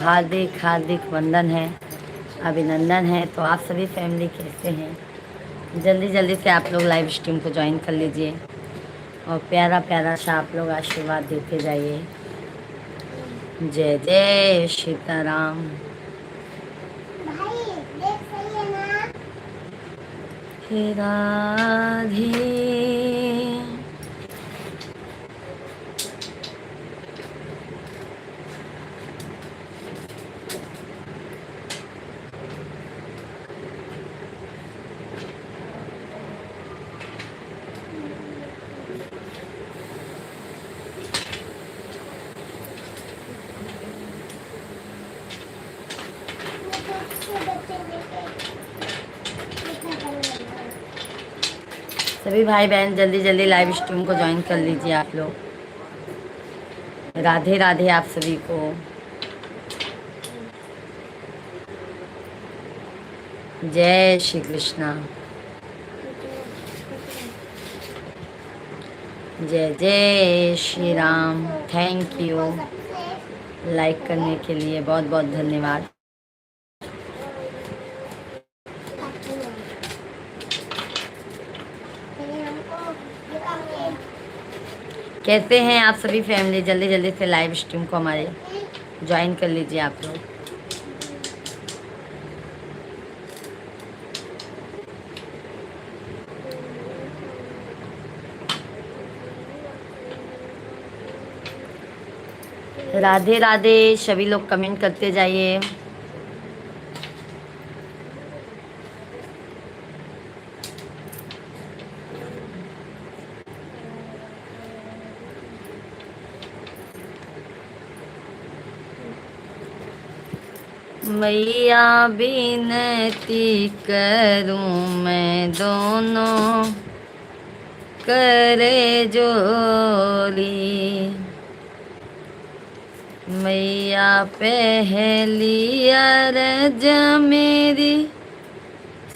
हार्दिक हार्दिक वंदन है, अभिनंदन है। तो आप सभी फैमिली कैसे हैं? जल्दी जल्दी से आप लोग लाइव स्ट्रीम को ज्वाइन कर लीजिए और प्यारा प्यारा सा आप लोग आशीर्वाद देते जाइए। जय जय सीताराम। हे राधे। सभी भाई बहन जल्दी जल्दी लाइव स्ट्रीम को ज्वाइन कर लीजिए आप लोग। राधे राधे आप सभी को। जय श्री कृष्णा। जय जय Shri Ram. Thank you like करने के लिए, बहुत बहुत धन्यवाद। कैसे हैं आप सभी फैमिली? जल्दी जल्दी से लाइव स्ट्रीम को हमारे ज्वाइन कर लीजिए आप लोग। राधे राधे। सभी लोग कमेंट करते जाइए। मैया बिनती करूं मैं दोनों करे जोरी। मैया पहली अरज मेरी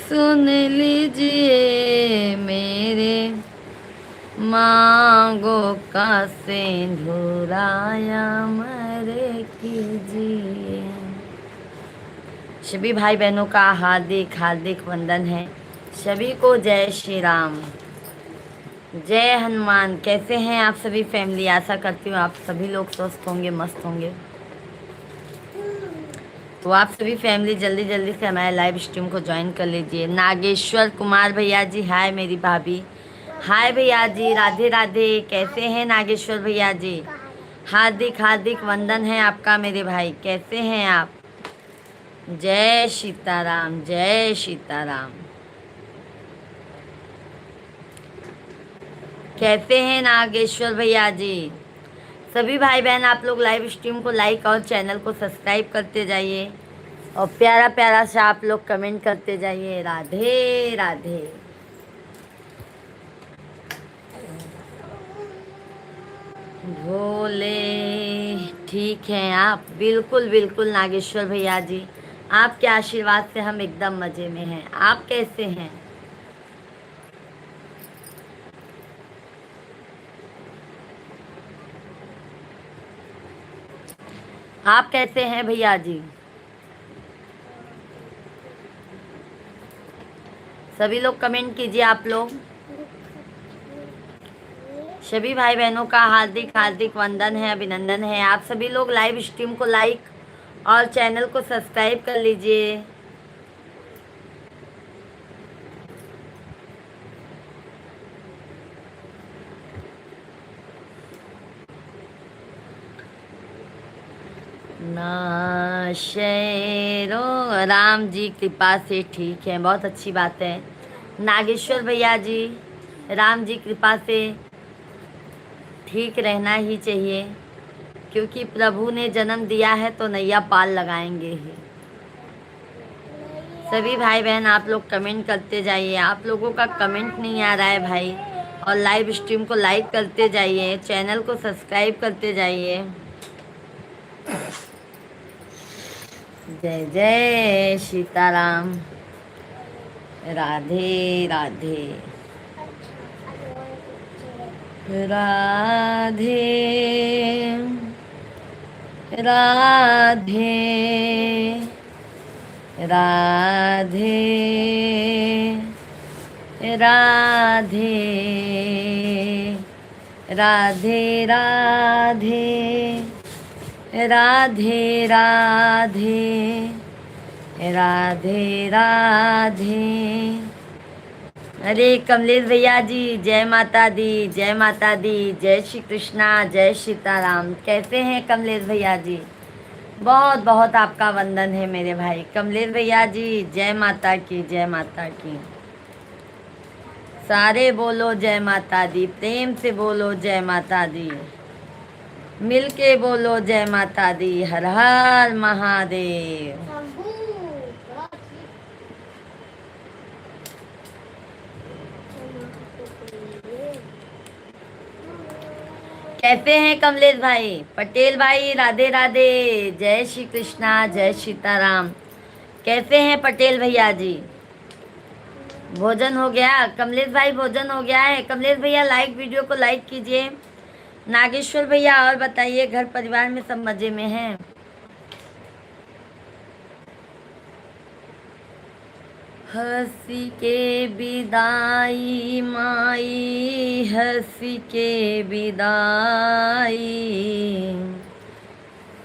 सुन लीजिए मेरे, मांगो का सिंदूराया मरे कीजिए। सभी भाई बहनों का हार्दिक हार्दिक वंदन है। सभी को जय श्री राम, जय हनुमान। कैसे हैं आप सभी फैमिली? आशा करती हूँ आप सभी लोग स्वस्थ होंगे, मस्त होंगे। तो आप सभी फैमिली जल्दी जल्दी से हमारे लाइव स्ट्रीम को ज्वाइन कर लीजिए। नागेश्वर कुमार भैया जी, हाय मेरी भाभी। हाय भैया जी, राधे राधे। कैसे हैं नागेश्वर भैया जी? हार्दिक हार्दिक वंदन है आपका मेरे भाई। कैसे हैं आप? जय सीताराम, जय सीताराम। कैसे हैं नागेश्वर भैया जी? सभी भाई बहन आप लोग लाइव स्ट्रीम को लाइक और चैनल को सब्सक्राइब करते जाइए और प्यारा प्यारा सा आप लोग कमेंट करते जाइए। राधे राधे। भोले ठीक हैं आप? बिल्कुल बिल्कुल नागेश्वर भैया जी, आपके आशीर्वाद से हम एकदम मजे में हैं। आप कैसे हैं? आप कैसे हैं भैया जी? सभी लोग कमेंट कीजिए आप लोग। सभी भाई बहनों का हार्दिक हार्दिक वंदन है, अभिनंदन है। आप सभी लोग लाइव स्ट्रीम को लाइक और चैनल को सब्सक्राइब कर लीजिए। ना शेरो राम जी कृपा से ठीक है, बहुत अच्छी बात है नागेश्वर भैया जी। राम जी कृपा से ठीक रहना ही चाहिए, क्योंकि प्रभु ने जन्म दिया है तो नैया पाल लगाएंगे ही। सभी भाई बहन आप लोग कमेंट करते जाइए। आप लोगों का कमेंट नहीं आ रहा है भाई। और लाइव स्ट्रीम को लाइक करते जाइए, चैनल को सब्सक्राइब करते जाइए। जय जय सीताराम। राधे राधे। राधे राधे राधे राधे राधे राधे राधे राधे राधे राधे। अरे कमलेश भैया जी, जय माता दी, जय माता दी, जय श्री कृष्णा, जय सीताराम। कैसे हैं कमलेश भैया जी? बहुत बहुत आपका वंदन है मेरे भाई कमलेश भैया जी। जय माता की, जय माता की। सारे बोलो जय माता दी, प्रेम से बोलो जय माता दी, मिल के बोलो जय माता दी। हर हर महादेव। कैसे हैं कमलेश भाई? पटेल भाई राधे राधे, जय श्री कृष्णा, जय सीताराम। कैसे हैं पटेल भैया जी? भोजन हो गया कमलेश भाई? भोजन हो गया है कमलेश भैया? लाइक, वीडियो को लाइक कीजिए। नागेश्वर भैया और बताइए, घर परिवार में सब मजे में हैं? हंसी के विदाई माई, हंसी के विदाई।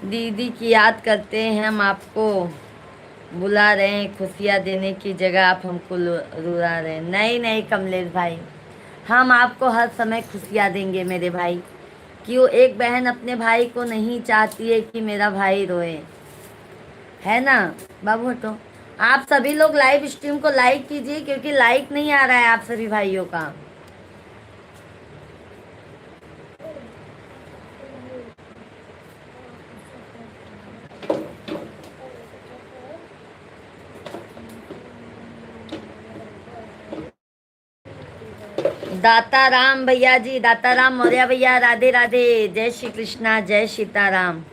दीदी की याद करते हैं हम, आपको बुला रहे हैं, खुशियाँ देने की जगह आप हमको रुला रहे हैं। नहीं नहीं कमलेश भाई, हम आपको हर समय खुशियाँ देंगे मेरे भाई। क्यों एक बहन अपने भाई को नहीं चाहती है कि मेरा भाई रोए, है ना बाबू? हटो। आप सभी लोग लाइव स्ट्रीम को लाइक कीजिए, क्योंकि लाइक नहीं आ रहा है आप सभी भाइयों का। दाता राम भैया जी, दाता राम मौर्य भैया, राधे राधे, जय श्री कृष्णा, जय सीताराम।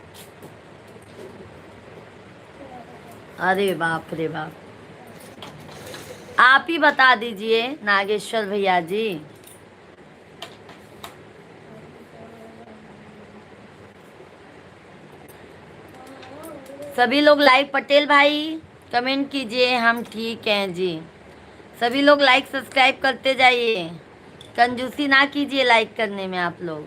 अरे बाप रे बाप, आप ही बता दीजिए नागेश्वर भैया जी। सभी लोग लाइक, पटेल भाई कमेंट कीजिए हम ठीक हैं जी। सभी लोग लाइक सब्सक्राइब करते जाइए, कंजूसी ना कीजिए लाइक करने में आप लोग।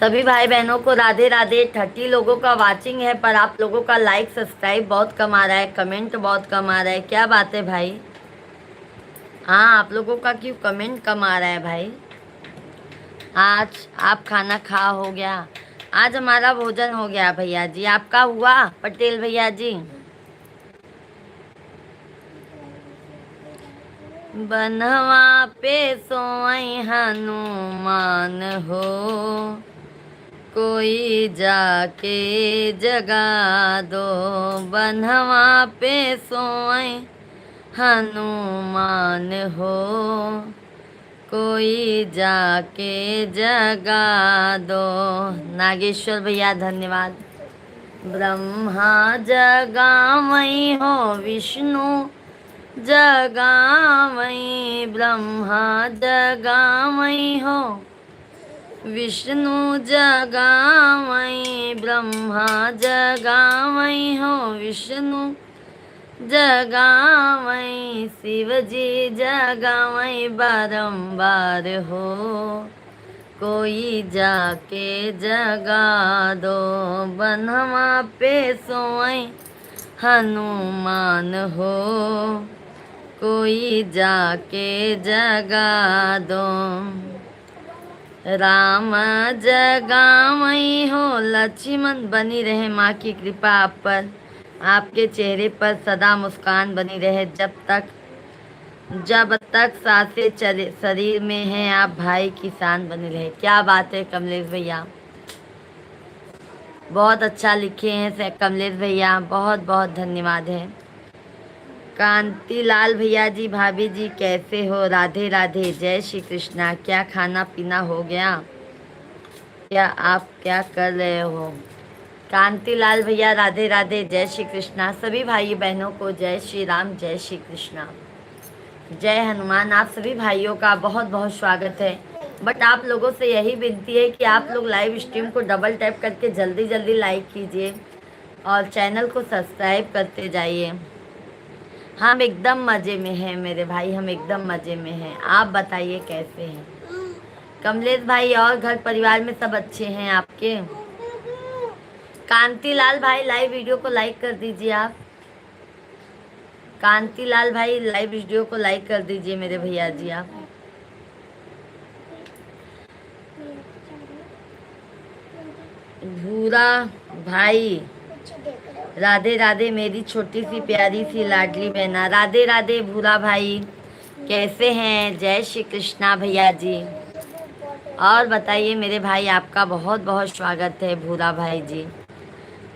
सभी भाई बहनों को राधे राधे। 30 लोगों का वाचिंग है, पर आप लोगों का लाइक सब्सक्राइब बहुत कम आ रहा है, कमेंट बहुत कम आ रहा है। क्या बात है भाई? हाँ, आप लोगों का क्यों कमेंट कम आ रहा है भाई? आज आप खाना खा हो गया? आज हमारा भोजन हो गया भैया जी। आपका हुआ पटेल भैया जी? बनवा पे सोई हनुमान हो, कोई जाके जगा दो। बनवा पे सोई हनुमान हो, कोई जाके जगा दो। नागेश्वर भैया धन्यवाद। ब्रह्मा जगावई हो, विष्णु जगावई, ब्रह्मा जगावई हो, विष्णु जगावई, ब्रह्मा जगावई हो, विष्णु जगावई, शिव जी जगावई बारंबार हो, कोई जाके जगा दो। बनवा पे सोई हनुमान हो, कोई जाके जगा दो। राम जगावई हो, लक्ष्मण बनी रहे माँ की कृपा आप पर, आपके चेहरे पर सदा मुस्कान बनी रहे जब तक जब तक सांसें चले शरीर में हैं आप भाई किसान बने रहे। क्या बात है कमलेश भैया, बहुत अच्छा लिखे हैं कमलेश भैया, बहुत बहुत धन्यवाद है। कांतिलाल भैया जी, भाभी जी कैसे हो? राधे राधे, जय श्री कृष्णा। क्या खाना पीना हो गया? क्या आप क्या कर रहे हो? कांतिलाल भैया राधे राधे, जय श्री कृष्णा। सभी भाई बहनों को जय श्री राम, जय श्री कृष्णा, जय हनुमान। आप सभी भाइयों का बहुत बहुत स्वागत है। बट आप लोगों से यही विनती है कि आप लोग लाइव स्ट्रीम को डबल टैप करके जल्दी जल्दी लाइक कीजिए और चैनल को सब्सक्राइब करते जाइए। हम एकदम मज़े में हैं मेरे भाई, हम एकदम मज़े में हैं। आप बताइए कैसे हैं कमलेश भाई? और घर परिवार में सब अच्छे हैं आपके? कांतिलाल भाई लाइव वीडियो को लाइक कर दीजिए आप। कांतिलाल भाई लाइव वीडियो को लाइक कर दीजिए मेरे भैया जी आप। भूरा भाई राधे राधे, मेरी छोटी सी प्यारी सी लाडली बहना। राधे राधे भूरा भाई, कैसे हैं? जय श्री कृष्णा भैया जी। और बताइए मेरे भाई, आपका बहुत बहुत स्वागत है भूरा भाई जी।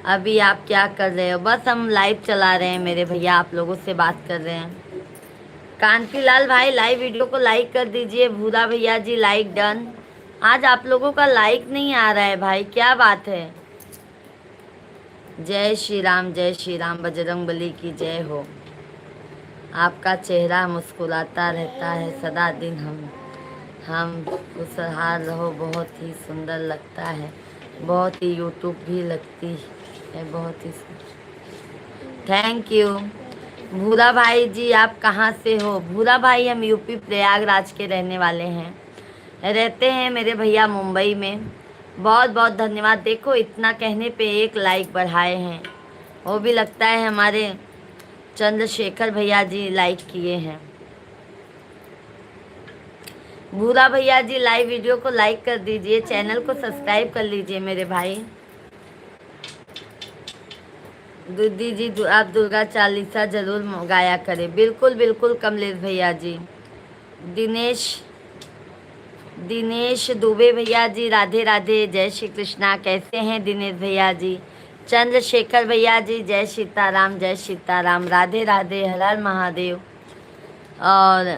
अभी आप क्या कर रहे हो? बस हम लाइव चला रहे हैं मेरे भैया, आप लोगों से बात कर रहे हैं। कांतिलाल भाई लाइव वीडियो को लाइक कर दीजिए। भूरा भैया जी लाइक डन। आज आप लोगों का लाइक नहीं आ रहा है भाई, क्या बात है? जय श्री राम, जय श्री राम, बजरंगबली की जय हो। आपका चेहरा मुस्कुराता रहता है सदा दिन, हम खुशहाल रहो। बहुत ही सुंदर लगता है, बहुत ही यूट्यूब भी लगती है, बहुत ही। थैंक यू भूरा भाई जी। आप कहाँ से हो भूरा भाई? हम यूपी प्रयागराज के रहने वाले हैं, रहते हैं मेरे भैया मुंबई में। बहुत बहुत धन्यवाद। देखो इतना कहने पे एक लाइक बढ़ाए हैं, वो भी लगता है हमारे चंद्रशेखर भैया जी लाइक किए हैं। भूरा भैया जी लाइव वीडियो को लाइक कर दीजिए, चैनल को सब्सक्राइब कर लीजिए मेरे भाई। दीदी जी आप दुर्गा चालीसा जरूर गाया करें। बिल्कुल बिल्कुल कमलेश भैया जी। दिनेश दुबे भैया जी राधे राधे, जय श्री कृष्णा। कैसे हैं दिनेश भैया जी? चंद्रशेखर भैया जी जय सीताराम, जय सीताराम, राधे राधे, हर हर महादेव। और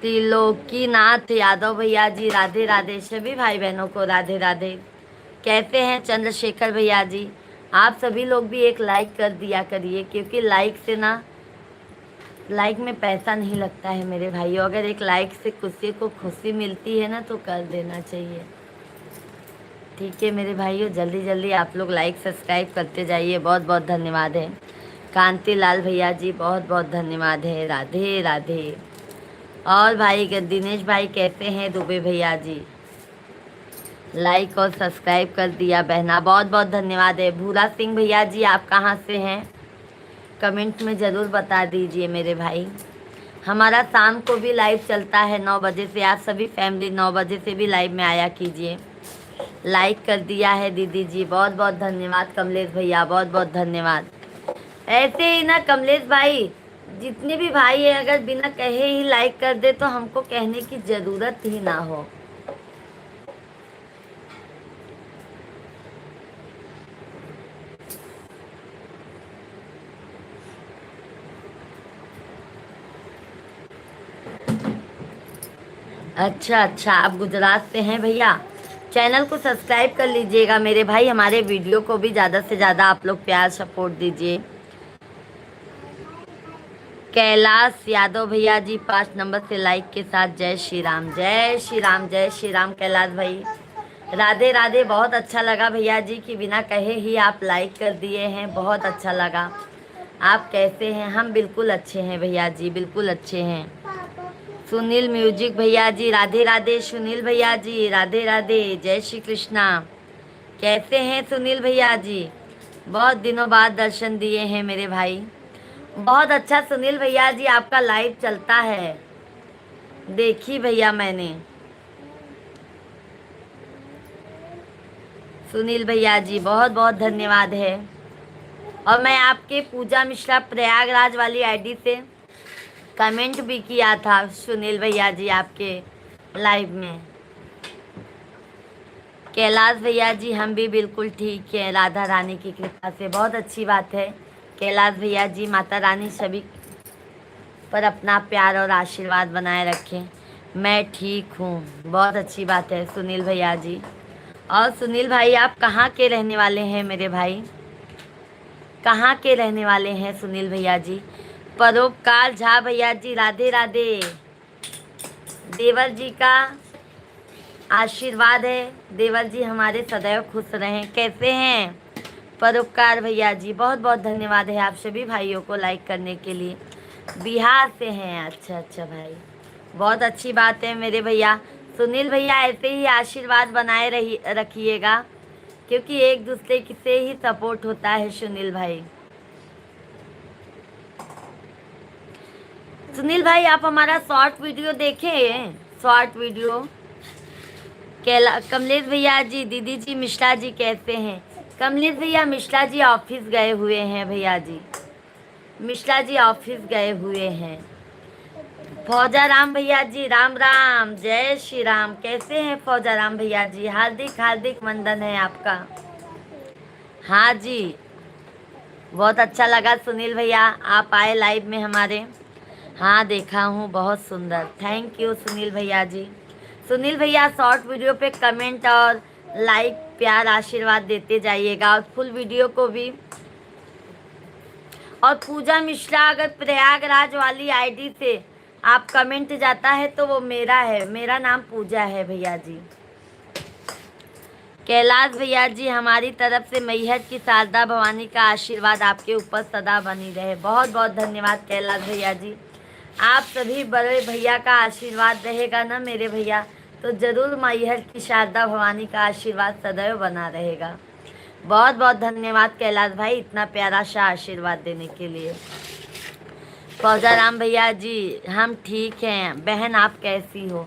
त्रिलोकीनाथ यादव भैया जी राधे राधे, सभी भाई बहनों को राधे राधे। कैसे हैं चंद्रशेखर भैया जी? आप सभी लोग भी एक लाइक कर दिया करिए, क्योंकि लाइक से ना, लाइक में पैसा नहीं लगता है मेरे भाइयों। अगर एक लाइक से किसी को खुशी मिलती है ना तो कर देना चाहिए। ठीक है मेरे भाइयों, जल्दी जल्दी आप लोग लाइक सब्सक्राइब करते जाइए। बहुत बहुत धन्यवाद है कांतिलाल भैया जी, बहुत बहुत धन्यवाद है। राधे राधे। और भाई दिनेश भाई कैसे हैं? दुबे भैया जी लाइक और सब्सक्राइब कर दिया बहना, बहुत बहुत धन्यवाद है। भूरा सिंह भैया जी आप कहाँ से हैं? कमेंट में ज़रूर बता दीजिए मेरे भाई। हमारा शाम को भी लाइव चलता है 9 बजे से। आप सभी फैमिली 9 बजे से भी लाइव में आया कीजिए। लाइक कर दिया है दीदी जी, बहुत बहुत धन्यवाद। कमलेश भैया बहुत बहुत धन्यवाद। ऐसे ही ना कमलेश भाई, जितने भी भाई हैं अगर बिना कहे ही लाइक कर दे तो हमको कहने की ज़रूरत ही ना हो। अच्छा अच्छा, आप गुजरात से हैं भैया? चैनल को सब्सक्राइब कर लीजिएगा मेरे भाई। हमारे वीडियो को भी ज़्यादा से ज़्यादा आप लोग प्यार सपोर्ट दीजिए। कैलाश यादव भैया जी 5 नंबर से लाइक के साथ, जय श्री राम, जय श्री राम, जय श्री राम। कैलाश भाई राधे राधे। बहुत अच्छा लगा भैया जी कि बिना कहे ही आप लाइक कर दिए हैं, बहुत अच्छा लगा। आप कैसे हैं? हम बिल्कुल अच्छे हैं भैया जी, बिल्कुल अच्छे हैं। सुनील म्यूजिक भैया जी राधे राधे। सुनील भैया जी राधे राधे, जय श्री कृष्णा। कैसे हैं सुनील भैया जी? बहुत दिनों बाद दर्शन दिए हैं मेरे भाई। बहुत अच्छा सुनील भैया जी, आपका लाइव चलता है, देखी भैया मैंने। सुनील भैया जी बहुत बहुत धन्यवाद है। और मैं आपके पूजा मिश्रा प्रयागराज वाली आईडी से कमेंट भी किया था सुनील भैया जी आपके लाइव में। कैलाश भैया जी हम भी बिल्कुल ठीक हैं, राधा रानी की कृपा से। बहुत अच्छी बात है कैलाश भैया जी, माता रानी सभी पर अपना प्यार और आशीर्वाद बनाए रखें। मैं ठीक हूँ, बहुत अच्छी बात है सुनील भैया जी। और सुनील भाई आप कहाँ के रहने वाले हैं मेरे भाई, कहाँ के रहने वाले हैं सुनील भैया जी? परोपकार झा भैया जी राधे राधे। देवर जी का आशीर्वाद है, देवर जी हमारे सदैव खुश रहें। कैसे हैं परोपकार भैया जी? बहुत बहुत धन्यवाद है आप सभी भाइयों को लाइक करने के लिए। बिहार से हैं, अच्छा अच्छा भाई, बहुत अच्छी बात है मेरे भैया। सुनील भैया ऐसे ही आशीर्वाद बनाए रखिएगा, क्योंकि एक दूसरे से ही सपोर्ट होता है सुनील भाई। सुनील भाई आप हमारा शॉर्ट वीडियो देखें, शॉर्ट वीडियो। कमलेश भैया जी, दीदी जी, मिश्रा जी कैसे हैं? कमलेश भैया मिश्रा जी ऑफिस गए हुए हैं भैया जी, मिश्रा जी ऑफिस गए हुए हैं। फौजा राम भैया जी राम राम, जय श्री राम। कैसे हैं फौजा राम भैया जी? हार्दिक हार्दिक वंदन है आपका। हाँ जी, बहुत अच्छा लगा सुनील भैया आप आए लाइव में हमारे। हाँ देखा हूँ, बहुत सुंदर, थैंक यू सुनील भैया जी। सुनील भैया शॉर्ट वीडियो पे कमेंट और लाइक प्यार आशीर्वाद देते जाइएगा, और फुल वीडियो को भी। और पूजा मिश्रा अगर प्रयागराज वाली आईडी से आप कमेंट जाता है तो वो मेरा है, मेरा नाम पूजा है भैया जी। कैलाश भैया जी हमारी तरफ से मैहर की शारदा भवानी का आशीर्वाद आपके ऊपर सदा बनी रहे। बहुत बहुत धन्यवाद कैलाश भैया जी। आप सभी बड़े भैया का आशीर्वाद रहेगा ना मेरे भैया, तो ज़रूर मैहर की शारदा भवानी का आशीर्वाद सदैव बना रहेगा। बहुत बहुत धन्यवाद कैलाश भाई इतना प्यारा सा आशीर्वाद देने के लिए। फौजा राम भैया जी हम ठीक हैं बहन, आप कैसी हो?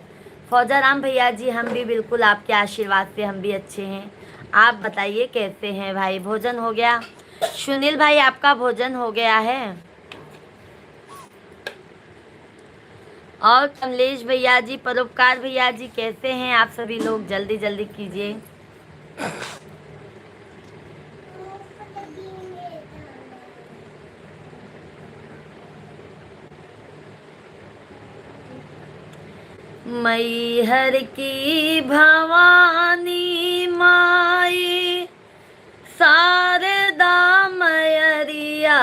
फौजा राम भैया जी हम भी बिल्कुल आपके आशीर्वाद से हम भी अच्छे हैं। आप बताइए कैसे हैं भाई? भोजन हो गया? सुनील भाई आपका भोजन हो गया है? और कमलेश भैया जी, परोपकार भैया जी कैसे हैं आप सभी लोग? जल्दी जल्दी कीजिए। मैहर की भवानी माई शारदा मयरिया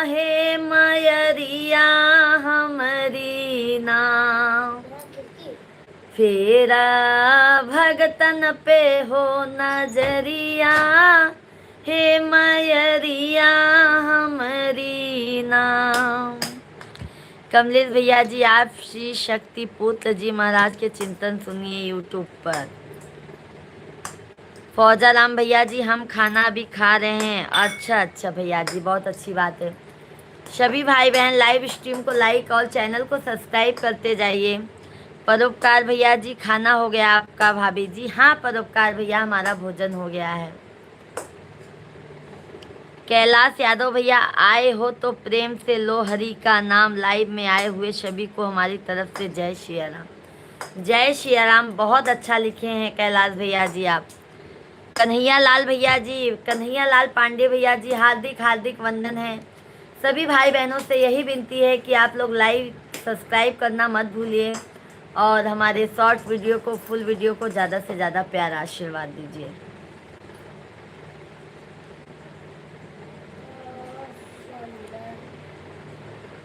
है, मयरिया हमारी नाम। फेरा भगतन पे हो नजरिया हे मयरिया हमारी नाम। कमलेश भैया जी आप श्री शक्ति पुत्र जी महाराज के चिंतन सुनिए यूट्यूब पर। फौजा राम भैया जी हम खाना भी खा रहे हैं। अच्छा अच्छा भैया जी, बहुत अच्छी बात है। सभी भाई बहन लाइव स्ट्रीम को लाइक और चैनल को सब्सक्राइब करते जाइए। परोपकार भैया जी खाना हो गया आपका? भाभी जी हाँ परोपकार भैया हमारा भोजन हो गया है। कैलाश यादव भैया आए हो तो प्रेम से लो हरि का नाम। लाइव में आए हुए सभी को हमारी तरफ से जय श्री राम। जय श्री राम, बहुत अच्छा लिखे हैं कैलाश भैया जी आप। कन्हैया लाल भैया जी, कन्हैया लाल पांडे भैया जी हार्दिक हार्दिक वंदन है। सभी भाई बहनों से यही विनती है कि आप लोग लाइव सब्सक्राइब करना मत भूलिए, और हमारे शॉर्ट वीडियो को फुल वीडियो को ज़्यादा से ज़्यादा प्यारा आशीर्वाद दीजिए।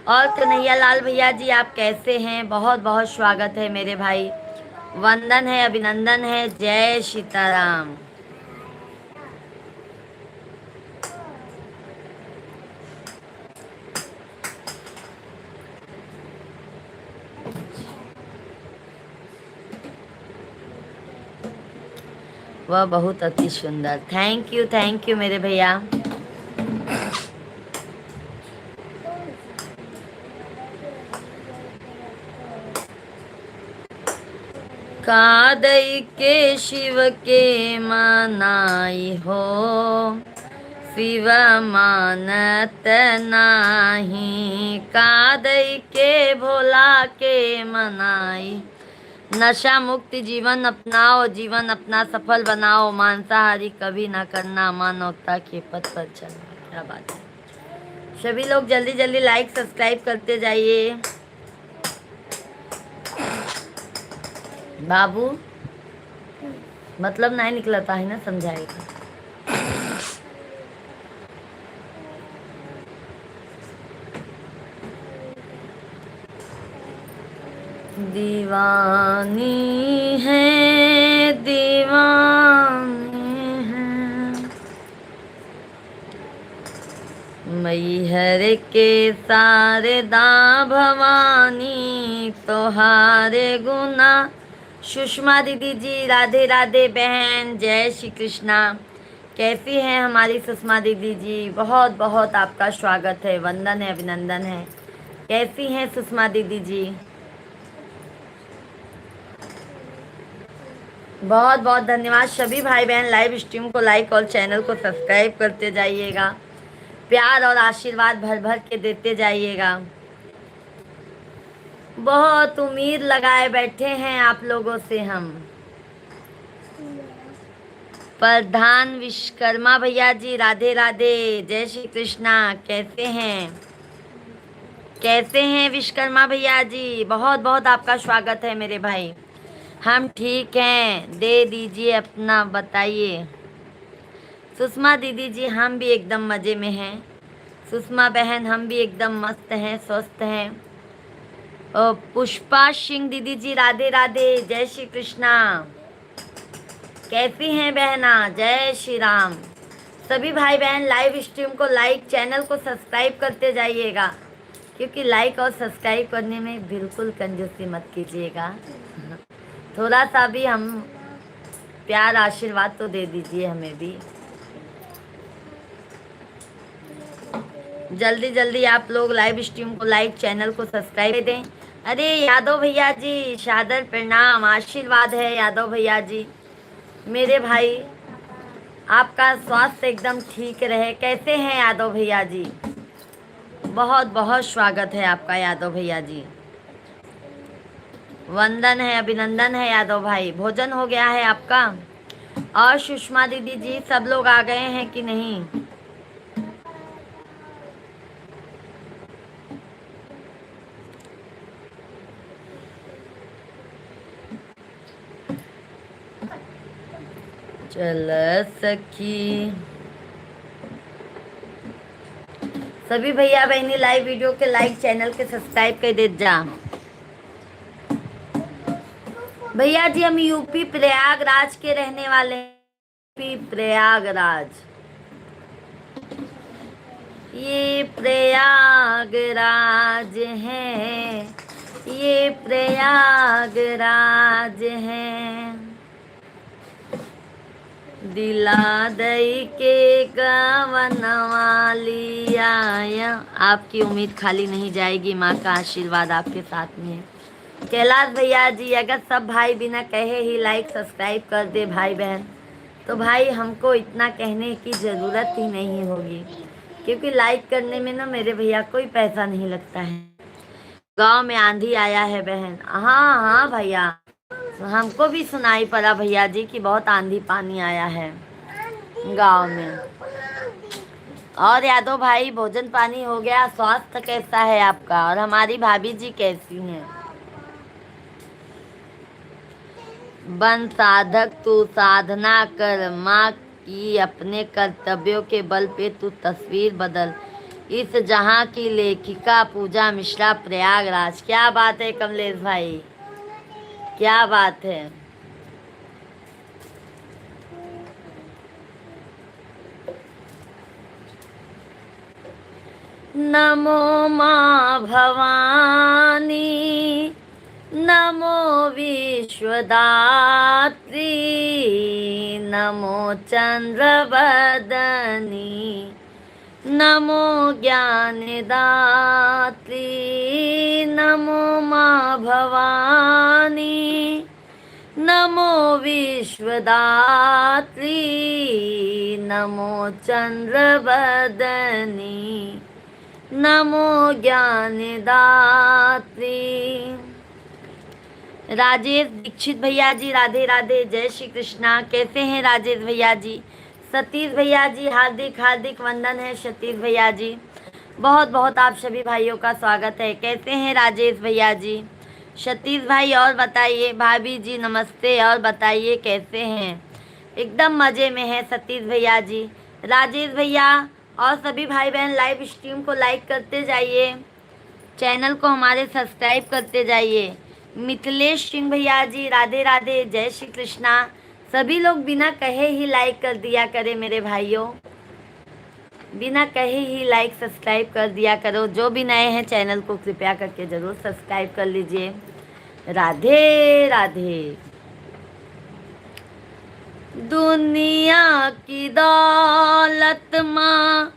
और कन्हैया लाल भैया जी आप कैसे हैं? बहुत बहुत स्वागत है मेरे भाई, वंदन है, अभिनंदन है। जय सीताराम। वह बहुत अति सुंदर, थैंक यू मेरे भैया। कादई के शिव के मनाई हो, शिव मानत नाही, कादई के भोला के मनाई। नशा मुक्त जीवन अपनाओ, जीवन अपना सफल बनाओ, मांसाहारी कभी ना करना, मानवता के पथ पर चलना। क्या बात है। सभी लोग जल्दी जल्दी लाइक सब्सक्राइब करते जाइए। बाबू मतलब नहीं निकला था, है ना, समझाएगा। दीवानी है, दीवानी है, मैहर के शारदा भवानी, तोहारे गुना। सुषमा दीदी जी राधे राधे बहन, जय श्री कृष्णा। कैसी हैं हमारी सुषमा दीदी जी? बहुत बहुत आपका स्वागत है, वंदन है, अभिनंदन है। कैसी हैं सुषमा दीदी जी? बहुत बहुत धन्यवाद। सभी भाई बहन लाइव स्ट्रीम को लाइक और चैनल को सब्सक्राइब करते जाइएगा, प्यार और आशीर्वाद भर भर के देते जाइएगा। बहुत उम्मीद लगाए बैठे हैं आप लोगों से हम। प्रधान विश्वकर्मा भैया जी राधे राधे, जय श्री कृष्णा। कैसे हैं, कैसे हैं विश्वकर्मा भैया जी? बहुत बहुत आपका स्वागत है मेरे भाई। हम ठीक हैं, दे दीजिए अपना बताइए। सुषमा दीदी जी हम भी एकदम मज़े में हैं। सुषमा बहन हम भी एकदम मस्त हैं, स्वस्थ हैं। और पुष्पा सिंह दीदी जी राधे राधे, जय श्री कृष्णा। कैसी हैं बहना? जय श्री राम। सभी भाई बहन लाइव स्ट्रीम को लाइक, चैनल को सब्सक्राइब करते जाइएगा, क्योंकि लाइक और सब्सक्राइब करने में बिल्कुल कंजूसी मत कीजिएगा। थोड़ा सा भी हम प्यार आशीर्वाद तो दे दीजिए हमें भी। जल्दी जल्दी आप लोग लाइव स्ट्रीम को लाइक, चैनल को सब्सक्राइब दें। अरे यादव भैया जी सादर प्रणाम, आशीर्वाद है यादव भैया जी मेरे भाई। आपका स्वास्थ्य एकदम ठीक रहे। कैसे हैं यादव भैया जी? बहुत बहुत स्वागत है आपका यादव भैया जी। वंदन है, अभिनंदन है यादव भाई। भोजन हो गया है आपका? और सुषमा दीदी जी सब लोग आ गए हैं कि नहीं? चल सखी। सभी भैया बहनी लाइव वीडियो के लाइक, चैनल के सब्सक्राइब कर दे जा। भैया जी हम यूपी प्रयागराज के रहने वाले हैं। यूपी प्रयागराज, ये प्रयागराज है, ये प्रयागराज है। दिला दई के गवन वाली आया। आपकी उम्मीद खाली नहीं जाएगी, माँ का आशीर्वाद आपके साथ में है। कैलाश भैया जी अगर सब भाई बिना कहे ही लाइक सब्सक्राइब कर दे भाई बहन, तो भाई हमको इतना कहने की ज़रूरत ही नहीं होगी, क्योंकि लाइक करने में ना मेरे भैया कोई पैसा नहीं लगता है। गांव में आंधी आया है बहन। हाँ हाँ भैया, हमको भी सुनाई पड़ा भैया जी कि बहुत आंधी पानी आया है गांव में। और यादव भाई भोजन पानी हो गया? स्वास्थ्य कैसा है आपका? और हमारी भाभी जी कैसी हैं? बन साधक तू साधना कर, माँ की अपने कर्तव्यों के बल पे तू तस्वीर बदल। इस जहाँ की लेखिका पूजा मिश्रा, प्रयागराज। क्या बात है कमलेश भाई, क्या बात है। नमो माँ भवानी, नमो विश्वदात्री, नमो चंद्रवदनी, नमो ज्ञानदात्री, नमो माँ भवानी, नमो विश्वदात्री, नमो चंद्रवदनी, नमो ज्ञानदात्री। राजेश दीक्षित भैया जी राधे राधे, जय श्री कृष्णा। कैसे हैं राजेश भैया जी? सतीश भैया जी हार्दिक हार्दिक वंदन है। सतीश भैया जी बहुत बहुत आप सभी भाइयों का स्वागत है। कैसे हैं राजेश भैया जी? सतीश भाई और बताइए। भाभी जी नमस्ते, और बताइए कैसे हैं? एकदम मज़े में है सतीश भैया जी। राजेश भैया और सभी भाई बहन लाइव स्ट्रीम को लाइक करते जाइए, चैनल को हमारे सब्सक्राइब करते जाइए। मिथिलेश सिंह भैया जी राधे राधे, जय श्री कृष्णा। सभी लोग बिना कहे ही लाइक कर दिया करें मेरे भाइयों, बिना कहे ही लाइक सब्सक्राइब कर दिया करो। जो भी नए हैं चैनल को कृपया करके ज़रूर सब्सक्राइब कर लीजिए। राधे राधे। दुनिया की दौलत माँ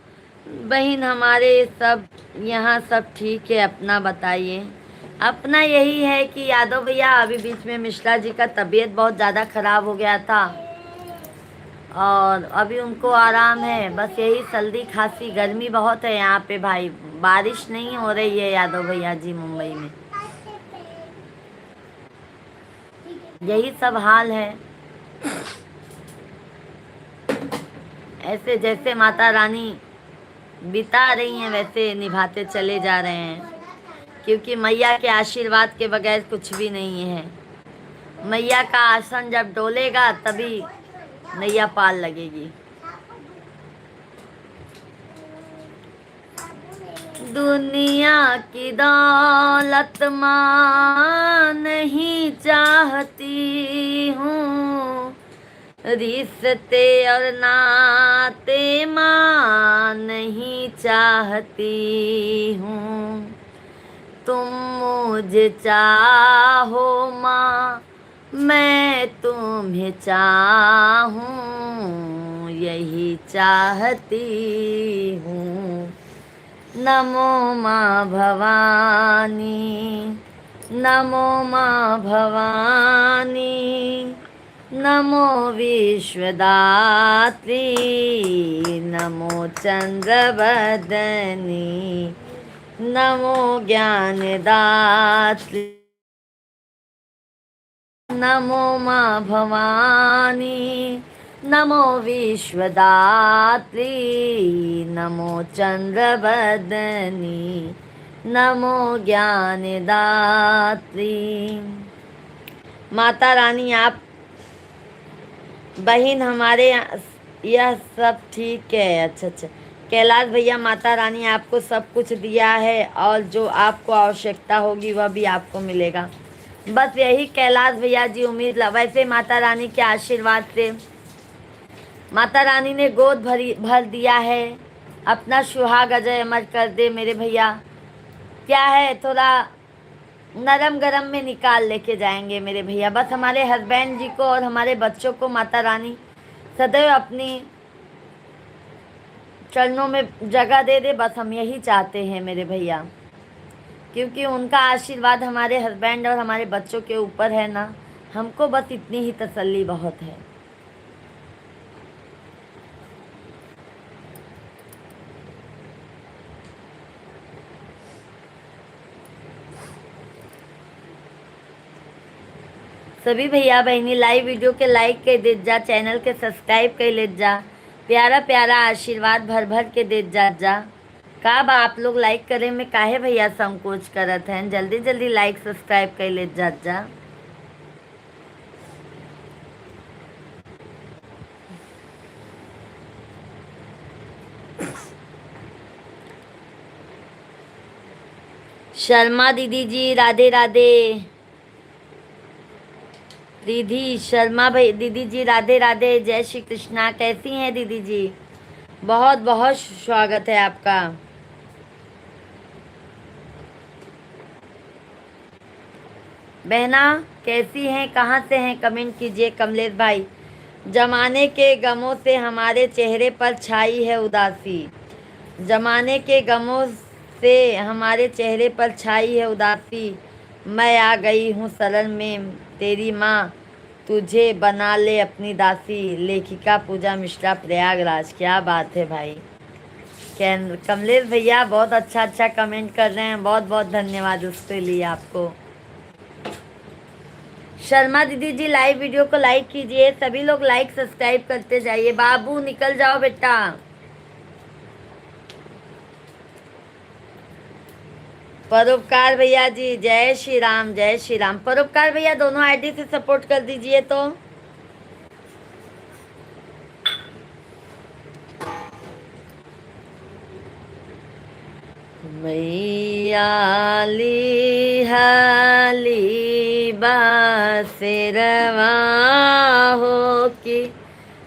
बहन हमारे सब यहाँ सब ठीक है। अपना बताइए। अपना यही है कि यादव भैया अभी बीच में मिश्रा जी का तबीयत बहुत ज़्यादा ख़राब हो गया था और अभी उनको आराम है। बस यही सर्दी खांसी, गर्मी बहुत है यहाँ पे भाई, बारिश नहीं हो रही है यादव भैया जी मुंबई में, यही सब हाल है। ऐसे जैसे माता रानी बिता रही हैं वैसे निभाते चले जा रहे हैं, क्योंकि मैया के आशीर्वाद के बगैर कुछ भी नहीं है। मैया का आसन जब डोलेगा तभी नैया पार लगेगी। दुनिया की दौलत माँ नहीं चाहती हूँ, रिश्ते और नाते माँ नहीं चाहती हूँ। तुम मुझे चाहो माँ, मैं तुम्हें चाहूँ, यही चाहती हूँ। नमो माँ भवानी, नमो माँ भवानी, नमो विश्वदात्री, नमो चंद्रवदनी, नमो ज्ञानदात्री। नमो माँ भवानी, नमो विश्वदात्री, नमो चंद्रवदनी, नमो ज्ञानदात्री। माता रानी आप बहन हमारे यह सब ठीक है। अच्छा अच्छा कैलाश भैया, माता रानी आपको सब कुछ दिया है और जो आपको आवश्यकता होगी वह भी आपको मिलेगा। बस यही कैलाश भैया जी उम्मीद वैसे माता रानी के आशीर्वाद से माता रानी ने गोद भर दिया है। अपना सुहाग अजय अमर कर दे मेरे भैया। क्या है, थोड़ा नरम गरम में निकाल लेके जाएंगे मेरे भैया। बस हमारे हस्बैंड जी को और हमारे बच्चों को माता रानी सदैव अपनी चरणों में जगह दे दे, बस हम यही चाहते हैं मेरे भैया, क्योंकि उनका आशीर्वाद हमारे हस्बैंड और हमारे बच्चों के ऊपर है ना, हमको बस इतनी ही तसल्ली बहुत है। सभी भैया बहनी लाइव वीडियो के लाइक कर दे जा, चैनल के सब्सक्राइब कर ले जा, प्यारा प्यारा आशीर्वाद भर भर के दे जा। का बा आप लोग लाइक करे में काहे भैया संकोच करत हैं? जल्दी जल्दी लाइक सब्सक्राइब कर ले जा। शर्मा दीदी जी राधे राधे। दीदी शर्मा भाई दीदी जी राधे राधे, जय श्री कृष्णा। कैसी हैं दीदी जी? बहुत बहुत स्वागत है आपका। बहना कैसी हैं, कहाँ से हैं? कमेंट कीजिए कमलेश भाई। जमाने के गमों से हमारे चेहरे पर छाई है उदासी, जमाने के गमों से हमारे चेहरे पर छाई है उदासी। मैं आ गई हूँ शरण में तेरी माँ, तुझे बना ले अपनी दासी, लेखिका पूजा मिश्रा प्रयागराज। क्या बात है भाई। कमलेश भैया बहुत अच्छा अच्छा कमेंट कर रहे हैं, बहुत बहुत धन्यवाद उसके लिए आपको। शर्मा दीदी जी लाइव वीडियो को लाइक कीजिए, सभी लोग लाइक सब्सक्राइब करते जाइए। बाबू निकल जाओ बेटा। परोपकार भैया जी जय श्री राम, जय श्री राम। परोपकार भैया दोनों आईडी से सपोर्ट कर दीजिए तो। मैया ली हाली बासेरवा हो की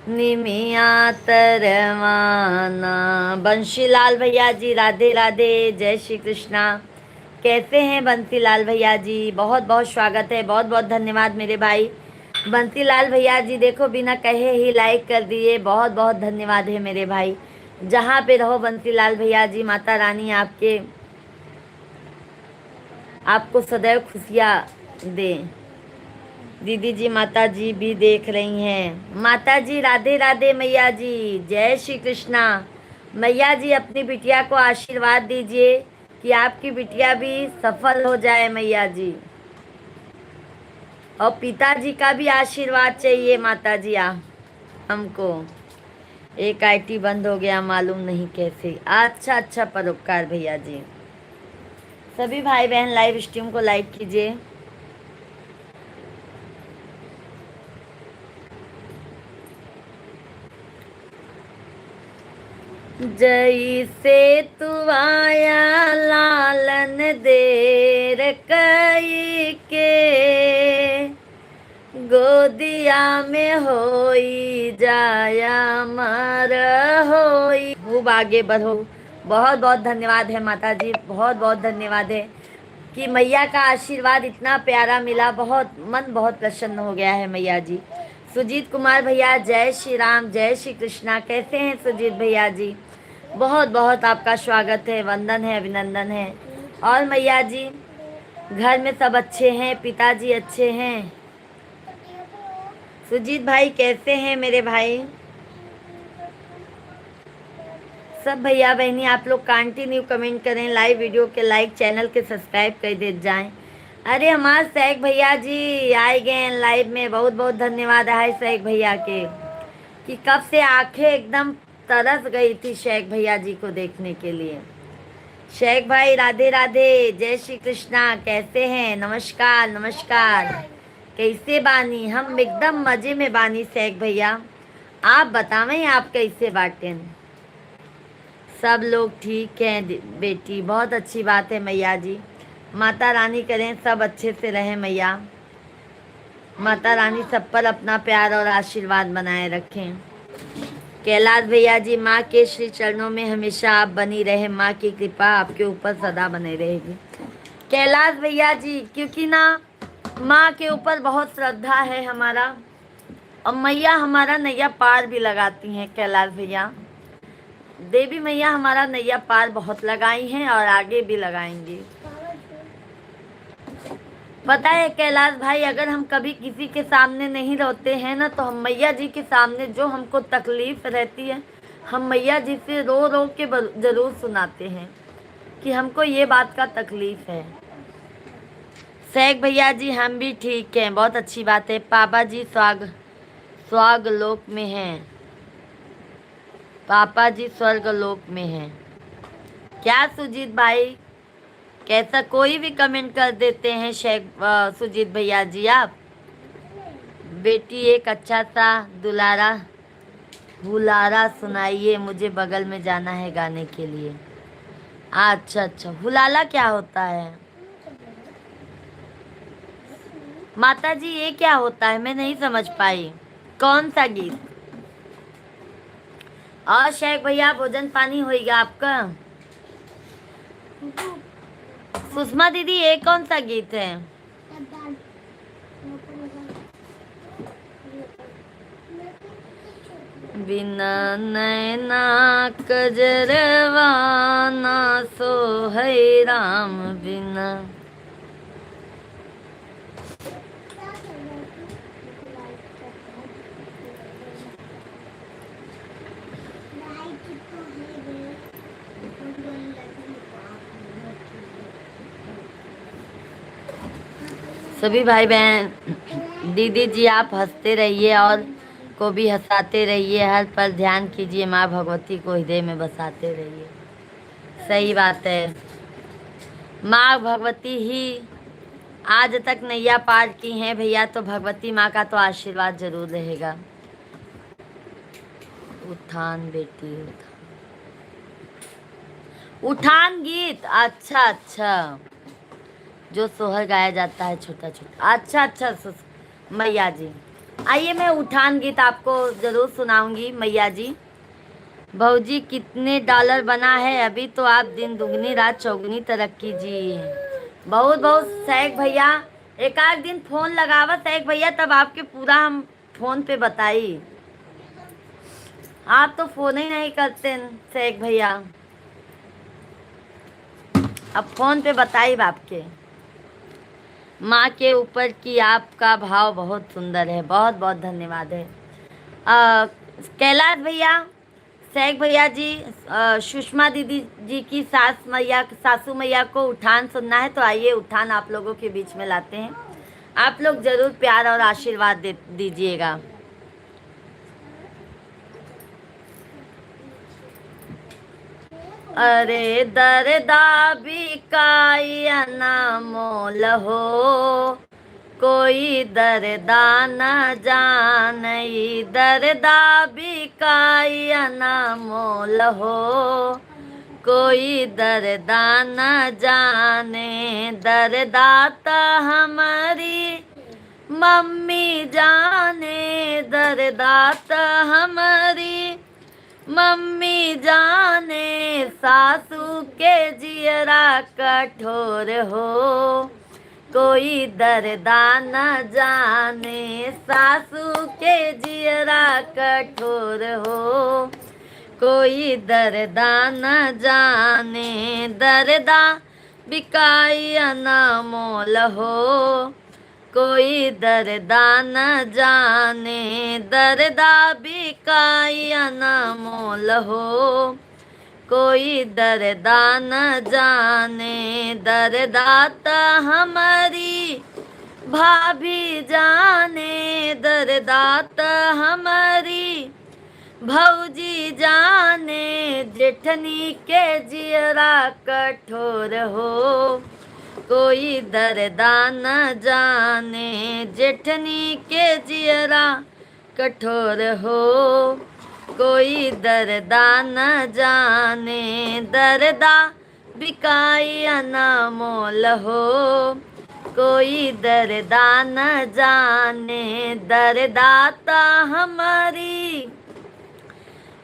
निमिया तरवाना। बंशीलाल भैया जी राधे राधे, जय श्री कृष्णा। कैसे हैं बंसीलाल भैया जी, बहुत बहुत स्वागत है, बहुत बहुत धन्यवाद मेरे भाई बंसीलाल भैया जी। देखो बिना कहे ही लाइक कर दिए, बहुत बहुत धन्यवाद है मेरे भाई। जहाँ पे रहो बंसीलाल भैया जी, माता रानी आपको सदैव खुशियाँ दे। दीदी जी माता जी भी देख रही हैं। माता जी राधे राधे, मैया जी जय श्री कृष्णा। मैया जी अपनी बिटिया को आशीर्वाद दीजिए कि आपकी बिटिया भी सफल हो जाए मैया जी। और पिताजी का भी आशीर्वाद चाहिए माता जी हमको। एक आईटी बंद हो गया, मालूम नहीं कैसे। अच्छा अच्छा परोपकार भैया जी। सभी भाई बहन लाइव स्ट्रीम को लाइक कीजिए। जैसे तू आया लालन देर कई के, गोदिया में होई जाया मर होई। खूब आगे बढ़ो। बहुत बहुत धन्यवाद है माता जी, बहुत बहुत धन्यवाद है कि मैया का आशीर्वाद इतना प्यारा मिला। मन बहुत प्रसन्न हो गया है मैया जी। सुजीत कुमार भैया जय श्री राम, जय श्री कृष्णा। कैसे हैं सुजीत भैया जी, बहुत बहुत आपका स्वागत है, वंदन है, अभिनंदन है। और मैया जी घर में सब अच्छे हैं, पिताजी अच्छे हैं। सुजीत भाई कैसे हैं मेरे भाई। सब भैया बहनी आप लोग कंटिन्यू कमेंट करें, लाइव वीडियो के लाइक, चैनल के सब्सक्राइब कर दे जाएं। अरे हमारे सैक भैया जी आए गए लाइव में, बहुत बहुत धन्यवाद है सैक भैया के कि कब से आंखें एकदम तरस गई थी शेख भैया जी को देखने के लिए। शेख भाई राधे राधे, जय श्री कृष्णा। कैसे हैं, नमस्कार नमस्कार। कैसे बानी, हम एकदम मजे में बानी शेख भैया। आप बतावें आप कैसे बाटें। सब लोग ठीक हैं बेटी, बहुत अच्छी बात है मैया जी। माता रानी करें सब अच्छे से रहें मैया। माता रानी सब पर अपना प्यार और आशीर्वाद बनाए रखें। कैलाश भैया जी माँ के श्री चरणों में हमेशा आप बनी रहे, माँ की कृपा आपके ऊपर सदा बने रहेगी कैलाश भैया जी। क्योंकि ना माँ के ऊपर बहुत श्रद्धा है हमारा, और मैया हमारा नैया पार भी लगाती हैं कैलाश भैया। देवी मैया हमारा नैया पार बहुत लगाई हैं और आगे भी लगाएंगी। पता है कैलाश भाई, अगर हम कभी किसी के सामने नहीं रोते हैं ना, तो हम मैया जी के सामने जो हमको तकलीफ रहती है, हम मैया जी से रो रो के जरूर सुनाते हैं कि हमको ये बात का तकलीफ है। शेख भैया जी हम भी ठीक हैं, बहुत अच्छी बात है। पापा जी स्वर्ग लोक में हैं, पापा जी स्वर्ग लोक में हैं। क्या सुजीत भाई कैसा, कोई भी कमेंट कर देते हैं सुजीत भैया जी आप। बेटी एक अच्छा सा दुलारा हुलारा सुनाइए, मुझे बगल में जाना है गाने के लिए। अच्छा अच्छा, हुलाला क्या होता है माता जी, ये क्या होता है, मैं नहीं समझ पाई। कौन सा गीत। और शेख भैया भोजन पानी होएगा आपका। सुषमा दीदी ये कौन सा गीत है। बिना नैना कजरवा ना सो है राम बिना। सभी भाई बहन, दीदी जी आप हंसते रहिए और को भी हंसाते रहिए, हर पल ध्यान कीजिए, माँ भगवती को हृदय में बसाते रहिए। सही बात है। माँ भगवती ही आज तक नैया पार की हैं भैया, तो भगवती माँ का तो आशीर्वाद जरूर रहेगा। उठान बेटी उठान, उठान गीत, अच्छा अच्छा, जो सोहर गाया जाता है छोटा छोटा, अच्छा अच्छा मैया जी, आइए मैं उठान गीत आपको जरूर सुनाऊंगी। मैया जी, भौजी कितने डॉलर बना है अभी, तो आप दिन दुगनी रात चौगुनी तरक्की जी। बहुत बहुत सैक भैया, एक आध दिन फोन लगावा सैक भैया, तब आपके पूरा हम फोन पे बताई। आप तो फोन ही नहीं करते सैक भैया, अब फोन पे बताई आपके। माँ के ऊपर की आपका भाव बहुत सुंदर है, बहुत बहुत धन्यवाद है। कैलाश भैया, सैक भैया जी, सुषमा दीदी जी की सासू मैया को उठान सुनना है, तो आइए उठान आप लोगों के बीच में लाते हैं। आप लोग जरूर प्यार और आशीर्वाद दीजिएगा। अरे दरदा बिकाई अनमोल हो, कोई दरदा न जानई, दरदा बिकाई अनमोल हो, कोई दरदा न जाने, दरदा त हमारी मम्मी जाने, दरदा त हमारी मम्मी जाने, सासू के जियरा कठोर हो, कोई दरदा न जाने, सासू के जियरा कठोर हो, कोई दरदा न जाने, दरदा बिकाई अनमोल हो, कोई दरदा न जाने, दरदा बिकाई अनमोल हो, कोई दरदा न जाने, दरदा त हमारी भाभी जाने, दरदा त हमारी भौजी जाने, जेठनी के जियरा कठोर हो, कोई दरदा न जाने, जेठनी के जियरा कठोर हो, कोई दरदा न जाने, दरदा बिकाई अनमोल हो, कोई दरदा न जाने, दरदा त हमारी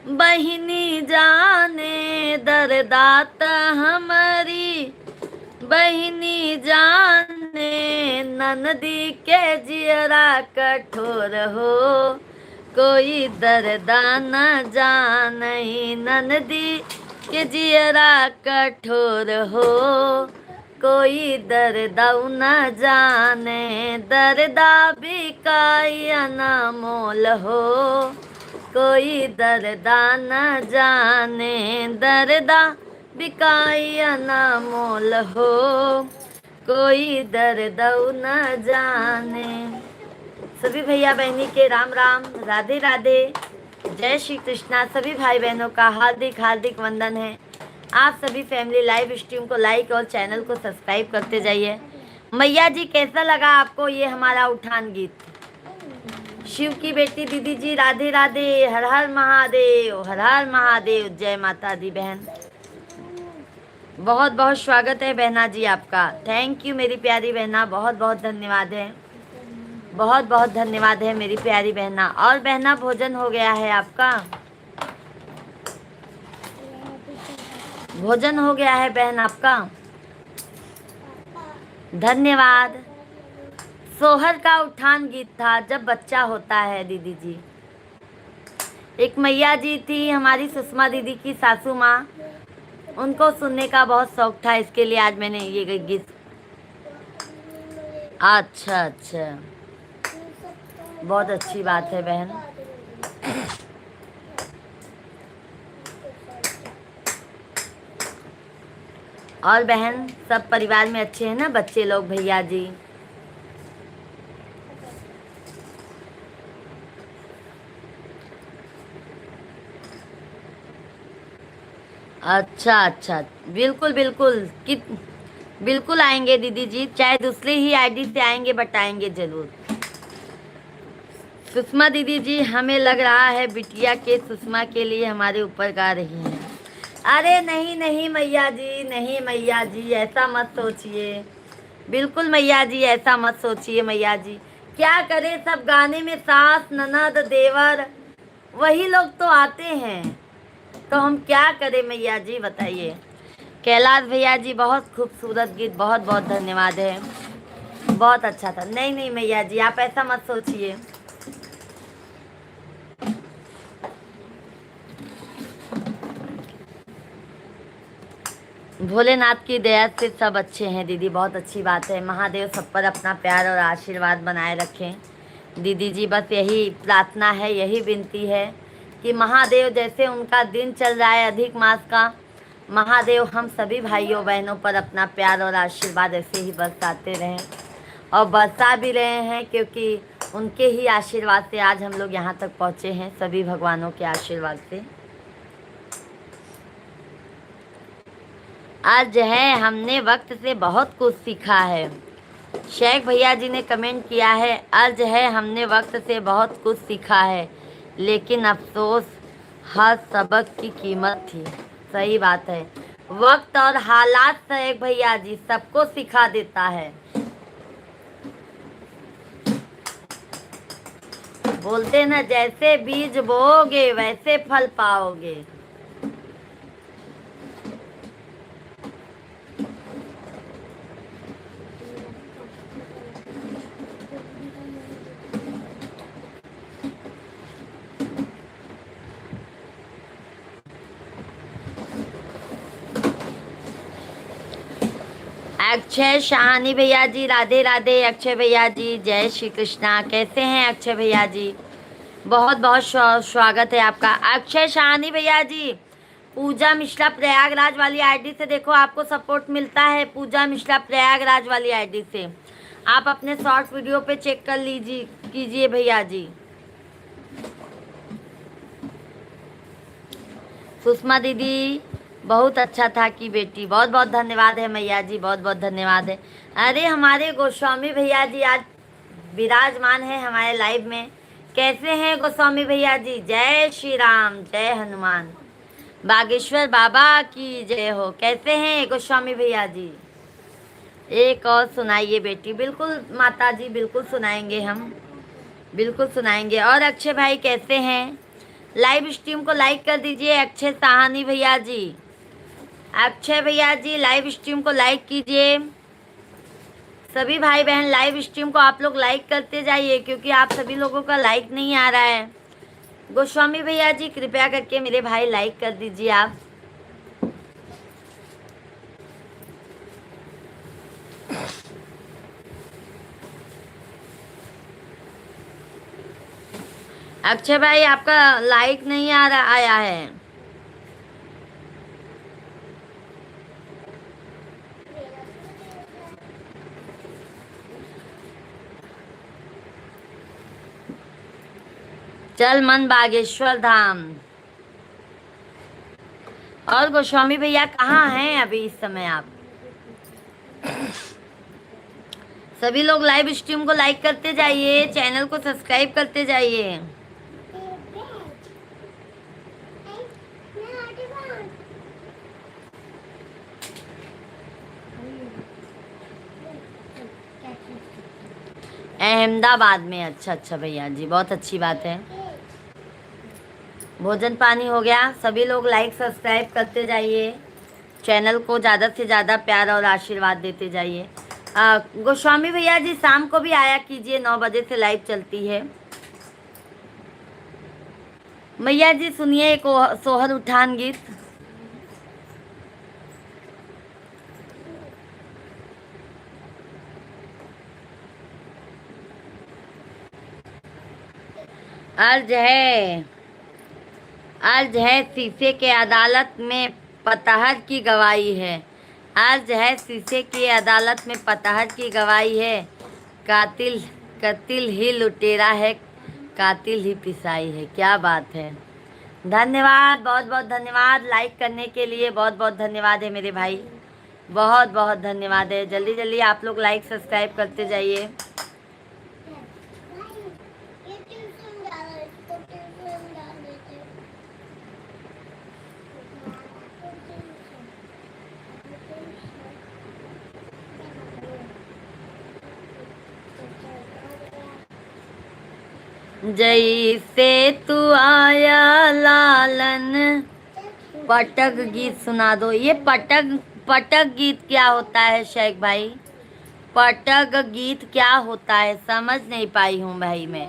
बहिनी जाने, दरदा त हमारी बहिनी जाने, ननदी के जियरा कठोर हो, कोई दरदा न जानई, ननदी के जियरा कठोर हो, कोई दरदा न जाने, दरदा बिकाई अनमोल हो, कोई दरदा न जाने, दरदा बिकाई अनमोल हो, कोई दर्द न जाने। सभी भैया बहनी के राम राम, राधे राधे, जय श्री कृष्णा। सभी भाई बहनों का हार्दिक हार्दिक वंदन है। आप सभी फैमिली लाइव स्ट्रीम को लाइक और चैनल को सब्सक्राइब करते जाइए। मैया जी, कैसा लगा आपको ये हमारा उठान गीत? शिव की बेटी दीदी जी, राधे राधे, हर हर महादेव, हर हर महादेव, जय माता दी बहन। बहुत बहुत स्वागत है बहना जी आपका। थैंक यू मेरी प्यारी बहना, बहुत बहुत धन्यवाद है, बहुत बहुत धन्यवाद है मेरी प्यारी बहना। और बहना, भोजन हो गया है आपका? भोजन हो गया है बहन आपका? धन्यवाद। सोहर का उठान गीत था जब बच्चा होता है दीदी जी। एक मैया जी थी हमारी सुषमा दीदी की सासू माँ, उनको सुनने का बहुत शौक था, इसके लिए आज मैंने ये गीत। अच्छा अच्छा, बहुत अच्छी बात है बहन। और बहन, सब परिवार में अच्छे हैं ना बच्चे लोग, भैया जी? अच्छा अच्छा, बिल्कुल बिल्कुल कि बिल्कुल आएंगे दीदी जी, चाहे दूसरी ही आईडी से आएंगे बट आएंगे जरूर। सुषमा दीदी जी, हमें लग रहा है बिटिया के सुषमा के लिए हमारे ऊपर गा रही हैं। अरे नहीं नहीं मैया जी, नहीं मैया जी, ऐसा मत सोचिए। बिल्कुल मैया जी, ऐसा मत सोचिए मैया जी। क्या करें, सब गाने में सास ननद देवर वही लोग तो आते हैं, तो हम क्या करें मैया जी, बताइए। कैलाश भैया जी, बहुत खूबसूरत गीत, बहुत बहुत धन्यवाद है, बहुत अच्छा था। नहीं नहीं मैया जी, आप ऐसा मत सोचिए। भोलेनाथ की दया से सब अच्छे हैं दीदी, बहुत अच्छी बात है। महादेव सब पर अपना प्यार और आशीर्वाद बनाए रखें दीदी जी। बस यही प्रार्थना है, यही विनती है कि महादेव जैसे उनका दिन चल रहा है अधिक मास का, महादेव हम सभी भाइयों बहनों पर अपना प्यार और आशीर्वाद ऐसे ही बरसाते रहें, और बरसा भी रहे हैं, क्योंकि उनके ही आशीर्वाद से आज हम लोग यहाँ तक पहुँचे हैं, सभी भगवानों के आशीर्वाद से। आज जो है हमने वक्त से बहुत कुछ सीखा है। शेख भैया जी ने कमेंट किया है, आज है हमने वक्त से बहुत कुछ सीखा है, लेकिन अफसोस हर सबक की कीमत थी। सही बात है, वक्त और हालात शेख भैया जी सबको सिखा देता है। बोलते ना, जैसे बीज बोओगे वैसे फल पाओगे। अक्षय शाहानी भैया जी, राधे राधे। अक्षय भैया जी, जय श्री कृष्णा। कैसे हैं अक्षय भैया जी? बहुत बहुत स्वागत है आपका। अक्षय शाहानी भैया जी, पूजा मिश्रा प्रयागराज वाली आईडी से देखो, आपको सपोर्ट मिलता है पूजा मिश्रा प्रयागराज वाली आईडी से। आप अपने शॉर्ट वीडियो पे चेक कर लीजिए, कीजिए भैया जी। सुषमा दीदी, बहुत अच्छा था कि बेटी, बहुत बहुत धन्यवाद है मैया जी, बहुत बहुत धन्यवाद है। अरे हमारे गोस्वामी भैया जी आज विराजमान है हमारे लाइव में। कैसे हैं गोस्वामी भैया जी? जय श्री राम, जय हनुमान, बागेश्वर बाबा की जय हो। कैसे हैं गोस्वामी भैया जी? एक और सुनाइए बेटी। बिल्कुल माता जी, बिल्कुल सुनाएंगे हम, बिल्कुल सुनाएंगे। और अक्षय भाई कैसे हैं? लाइव स्ट्रीम को लाइक कर दीजिए अक्षय साहनी भैया जी। अक्षय भैया जी, लाइव स्ट्रीम को लाइक कीजिए। सभी भाई बहन लाइव स्ट्रीम को आप लोग लाइक करते जाइए, क्योंकि आप सभी लोगों का लाइक नहीं आ रहा है। गोस्वामी भैया जी, कृपया करके मेरे भाई लाइक कर दीजिए आप। अक्षय भाई, आपका लाइक नहीं आ रहा, आया है। चल मन बागेश्वर धाम। और गोस्वामी भैया कहाँ हैं अभी इस समय आप? सभी लोग लाइव स्ट्रीम को लाइक करते जाइए, चैनल को सब्सक्राइब करते जाइए। अहमदाबाद में? अच्छा अच्छा भैया जी, बहुत अच्छी बात है। भोजन पानी हो गया? सभी लोग लाइक सब्सक्राइब करते जाइए, चैनल को ज़्यादा से ज़्यादा प्यार और आशीर्वाद देते जाइए। गोस्वामी भैया जी, शाम को भी आया कीजिए, 9 बजे से लाइव चलती है। मैया जी सुनिए एक सोहर उठान गीत। अर्ज है शीशे के अदालत में पतहर की गवाही है। अर्ज है शीशे की अदालत में पतहर की गवाही है। कातिल ही लुटेरा है, कातिल ही पिसाई है। क्या बात है, धन्यवाद, बहुत बहुत धन्यवाद लाइक करने के लिए, बहुत बहुत धन्यवाद है मेरे भाई, बहुत बहुत धन्यवाद है। जल्दी जल्दी आप लोग लाइक सब्सक्राइब करते जाइए। जैसे तू आया लालन, पटक गीत सुना दो। ये पटक पटक गीत क्या होता है शेख भाई? पटक गीत क्या होता है समझ नहीं पाई हूँ भाई मैं।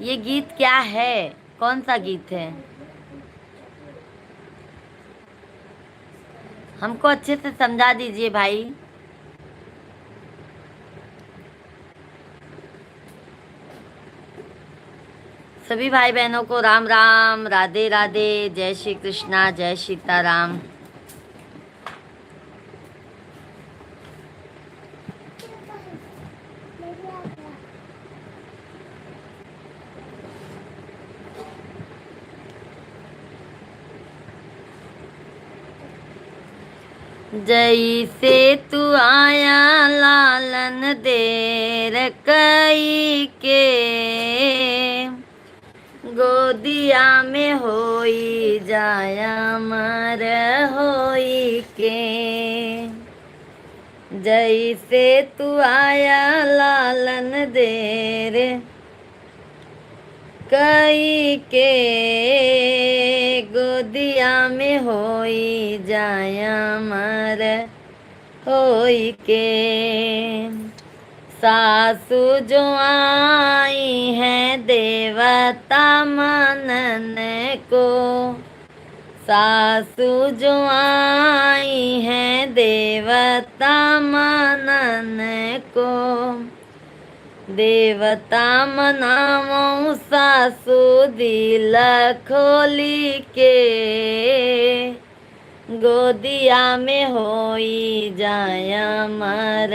ये गीत क्या है, कौन सा गीत है? हमको अच्छे से समझा दीजिए भाई। सभी भाई बहनों को राम राम, राधे राधे, जय श्री कृष्णा, जय सीताराम। जैसे तू आया लालन देर कई के, गोदिया में होई जाया मर होई के। जैसे तू आया लालन देर कई के, गोदिया में होई जाया मर होई के। सासू जो आई हैं देवता मनन को, सासू जो आई हैं देवता मनन को। देवता मनावो सासू दिल खोली के, गोदिया में होई जाया मर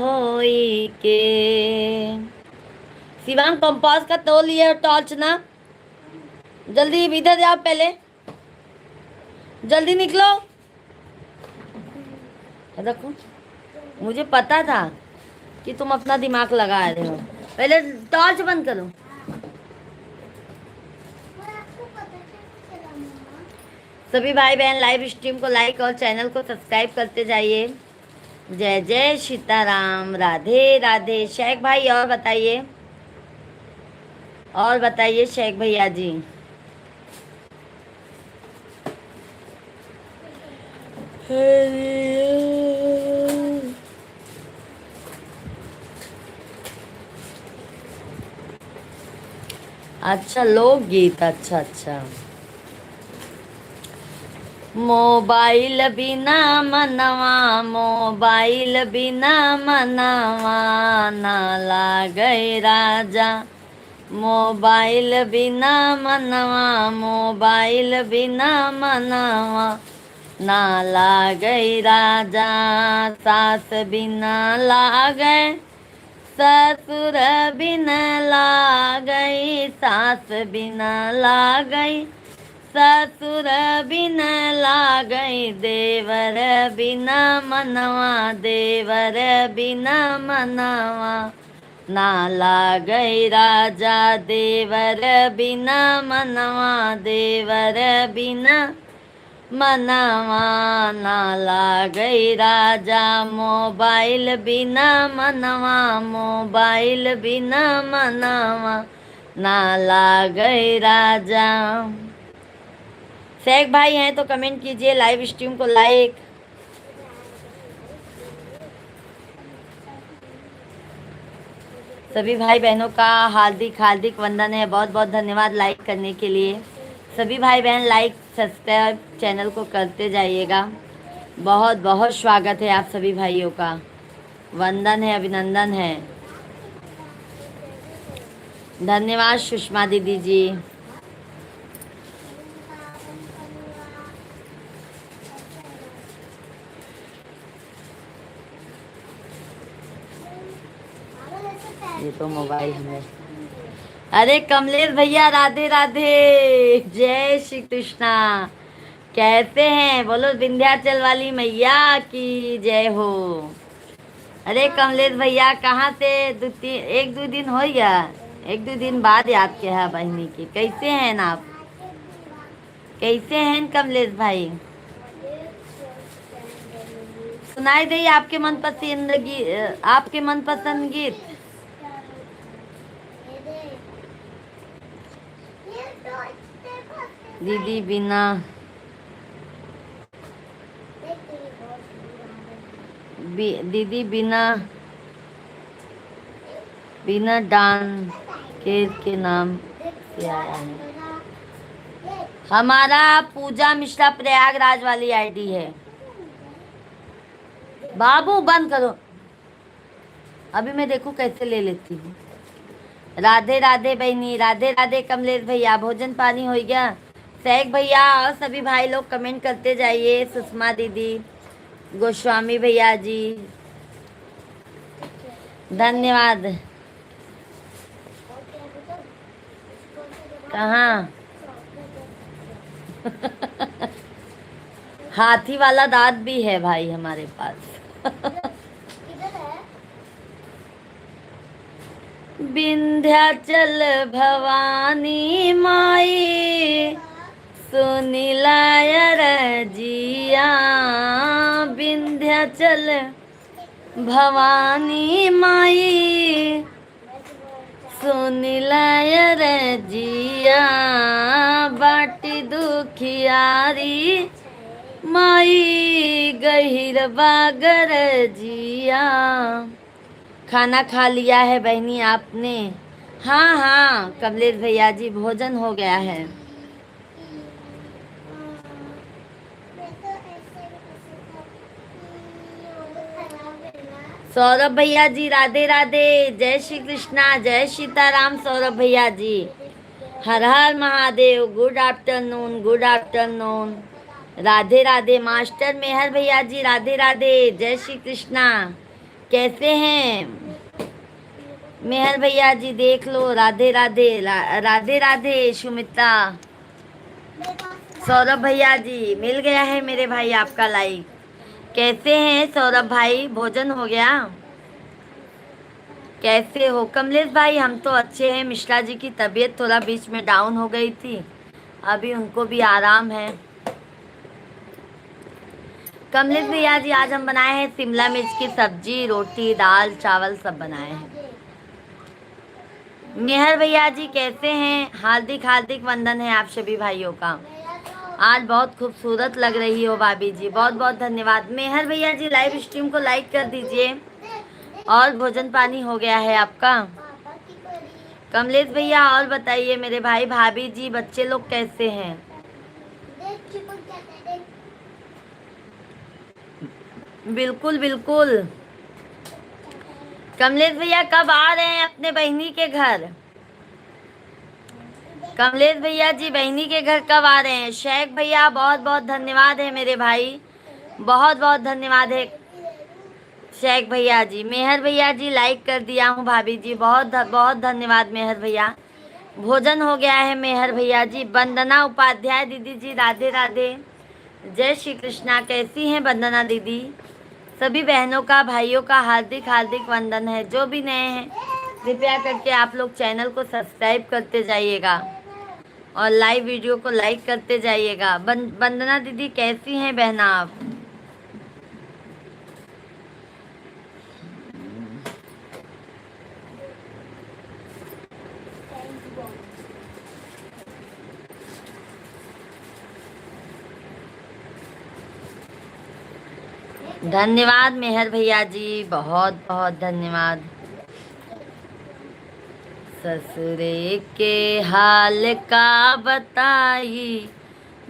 होई के। शिवांग कंपास का तोल लिया टॉर्च ना, जल्दी इधर जाओ, पहले जल्दी निकलो। रखो, मुझे पता था कि तुम अपना दिमाग लगा रहे हो। पहले टॉर्च बंद करो। सभी भाई बहन लाइव स्ट्रीम को लाइक और चैनल को सब्सक्राइब करते जाइए। जय जय सीताराम, राधे राधे। शेख भाई और बताइए, और बताइए शेख भैया जी। अच्छा, लोकगीत, अच्छा अच्छा। मोबाइल बिना मनवा, मोबाइल बिना मनवा ना लागे राजा। मोबाइल बिना मनवा, मोबाइल बिना मनवा ना लागे राजा। सास बिना लागे, ससुर बिना लागई, सास बिना लागई, ससुर बिना लागई। देवर बिना मनवा, देवर बिना मनवा ना लागई राजा। देवर बिना मनवा, देवर बिना मनवा ना लागई राजा। मोबाइल बिना मनवा, मोबाइल बिना मनवा ना लागई राजा। शेख भाई हैं तो कमेंट कीजिए, लाइव स्ट्रीम को लाइक। सभी भाई बहनों का हार्दिक हार्दिक वंदन है, बहुत बहुत धन्यवाद लाइक करने के लिए। सभी भाई बहन लाइक सब्सक्राइब चैनल को करते जाइएगा। बहुत बहुत स्वागत है आप सभी भाइयों का, वंदन है, अभिनंदन है। धन्यवाद सुषमा दीदी जी। ये तो मोबाइल हमें अरे कमलेश भैया राधे राधे, जय श्री कृष्णा। कैसे हैं? बोलो विंध्याचल वाली मैया की जय हो। अरे कमलेश भैया कहाँ से? एक दो दिन हो गया, एक दो दिन बाद याद किया है बहनी की। कैसे हैं आप? कैसे हैं कमलेश भाई? सुनाई दे आपके मनपसंद गीत, आपके मनपसंद गीत। दीदी बिना, दीदी बिना, बिना डांस के नाम से आया है। हमारा पूजा मिश्रा प्रयागराज वाली आईडी है। बाबू बंद करो, अभी मैं देखूं कैसे ले लेती हूँ। राधे राधे बहनी, राधे राधे कमलेश भैया। भोजन पानी हो गया? सैक भैया और सभी भाई लोग कमेंट करते जाइए। सुषमा दीदी, गोस्वामी भैया जी, धन्यवाद। कहाँ? हाथी वाला दांत भी है भाई हमारे पास। विंध्याचल भवानी माई सुनिलाय रजिया, विंध्याचल भवानी माई सुनिलाय रजिया, बाटी दुखियारी माई गहिर बागर जिया। खाना खा लिया है बहनी आपने? हाँ हाँ कमलेश भैया जी, भोजन हो गया है। सौरभ भैया जी राधे राधे, जय श्री कृष्णा, जय सीताराम। सौरभ भैया जी हर हर Mahadev, good afternoon, good afternoon, Radhe Radhe. Master Mehar भैया जी राधे राधे, जय श्री कृष्णा। कैसे हैं मेहर भैया जी? देख लो, राधे राधे, राधे राधे सुमित्रा। सौरभ भैया जी मिल गया है मेरे भाई आपका लाइक। कैसे हैं सौरभ भाई? भोजन हो गया? कैसे हो कमलेश भाई? हम तो अच्छे हैं। मिश्रा जी की तबीयत थोड़ा बीच में डाउन हो गई थी, अभी उनको भी आराम है। कमलेश भैया जी आज हम बनाए हैं शिमला मिर्च की सब्जी, रोटी, दाल, चावल सब बनाए हैं। मेहर भैया जी कैसे हैं? हार्दिक हार्दिक वंदन है आप सभी भाइयों का। आज बहुत खूबसूरत लग रही हो भाभी जी, बहुत बहुत धन्यवाद। मेहर भैया जी लाइव स्ट्रीम को लाइक कर दीजिए। और भोजन पानी हो गया है आपका? कमलेश भैया और बताइए मेरे भाई भाभी जी, बच्चे लोग कैसे हैं? बिल्कुल बिल्कुल। कमलेश भैया कब आ रहे हैं अपने बहनी के घर? कमलेश भैया जी बहनी के घर कब आ रहे हैं? शेख भैया बहुत बहुत धन्यवाद है मेरे भाई, बहुत बहुत धन्यवाद है शेख भैया जी। मेहर भैया जी लाइक कर दिया हूँ भाभी जी, बहुत बहुत धन्यवाद मेहर भैया। भोजन हो गया है मेहर भैया जी। वंदना उपाध्याय दीदी जी राधे राधे, जय श्री कृष्णा। कैसी हैं वंदना दीदी? सभी बहनों का भाइयों का हार्दिक हार्दिक वंदन है। जो भी नए हैं कृपया करके आप लोग चैनल को सब्सक्राइब करते जाइएगा और लाइव वीडियो को लाइक करते जाइएगा। वंदना दीदी कैसी हैं बहना आप? धन्यवाद मेहर भैया जी, बहुत बहुत धन्यवाद। ससुरे के हाल का बताई,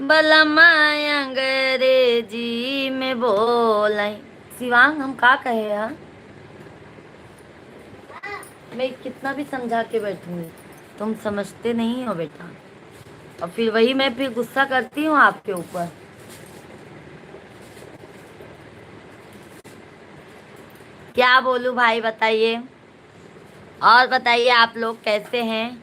बलमा अंग्रेजी में बोलाई। शिवांग हम का कहे यार, मैं कितना भी समझा के बैठूंगी तुम समझते नहीं हो बेटा, और फिर वही मैं फिर गुस्सा करती हूँ आपके ऊपर। क्या बोलूं भाई बताइए। और बताइए आप लोग कैसे हैं?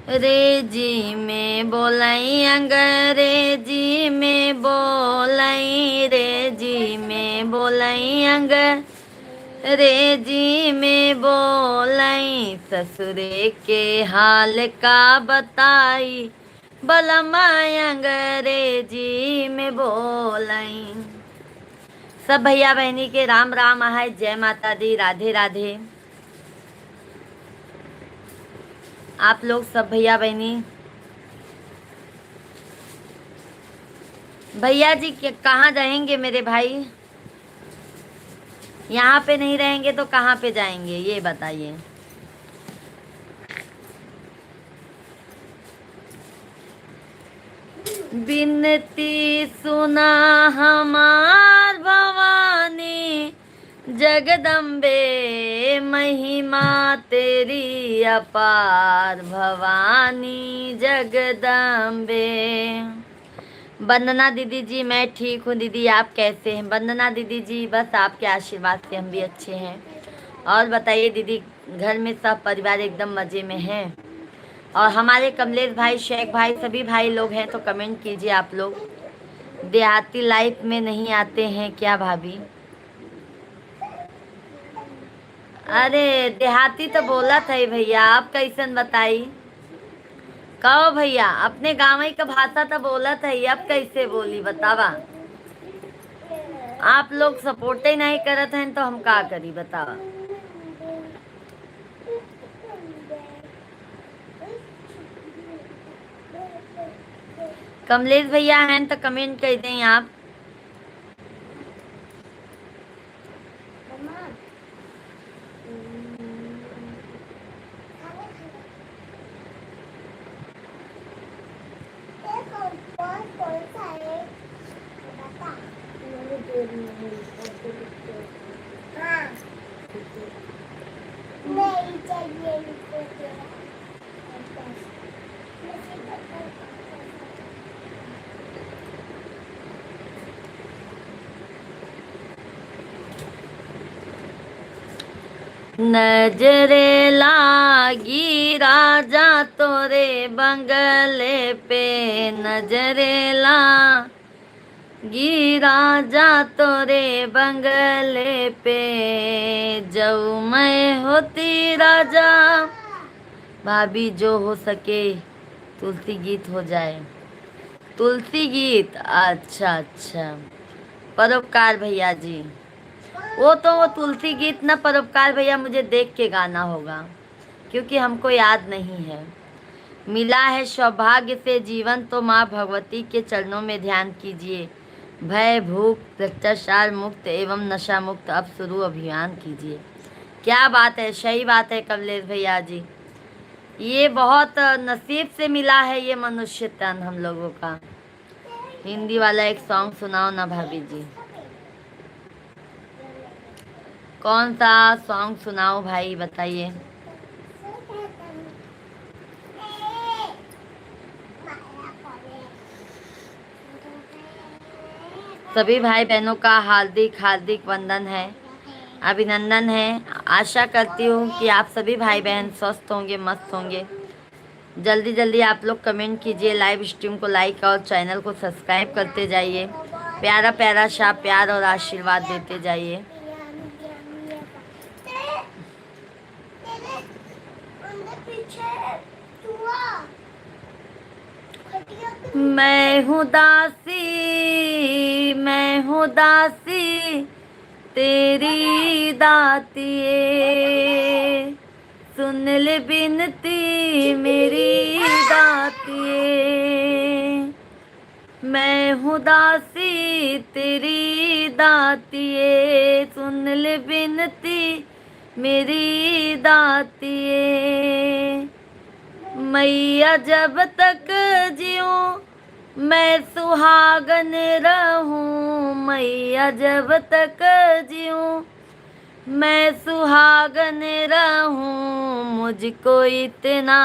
रेजी में बोलाई अंग्रेजी में बोलाई, रेजी में बोलाई अंग्रेजी में बोलाई, ससुरे के हाल का बताई, बलमा अंग्रेजी में बोलाई। सब भैया बहनी के राम राम है, जय माता दी, राधे राधे। आप लोग सब भैया बहनी, भैया जी कहाँ रहेंगे मेरे भाई? यहाँ पे नहीं रहेंगे तो कहाँ पे जाएंगे ये बताइए। बिनती सुना हमार भवानी, जगदम्बे महिमा तेरी अपार, भवानी जगदम्बे। वंदना दीदी जी, मैं ठीक हूँ दीदी, आप कैसे हैं? वंदना दीदी जी, बस आपके आशीर्वाद से हम भी अच्छे हैं। और बताइए दीदी, घर में सब परिवार एकदम मज़े में हैं? और हमारे कमलेश भाई, शेख भाई, सभी भाई लोग हैं तो कमेंट कीजिए आप लोग। देहाती लाइफ में नहीं आते हैं क्या भाभी? अरे देहाती तो बोला था भैया, आप कैसन बताई? कहो भैया, अपने गाँव का भाषा तो बोला था, अब कैसे बोली बतावा? आप लोग सपोर्ट ही नहीं करत हैं तो हम का करी बतावा? कमलेश भैया हैं तो कमेंट कर दें आप। नजरे लागी राजा तोरे बंगले पे, नजरे लागी राजा तोरे बंगले पे, जऊ मैं होती राजा। भाभी जो हो सके तुलसी गीत हो जाए। तुलसी गीत, अच्छा अच्छा, परोपकार भैया जी, वो तुलसी गीत ना परोपकार भैया, मुझे देख के गाना होगा क्योंकि हमको याद नहीं है। मिला है सौभाग्य से जीवन तो माँ भगवती के चरणों में ध्यान कीजिए, भय भूख भ्रष्टाचार मुक्त एवं नशा मुक्त अब शुरू अभियान कीजिए। क्या बात है, सही बात है कमलेश भैया जी, ये बहुत नसीब से मिला है ये मनुष्य तन हम लोगों का। हिंदी वाला एक सॉन्ग सुनाओ ना भाभी जी। कौन सा सॉन्ग सुनाओ भाई बताइए। सभी भाई बहनों का हार्दिक हार्दिक वंदन है, अभिनंदन है। आशा करती हूँ कि आप सभी भाई बहन स्वस्थ होंगे, मस्त होंगे। जल्दी जल्दी आप लोग कमेंट कीजिए, लाइव स्ट्रीम को लाइक और चैनल को सब्सक्राइब करते जाइए, प्यारा प्यारा सा प्यार और आशीर्वाद देते जाइए। मैं हूँ दासी, मैं हूँ दासी तेरी दातिए, सुन ले बिनती मेरी दातिए। मैं हूँ दासी तेरी दातिए, सुन ले बिनती मेरी दातिए। मैया जब तक जीऊँ मैं सुहागन रहूं, मैया जब तक जीऊँ मैं सुहागन रहूं, मुझको इतना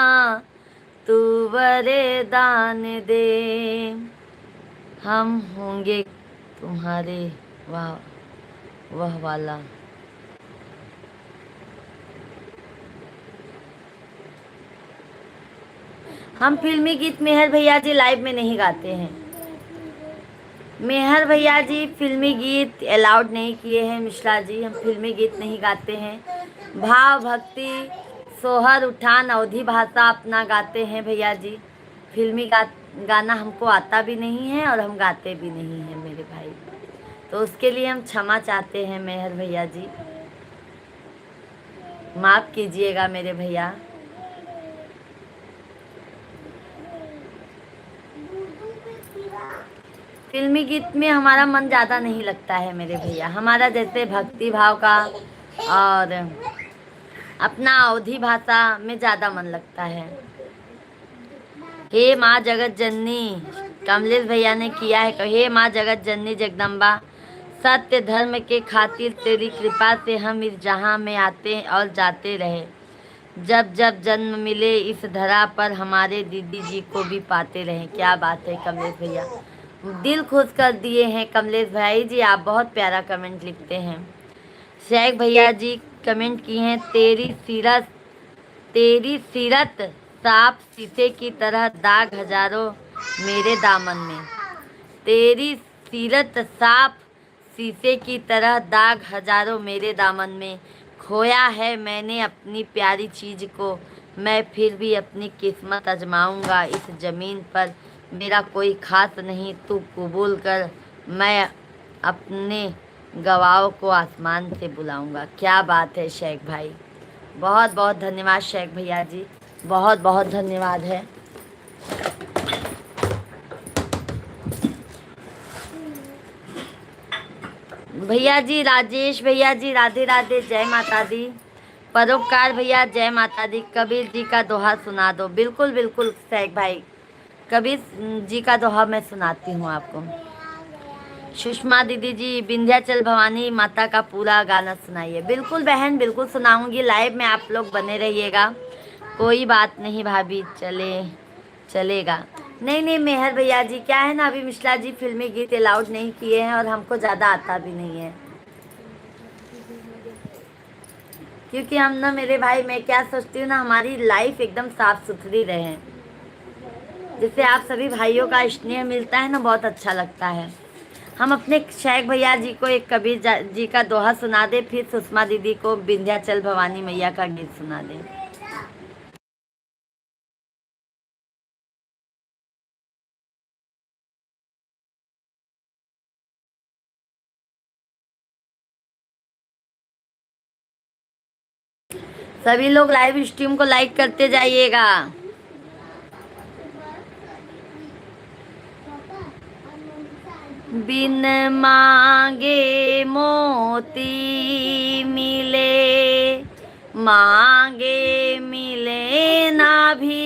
तू वरदान दे, हम होंगे तुम्हारे वह वाला। हम फिल्मी गीत मेहर भैया जी लाइव में नहीं गाते हैं। मेहर भैया जी फिल्मी गीत अलाउड नहीं किए हैं मिश्रा जी, हम फिल्मी गीत नहीं गाते हैं। भाव भक्ति सोहर उठान अवधी भाषा अपना गाते हैं भैया जी। फिल्मी गाना हमको आता भी नहीं है और हम गाते भी नहीं हैं मेरे भाई, तो उसके लिए हम क्षमा चाहते हैं मेहर भैया जी, माफ़ कीजिएगा मेरे भैया। फिल्मी गीत में हमारा मन ज़्यादा नहीं लगता है मेरे भैया, हमारा जैसे भक्ति भाव का और अपना अवधी भाषा में ज़्यादा मन लगता है। हे माँ जगत जननी, कमलेश भैया ने किया है। हे माँ जगत जननी जगदम्बा, सत्य धर्म के खातिर तेरी कृपा से हम इस जहां में आते और जाते रहे। जब जब जन्म मिले इस धरा पर हमारे दीदी जी को भी पाते रहे। क्या बात है कमलेश भैया, दिल खुश कर दिए हैं कमलेश भाई जी, आप बहुत प्यारा कमेंट लिखते हैं। शेख भैया जी कमेंट किए हैं, तेरी सीरत साफ शीशे की तरह, दाग हजारों मेरे दामन में। तेरी सीरत साफ शीशे की तरह, दाग हजारों मेरे दामन में। खोया है मैंने अपनी प्यारी चीज़ को, मैं फिर भी अपनी किस्मत आजमाऊंगा। इस ज़मीन पर मेरा कोई खास नहीं, तू कबूल कर, मैं अपने गवाहों को आसमान से बुलाऊंगा। क्या बात है शेख भाई, बहुत बहुत धन्यवाद शेख भैया जी, बहुत बहुत धन्यवाद है। भैया जी राजेश भैया जी राधे राधे, जय माता दी। परोपकार भैया जय माता दी। कबीर जी का दोहा सुना दो। बिल्कुल बिल्कुल शेख भाई, कबीर जी का दोहा मैं सुनाती हूँ आपको। सुषमा दीदी जी विंध्याचल भवानी माता का पूरा गाना सुनाइए। बिल्कुल बहन, बिल्कुल सुनाऊंगी, लाइव में आप लोग बने रहिएगा। कोई बात नहीं भाभी, चलेगा। नहीं मेहर भैया जी, क्या है ना, अभी मिश्रा जी फिल्मी गीत अलाउड नहीं किए हैं और हमको ज़्यादा आता भी नहीं है, क्योंकि हम ना मेरे भाई, मैं क्या सोचती हूँ ना, हमारी लाइफ एकदम साफ सुथरी रहे, जिससे आप सभी भाइयों का स्नेह मिलता है ना, बहुत अच्छा लगता है। हम अपने शेख भैया जी को एक कबीर जी का दोहा सुना दे, फिर सुषमा दीदी को विंध्याचल भवानी मैया का गीत सुना दें। सभी लोग लाइव स्ट्रीम को लाइक करते जाइएगा। बिन मांगे मोती मिले, मांगे मिले ना भीख,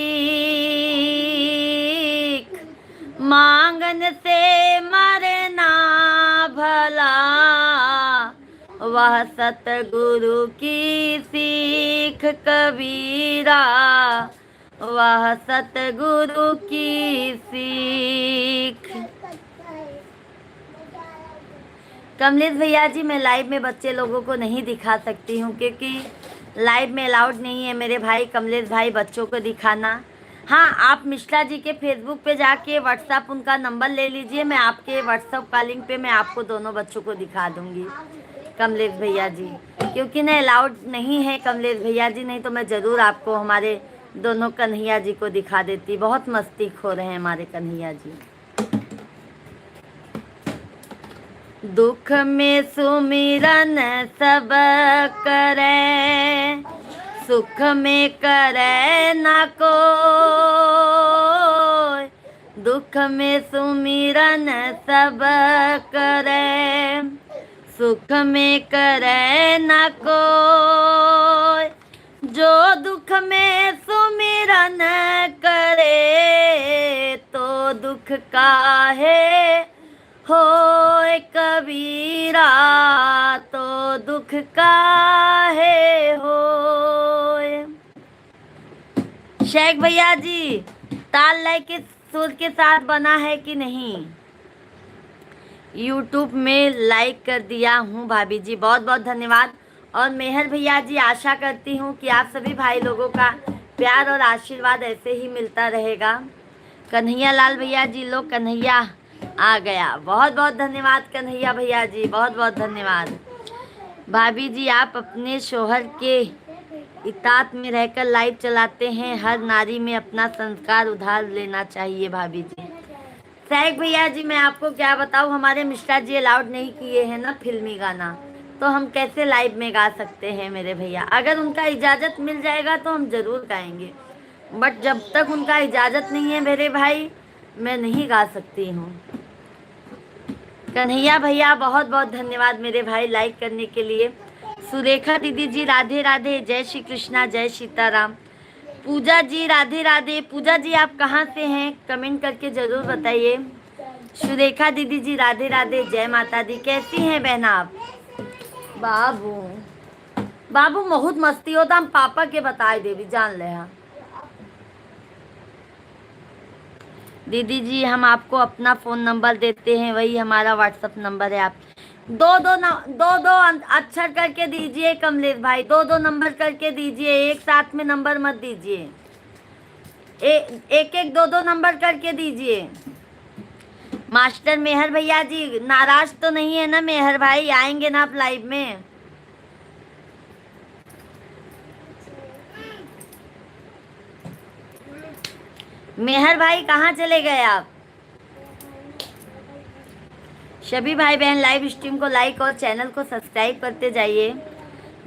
मांगन से मरना भला, वह सतगुरु की सीख कबीरा, वह सतगुरु की सीख। कमलेश भैया जी मैं लाइव में बच्चे लोगों को नहीं दिखा सकती हूँ, क्योंकि लाइव में अलाउड नहीं है मेरे भाई कमलेश भाई बच्चों को दिखाना। हाँ, आप मिश्रा जी के फेसबुक पे जाके व्हाट्सअप उनका नंबर ले लीजिए, मैं आपके व्हाट्सअप कॉलिंग पे मैं आपको दोनों बच्चों को दिखा दूँगी कमलेश भैया जी, क्योंकि ना अलाउड नहीं है कमलेश भैया जी, नहीं तो मैं ज़रूर आपको हमारे दोनों कन्हैया जी को दिखा देती। बहुत मस्ती खो रहे हैं हमारे कन्हैया जी। दुख में सुमिरन सब करे, सुख में करे न कोई, दुख में सुमिरन सब करे, सुख में करे न कोई, जो दुख में सुमिरन करे तो दुख काहे होए कबीरा, तो दुख काहे होए। शेख भैया जी ताल लय के सुर के साथ बना है कि नहीं? यूट्यूब में लाइक कर दिया हूँ भाभी जी, बहुत बहुत धन्यवाद। और मेहर भैया जी आशा करती हूँ कि आप सभी भाई लोगों का प्यार और आशीर्वाद ऐसे ही मिलता रहेगा। कन्हैया लाल भैया जी, लो कन्हैया आ गया। बहुत बहुत धन्यवाद कन्हैया भैया जी, बहुत बहुत धन्यवाद। भाभी जी आप अपने शोहर के इताअत में रहकर लाइव चलाते हैं, हर नारी में अपना संस्कार उधार लेना चाहिए भाभी जी। सैक भैया जी मैं आपको क्या बताऊं, हमारे मिश्रा जी अलाउड नहीं किए हैं ना फिल्मी गाना, तो हम कैसे लाइव में गा सकते हैं मेरे भैया। अगर उनका इजाज़त मिल जाएगा तो हम ज़रूर गाएंगे, बट जब तक उनका इजाज़त नहीं है मेरे भाई, मैं नहीं गा सकती हूँ। कन्हैया भैया बहुत बहुत धन्यवाद मेरे भाई लाइक करने के लिए। सुरेखा दीदी जी राधे राधे, जय श्री कृष्णा, जय सीताराम। पूजा जी राधे राधे। पूजा जी आप कहाँ से हैं, कमेंट करके ज़रूर बताइए। सुरेखा दीदी जी राधे राधे, जय माता दी। कैसी हैं बहन आप? बाबू बाबू बहुत मस्ती होता, हम पापा के बताए देवी जान ले। हाँ दीदी जी हम आपको अपना फ़ोन नंबर देते हैं, वही हमारा व्हाट्सअप नंबर है। आप दो दो अक्षर करके दीजिए कमलेश भाई, दो दो नंबर करके दीजिए, एक साथ में नंबर मत दीजिए। एक एक दो दो नंबर करके दीजिए। मास्टर मेहर भैया जी नाराज तो नहीं है ना मेहर भाई, आएंगे ना आप लाइव में? मेहर भाई कहाँ चले गए आप? सभी भाई बहन लाइव स्ट्रीम को लाइक और चैनल को सब्सक्राइब करते जाइए।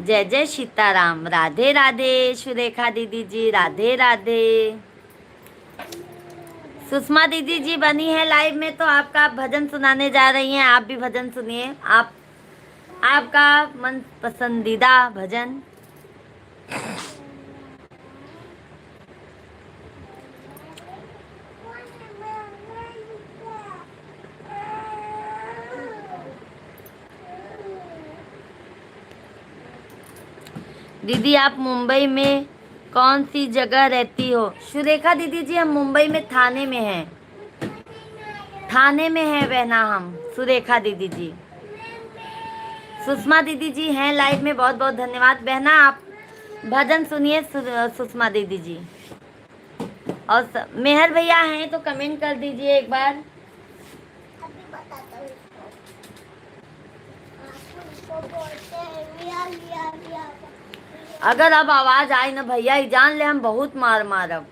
जय जय सीताराम, राधे राधे। सुरेखा दीदी जी राधे राधे। सुषमा दीदी जी बनी है लाइव में, तो आपका भजन सुनाने जा रही हैं, आप भी भजन सुनिए। आपका मन पसंदीदा भजन। दीदी आप मुंबई में कौन सी जगह रहती हो? सुरेखा दीदी जी हम मुंबई में थाने में हैं, थाने में हैं बहना हम। सुरेखा दीदी जी, सुषमा दीदी जी हैं लाइव में, बहुत बहुत धन्यवाद बहना। आप भजन सुनिए सुषमा दीदी जी। और मेहर भैया हैं तो कमेंट कर दीजिए एक बार। अगर अब आवाज आए ना भैया ही जान ले हम बहुत मार मारब।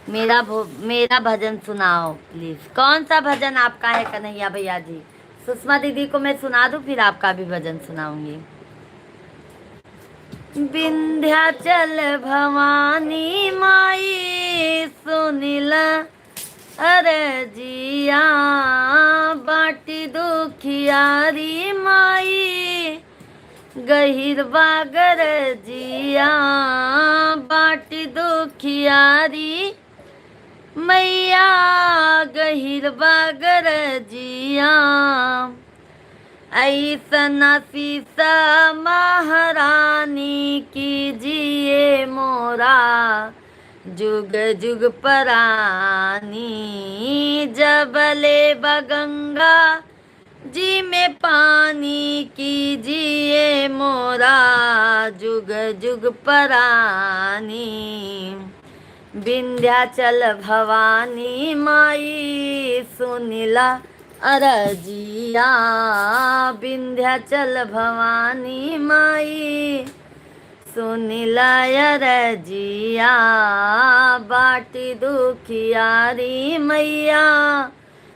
मेरा भजन सुनाओ प्लीज। कौन सा भजन आपका है कन्हैया भैया जी? सुषमा दीदी को मैं सुना दूं, फिर आपका भी भजन सुनाऊंगी। विंध्याचल भवानी माई सुनिला अरजिया, बाटी दुखियारी माई गहिर बागर जिया, बाटी दुखियारी मैया गहिर बागर जिया। ऐसा सीसा महारानी कीजिए मोरा, जुग जुग परानी। जबले बगंगा जी में पानी कीजिए मोरा, जुग जुग परानी। विंध्याचल भवानी माई सुनिला अरजिया, विंध्याचल भवानी माई सुनिला अरजिया, बाटी दुखियारी मैया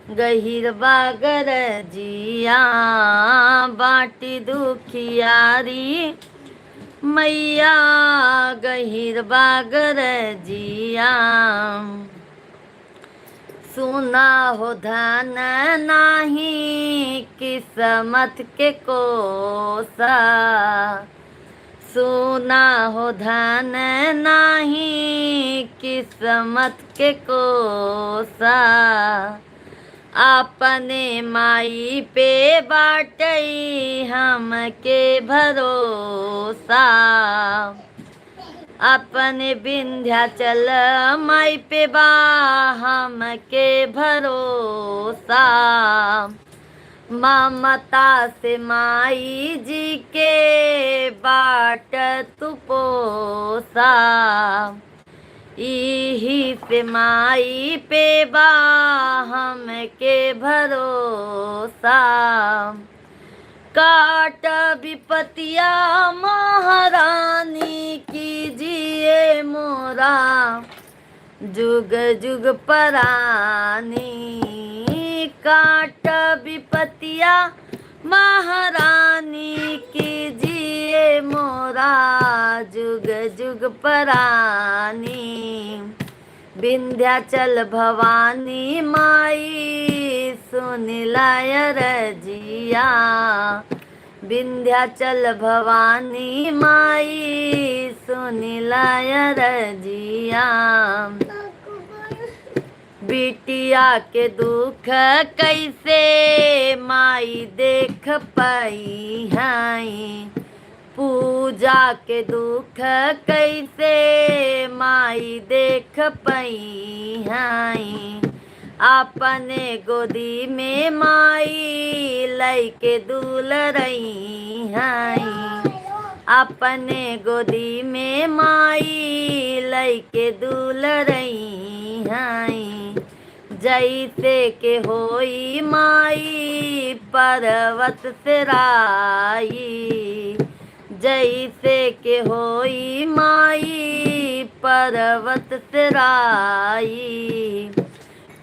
गहिर बागर जिया, बाटी दुखियारी मैया गहिर बागर जिया। सुना हो धन नाही किस्मत के कोसा, सुना हो धन नाही किस्मत के कोसा। अपने माई पे बाटई हमके भरोसा, अपने विंध्याचल माई पे बा हमके भरोसा। ममता से माई जी के बाट तू पोसा, इही से माई पे बा हम के भरोसा। काट विपतिया महारानी कीजिए मोरा, जुग जुग परानी। काट विपतिया महारानी कीजिए मोरा, जुग जुग परानी। विंध्याचल भवानी माई सुनिलाय रजिया, विंध्याचल भवानी माई सुनिलाय रजिया। बिटिया के दुख कैसे माई देख पाई हैं, पूजा के दुख कैसे माई देख पाई हैं। अपने गोदी में माई लैके दूल रही हैं, अपने गोदी में माई लैके दूल रही हैं। जैसे के होई माई पर्वत से राई, जैसे के होई माई पर्वत से राई।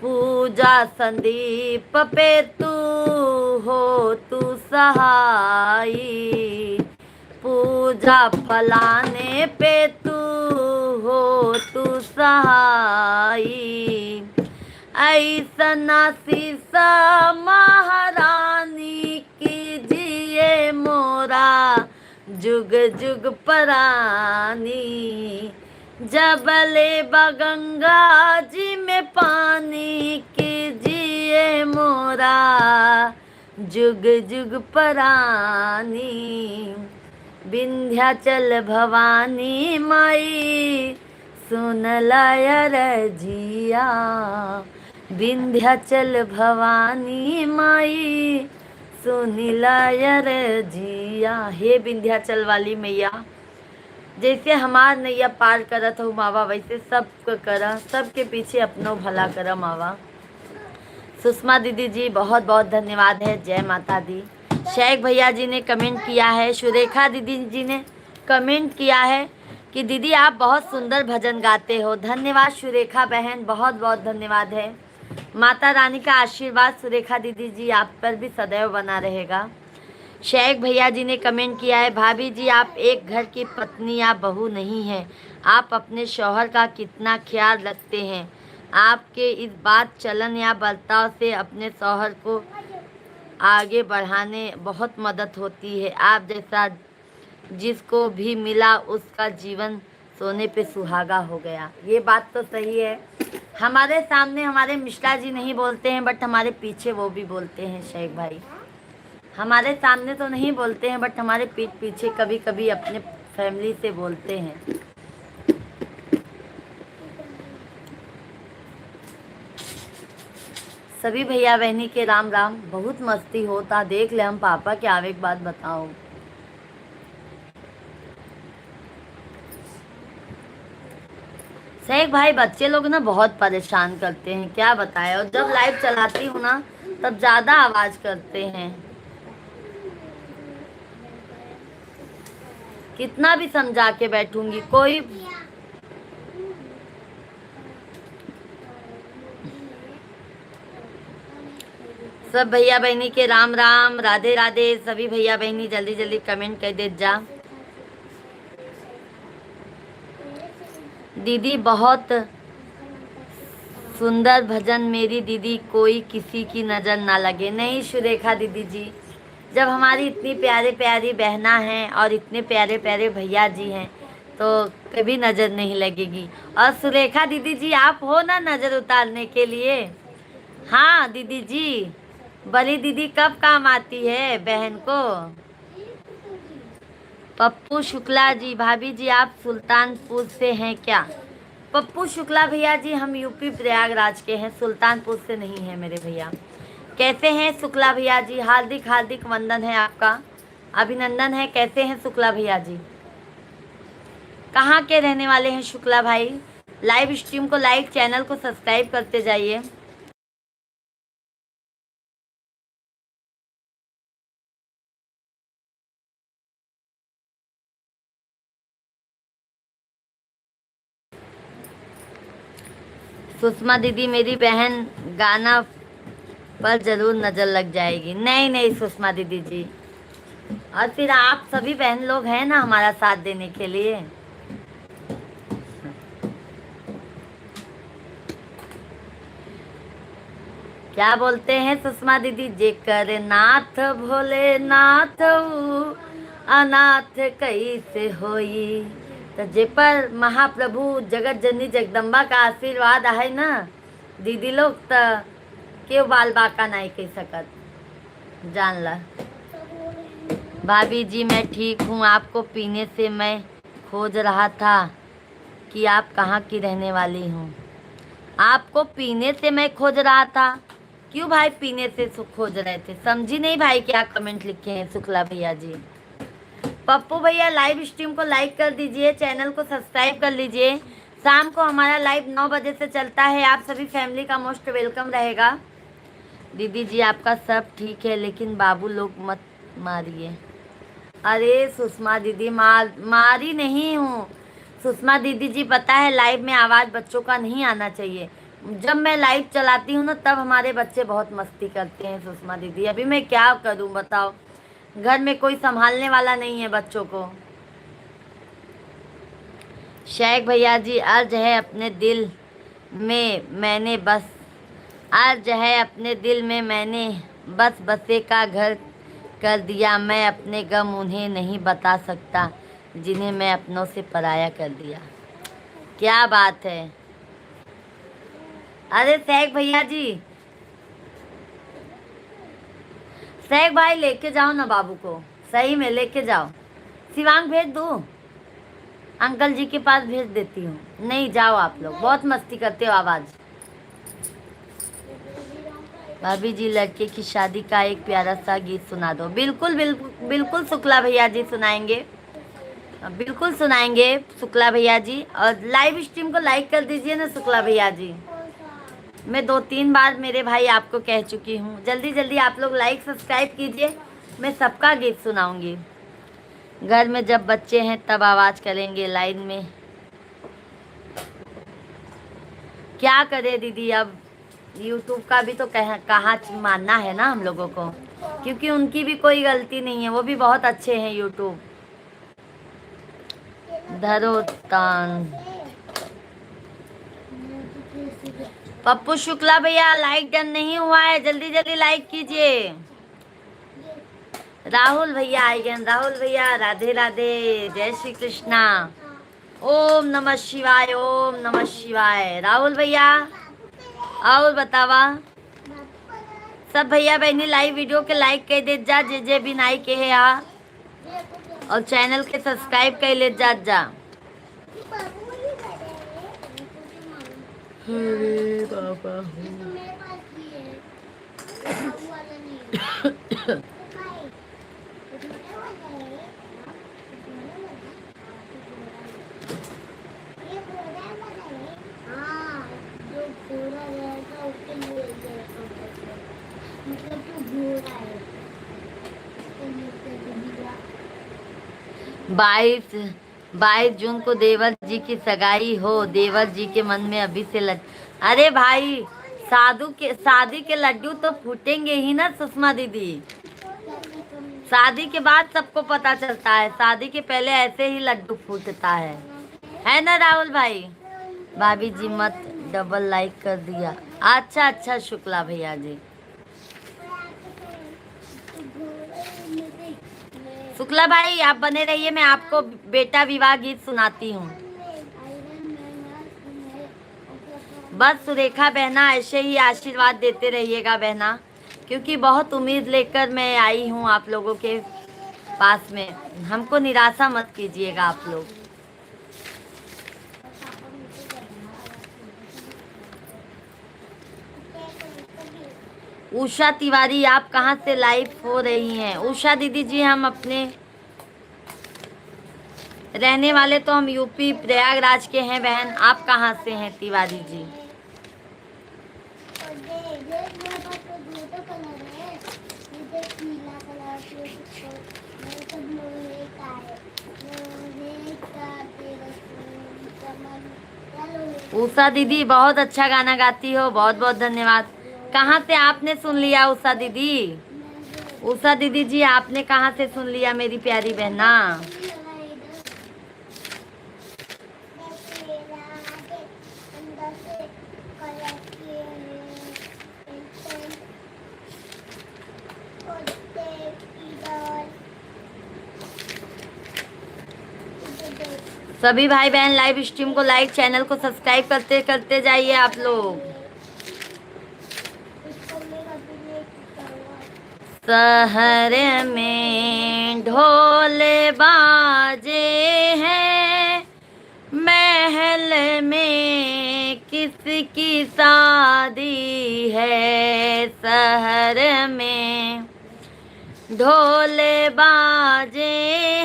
पूजा संदीप पे तू हो तू सहाई, पूजा फलाने पे तू हो तू सहाई। ऐसना शीसा महारानी कीजिए मोरा, जुग जुग परानी। जबले बगंगा जी में पानी कीजिए मोरा, जुग जुग परानी। विंध्याचल भवानी माई सुन लाय रजिया, विंध्याचल भवानी माई सुनिलाय रजिया। हे विंध्याचल वाली मैया, जैसे हमार नैया पार करत हो मावा, वैसे सबको करा, सबके पीछे अपनो भला करा मावा। सुषमा दीदी जी बहुत बहुत धन्यवाद है, जय माता दी। शेख भैया जी ने कमेंट किया है, सुरेखा दीदी जी ने कमेंट किया है कि दीदी आप बहुत सुंदर भजन गाते हो। धन्यवाद सुरेखा बहन, बहुत बहुत धन्यवाद है। माता रानी का आशीर्वाद सुरेखा दीदी जी आप पर भी सदैव बना रहेगा। शेख भैया जी ने कमेंट किया है, भाभी जी आप एक घर की पत्नी या बहू नहीं हैं, आप अपने शौहर का कितना ख्याल रखते हैं। आपके इस बात चलन या बर्ताव से अपने शौहर को आगे बढ़ाने बहुत मदद होती है। आप जैसा जिसको भी मिला उसका जीवन सोने पे सुहागा हो गया। ये बात तो सही है। हमारे सामने हमारे मिश्रा जी नहीं बोलते हैं, बट हमारे पीछे वो भी बोलते हैं। शेख भाई हमारे सामने तो नहीं बोलते हैं, बट हमारे पीठ पीछे कभी कभी अपने फैमिली से बोलते हैं। सभी भैया बहनी के राम राम। बहुत मस्ती होता, देख ले हम पापा के आवे एक बात बताओ। शेख भाई बच्चे लोग ना बहुत परेशान करते हैं, क्या बताएं। और जब लाइव चलाती हूँ ना तब ज्यादा आवाज करते हैं। कितना भी समझा के बैठूंगी कोई। सब भैया बहनी के राम राम, राधे राधे। सभी भैया बहनी जल्दी जल्दी कमेंट कर दे जा। दीदी बहुत सुंदर भजन, मेरी दीदी कोई किसी की नज़र ना लगे। नहीं सुरेखा दीदी जी, जब हमारी इतनी प्यारे प्यारी बहना हैं और इतने प्यारे प्यारे भैया जी हैं तो कभी नज़र नहीं लगेगी। और सुरेखा दीदी जी आप हो ना नज़र उतारने के लिए। हाँ दीदी जी, बड़ी दीदी कब काम आती है बहन को। पप्पू शुक्ला जी, भाभी जी आप सुल्तानपुर से हैं क्या। पप्पू शुक्ला भैया जी हम यूपी प्रयागराज के हैं, सुल्तानपुर से नहीं है मेरे भैया। कैसे हैं शुक्ला भैया जी? हार्दिक हार्दिक वंदन है आपका, अभिनंदन है। कैसे हैं शुक्ला भैया जी? कहाँ के रहने वाले हैं शुक्ला भाई? लाइव स्ट्रीम को लाइक, चैनल को सब्सक्राइब करते जाइए। सुषमा दीदी मेरी बहन, गाना पर जरूर नजर लग जाएगी। नहीं नहीं सुषमा दीदी जी, और फिर आप सभी बहन लोग हैं ना हमारा साथ देने के लिए। क्या बोलते हैं सुषमा दीदी? जेकर नाथ भोले नाथ अनाथ कैसे होई। तो जे पर महाप्रभु जगत जननी जगदम्बा का आशीर्वाद है ना दीदी लोग, तो क्यों बाल बाका नहीं कह सकत, जान ला। भाभी जी मैं ठीक हूँ, आपको पीने से मैं खोज रहा था कि आप कहाँ की रहने वाली हूँ। आपको पीने से मैं खोज रहा था। क्यों भाई पीने से खोज रहे थे? समझी नहीं भाई क्या कमेंट लिखे हैं शुक्ला भैया जी। पप्पू भैया लाइव स्ट्रीम को लाइक कर दीजिए, चैनल को सब्सक्राइब कर लीजिए। शाम को हमारा लाइव 9 बजे से चलता है, आप सभी फैमिली का मोस्ट वेलकम रहेगा। दीदी जी आपका सब ठीक है, लेकिन बाबू लोग मत मारिए। अरे सुषमा दीदी मारी नहीं हूँ। सुषमा दीदी जी पता है लाइव में आवाज़ बच्चों का नहीं आना चाहिए। जब मैं लाइव चलाती हूँ ना तब हमारे बच्चे बहुत मस्ती करते हैं सुषमा दीदी। अभी मैं क्या करूँ बताओ, घर में कोई संभालने वाला नहीं है बच्चों को। शेख भैया जी अर्ज है अपने दिल में मैंने बस, अर्ज है अपने दिल में मैंने बस बसे का घर कर दिया। मैं अपने गम उन्हें नहीं बता सकता जिन्हें मैं अपनों से पराया कर दिया। क्या बात है। अरे शेख भैया जी, शेख भाई लेके जाओ ना बाबू को, सही में लेके जाओ। शिवांग भेज दूँ? अंकल जी के पास भेज देती हूँ। नहीं जाओ आप लोग, बहुत मस्ती करते हो आवाज़। भाभी जी लड़के की शादी का एक प्यारा सा गीत सुना दो। बिल्कुल बिल्कुल बिल्कुल शुक्ला भैया जी सुनाएंगे, बिल्कुल सुनाएंगे शुक्ला भैया जी। और लाइव स्ट्रीम को लाइक कर दीजिए ना शुक्ला भैया जी। मैं 2-3 बार मेरे भाई आपको कह चुकी हूँ, जल्दी जल्दी आप लोग लाइक सब्सक्राइब कीजिए, मैं सबका गीत सुनाऊंगी। घर में जब बच्चे हैं तब आवाज़ करेंगे लाइन में। क्या करे दीदी, अब यूट्यूब का भी तो कहाँ मानना है ना हम लोगों को, क्योंकि उनकी भी कोई गलती नहीं है, वो भी बहुत अच्छे हैं यूट्यूब। धरोतान पप्पू शुक्ला भैया लाइक डन नहीं हुआ है, जल्दी जल्दी लाइक कीजिए। राहुल भैया आई गए। राहुल भैया राधे राधे, जय श्री कृष्णा, ओम नमः शिवाय, ओम नमः शिवाय। राहुल भैया और बतावा सब भैया बहनी लाइव वीडियो के लाइक कर दे जा, जे भी नाई के है यहाँ, और चैनल के सब्सक्राइब कर ले जा। अरे बाबा बाईस 22 जून को देवर जी की सगाई हो, देवर जी के मन में अभी से अरे भाई शादी के लड्डू तो फूटेंगे ही ना सुषमा दीदी। शादी के बाद सबको पता चलता है, शादी के पहले ऐसे ही लड्डू फूटता है ना राहुल भाई? भाभी जी मत डबल लाइक कर दिया। अच्छा अच्छा शुक्ला भैया जी। शुक्ला भाई आप बने रहिए, मैं आपको बेटा विवाह गीत सुनाती हूँ। बस सुरेखा बहना ऐसे ही आशीर्वाद देते रहिएगा बहना, क्योंकि बहुत उम्मीद लेकर मैं आई हूँ आप लोगों के पास में, हमको निराशा मत कीजिएगा आप लोग। उषा तिवारी, आप कहाँ से लाइव हो रही हैं? उषा दीदी जी, हम अपने रहने वाले तो हम यूपी प्रयागराज के हैं बहन। आप कहाँ से हैं तिवारी जी? उषा दीदी बहुत अच्छा गाना गाती हो, बहुत बहुत धन्यवाद। कहाँ से आपने सुन लिया उषा दीदी? उषा दीदी जी, आपने कहाँ से सुन लिया मेरी प्यारी बहना? सभी भाई बहन लाइव स्ट्रीम को लाइक, चैनल को सब्सक्राइब करते करते जाइए आप लोग। शहर में ढोल बाजे हैं, महल में किसकी शादी है। शहर में ढोल बाजे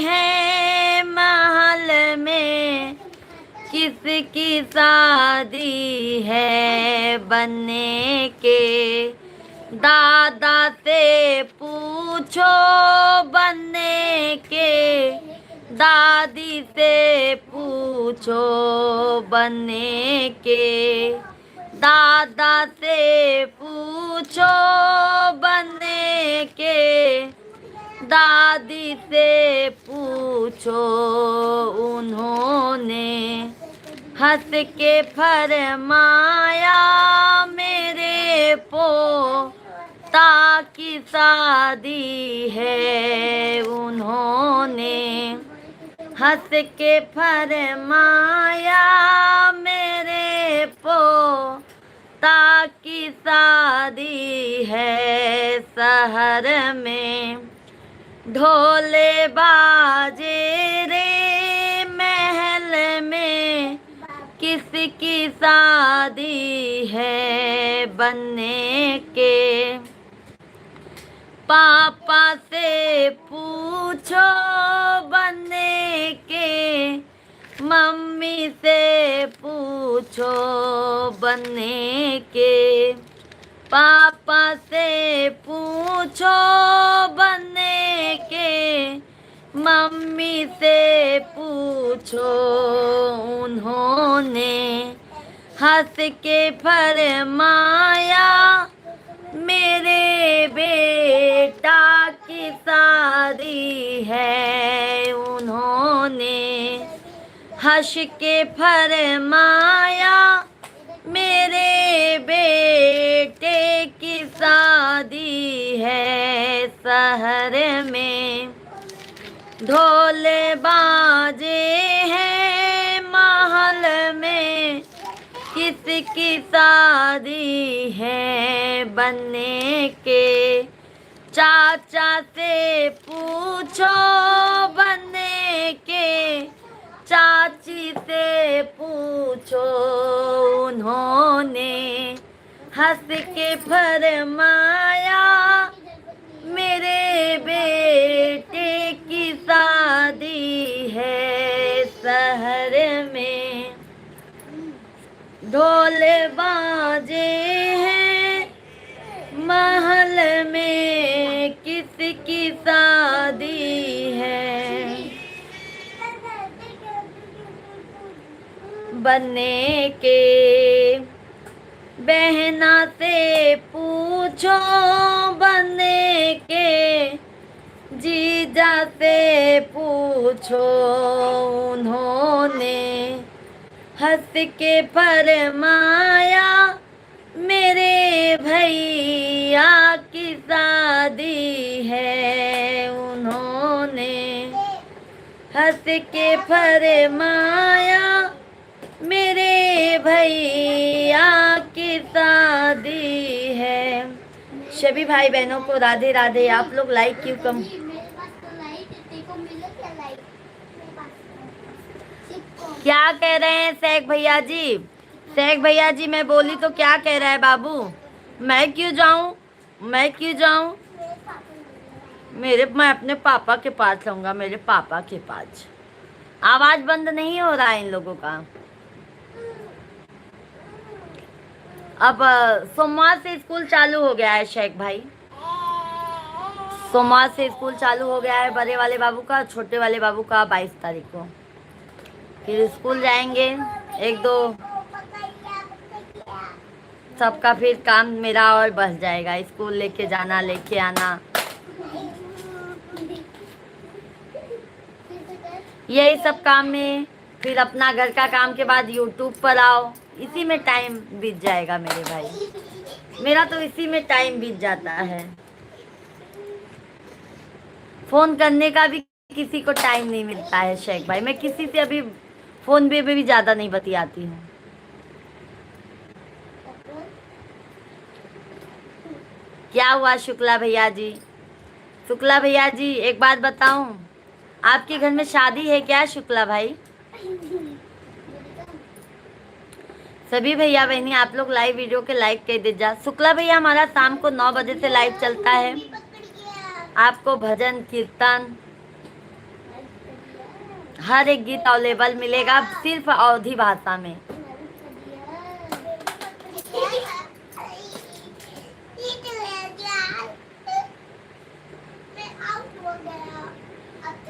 हैं, महल में किसकी शादी है। बनने के दादा से पूछो, बनने के दादी से पूछो, बनने के दादा से पूछो, बनने के दादी से पूछो। उन्होंने हंस के फरमाया, मेरे पोता की शादी है। उन्होंने हंस के फरमाया, मेरे पोता की शादी है। शहर में ढोल बाजे रे, महल में किसकी शादी है। बनने के पापा से पूछो, बनने के मम्मी से पूछो, बनने के पापा से पूछो, बनने के मम्मी से पूछो। उन्होंने हंस के फरमाया, मेरे बेटा की शादी है। उन्होंने हंस के फरमाया, मेरे बेटे की शादी है। शहर में ढोल बाजे हैं, महल में किसकी शादी है। बनने के चाचा से पूछो, बनने के चाची से पूछो। उन्होंने हंस के फरमाया, मेरे बेटे की शादी है। शहर में ढोल बाजे हैं, महल में किसकी शादी है। बनने के बहना से पूछो, बनने के जीजा से पूछो। उन्होंने हंस के फरमाया, मेरे भैया की शादी है। उन्होंने हंस के फरमाया, मेरे भैया की शादी है। सभी भाई बहनों को राधे राधे। आप लोग लाइक क्यों कम? क्या कह रहे हैं शेख भैया जी? शेख भैया जी, मैं बोली तो क्या कह रहा है बाबू? मैं क्यों जाऊं? मैं क्यों जाऊं? मैं अपने पापा के पास रहूंगा, मेरे पापा के पास। आवाज बंद नहीं हो रहा है इन लोगों का। अब सोमवार से स्कूल चालू हो गया है शेख भाई। सोमवार से स्कूल चालू हो गया है बड़े वाले बाबू का, छोटे वाले बाबू का 22 तारीख को। फिर स्कूल जाएंगे एक दो, सबका फिर काम मेरा और बढ़ जाएगा, स्कूल लेके जाना लेके आना, यही सब काम में। फिर अपना घर का काम के बाद यूट्यूब पर आओ, इसी में टाइम बीत जाएगा मेरे भाई। मेरा तो इसी में टाइम बीत जाता है। फोन करने का भी किसी को टाइम नहीं मिलता है शेख भाई। मैं किसी से अभी फोन पे भी ज्यादा नहीं बतियाती हूँ। क्या हुआ शुक्ला भैया जी? शुक्ला भैया जी एक बात बताऊं, आपके घर में शादी है क्या शुक्ला भाई? सभी भैया बहनी आप लोग लाइव वीडियो के लाइक कर दीजिए। शुक्ला भैया हमारा शाम को 9 बजे से लाइव चलता है। आपको भजन कीर्तन हर एक गीत अवेलेबल मिलेगा, सिर्फ अवधी भाषा में।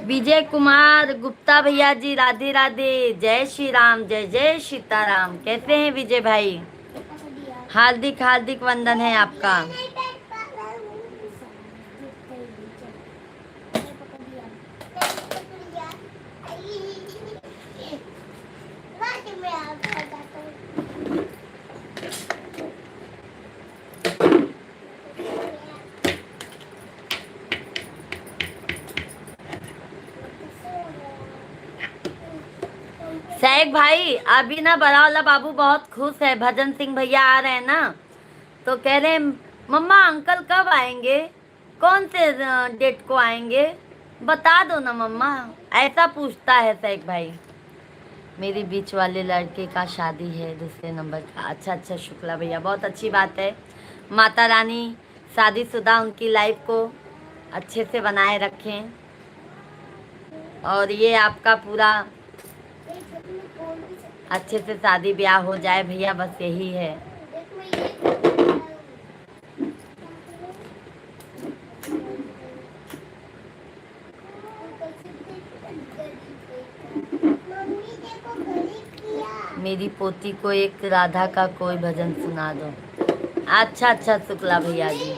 विजय कुमार गुप्ता भैया जी राधे राधे, जय श्री राम, जय जय सीताराम। कैसे हैं विजय भाई? हार्दिक हार्दिक वंदन है आपका। शेख भाई अभी ना बड़ा वाला बाबू बहुत खुश है, भजन सिंह भैया आ रहे हैं ना, तो कह रहे मम्मा अंकल कब आएंगे, कौन से डेट को आएंगे, बता दो ना मम्मा, ऐसा पूछता है शेख भाई। मेरी बीच वाले लड़के का शादी है दूसरे नंबर का। अच्छा अच्छा शुक्ला भैया, बहुत अच्छी बात है। माता रानी शादीशुदा उनकी लाइफ को अच्छे से बनाए रखें और ये आपका पूरा अच्छे से शादी ब्याह हो जाए भैया, बस यही है। मेरी पोती को एक राधा का कोई भजन सुना दो। अच्छा अच्छा शुक्ला भैया जी,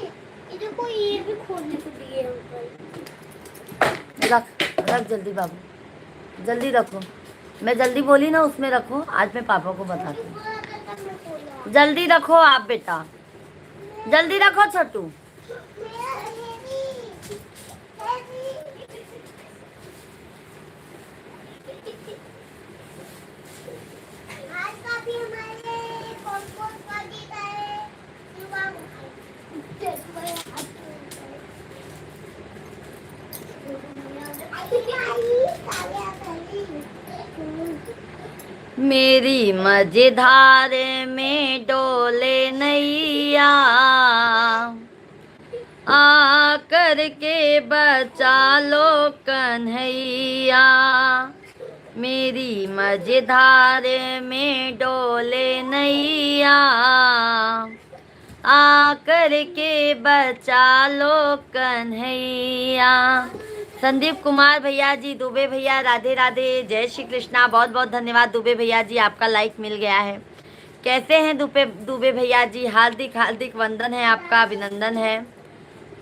रख रख जल्दी बाबू, जल्दी रखो। मैं जल्दी बोली ना उसमें रखो, आज मैं पापा को बताती हूँ। जल्दी रखो आप बेटा, जल्दी रखो छोटू। मेरी मझधार में डोले नैया, आ कर के बचा लो कन्हैया। मेरी मझधार में डोले नैया, आ कर के बचा लो कन्हैया। संदीप कुमार भैया जी, दुबे भैया राधे राधे, जय श्री कृष्णा। बहुत बहुत धन्यवाद दुबे भैया जी, आपका लाइक मिल गया है। कैसे हैं दुबे भैया जी? हार्दिक हार्दिक वंदन है आपका, अभिनंदन है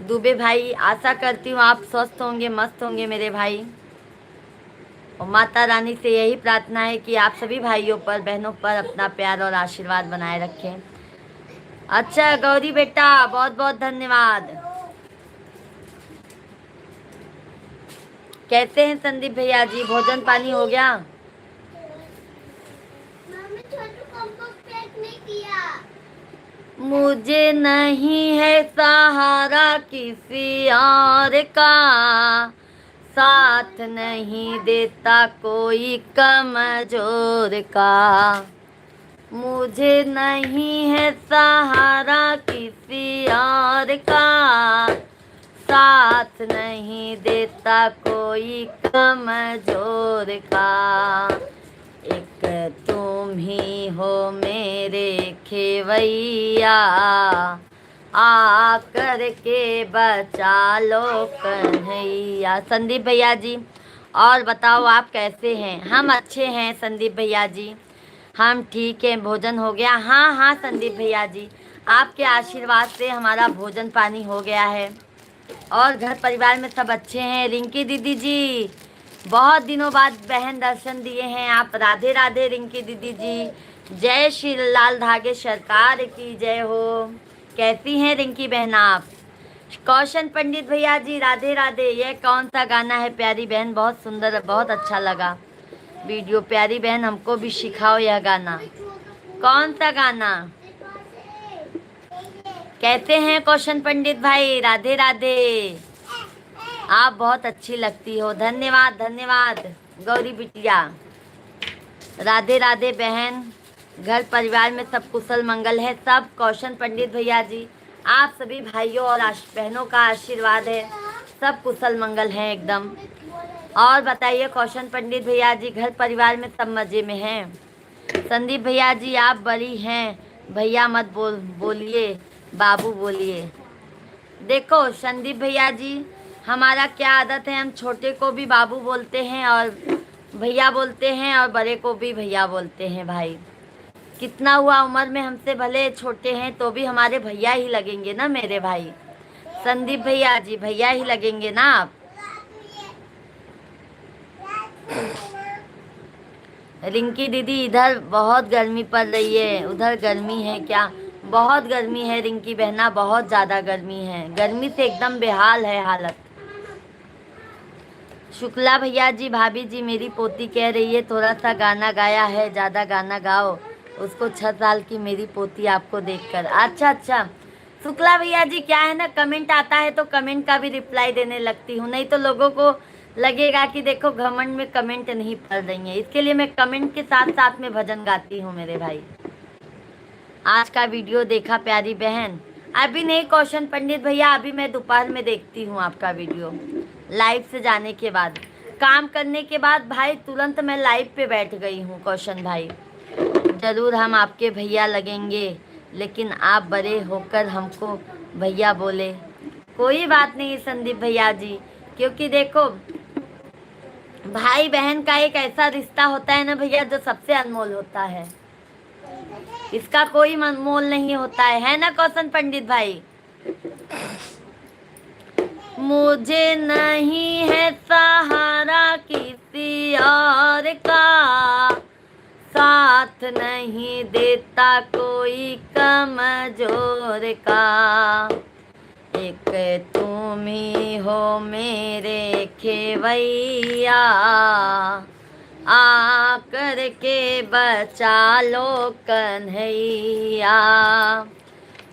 दुबे भाई। आशा करती हूँ आप स्वस्थ होंगे, मस्त होंगे मेरे भाई। और माता रानी से यही प्रार्थना है कि आप सभी भाइयों पर बहनों पर अपना प्यार और आशीर्वाद बनाए रखें। अच्छा गौरी बेटा, बहुत बहुत धन्यवाद। कैसे हैं संदीप भैया जी? भोजन पानी हो गया? मुझे नहीं है सहारा किसी और का, साथ नहीं देता कोई कमजोर का। मुझे नहीं है सहारा किसी और का, साथ नहीं देता कोई कमजोर का, एक तुम ही हो मेरे खेवैया, आ कर के बचा लो कन्हैया। संदीप भैया जी, और बताओ आप कैसे हैं? हम अच्छे हैं संदीप भैया जी, हम ठीक हैं। भोजन हो गया? हाँ हाँ संदीप भैया जी, आपके आशीर्वाद से हमारा भोजन पानी हो गया है, और घर परिवार में सब अच्छे हैं। रिंकी दीदी जी, बहुत दिनों बाद बहन दर्शन दिए हैं आप। राधे राधे रिंकी दीदी जी, जय श्री लाल धागे सरकार की जय हो। कैसी हैं रिंकी बहन आप? कौशन पंडित भैया जी, राधे राधे। यह कौन सा गाना है प्यारी बहन? बहुत सुंदर, बहुत अच्छा लगा वीडियो। प्यारी बहन हमको भी सिखाओ यह गाना, कौन सा गाना? कैसे हैं कौशन पंडित भाई? राधे राधे, आप बहुत अच्छी लगती हो। धन्यवाद धन्यवाद गौरी बिटिया। राधे राधे बहन, घर परिवार में सब कुशल मंगल है सब। कौशन पंडित भैया जी, आप सभी भाइयों और बहनों का आशीर्वाद है, सब कुशल मंगल है एकदम। और बताइए कौशन पंडित भैया जी, घर परिवार में सब मज़े में हैं? संदीप भैया जी, आप बड़ी हैं, भैया मत बोलिए, बाबू बोलिए। देखो संदीप भैया जी, हमारा क्या आदत है, हम छोटे को भी बाबू बोलते हैं और भैया बोलते हैं, और बड़े को भी भैया बोलते हैं। भाई कितना हुआ उम्र में, हमसे भले छोटे हैं तो भी हमारे भैया ही लगेंगे ना मेरे भाई। संदीप भैया जी, भैया ही लगेंगे ना आप। रिंकी दीदी, इधर बहुत गर्मी पड़ रही है, उधर गर्मी है क्या? बहुत गर्मी है रिंकी बहना, बहुत ज़्यादा गर्मी है, गर्मी से एकदम बेहाल है हालत। शुक्ला भैया जी, भाभी जी, मेरी पोती कह रही है थोड़ा सा गाना गाया है, ज़्यादा गाना गाओ उसको, 6 साल की मेरी पोती आपको देखकर। अच्छा अच्छा शुक्ला भैया जी, क्या है ना, कमेंट आता है तो कमेंट का भी रिप्लाई देने लगती हूँ, नहीं तो लोगों को लगेगा कि देखो घमंड में कमेंट नहीं पढ़ रही है, इसके लिए मैं कमेंट के साथ साथ में भजन गाती हूँ मेरे भाई। आज का वीडियो देखा प्यारी बहन? अभी नहीं कौशन पंडित भैया, अभी मैं दोपहर में देखती हूँ आपका वीडियो, लाइव से जाने के बाद, काम करने के बाद भाई तुरंत मैं लाइव पे बैठ गई हूँ। कौशन भाई, ज़रूर हम आपके भैया लगेंगे, लेकिन आप बड़े होकर हमको भैया बोले, कोई बात नहीं संदीप भैया जी, क्योंकि देखो भाई बहन का एक ऐसा रिश्ता होता है ना भैया, जो सबसे अनमोल होता है, इसका कोई मोल नहीं होता है ना कौशन पंडित भाई? मुझे नहीं है सहारा किसी और का, साथ नहीं देता कोई कमजोर का, एक तुम ही हो मेरे खेवैया, आ कर के बचा लो कन्हैया,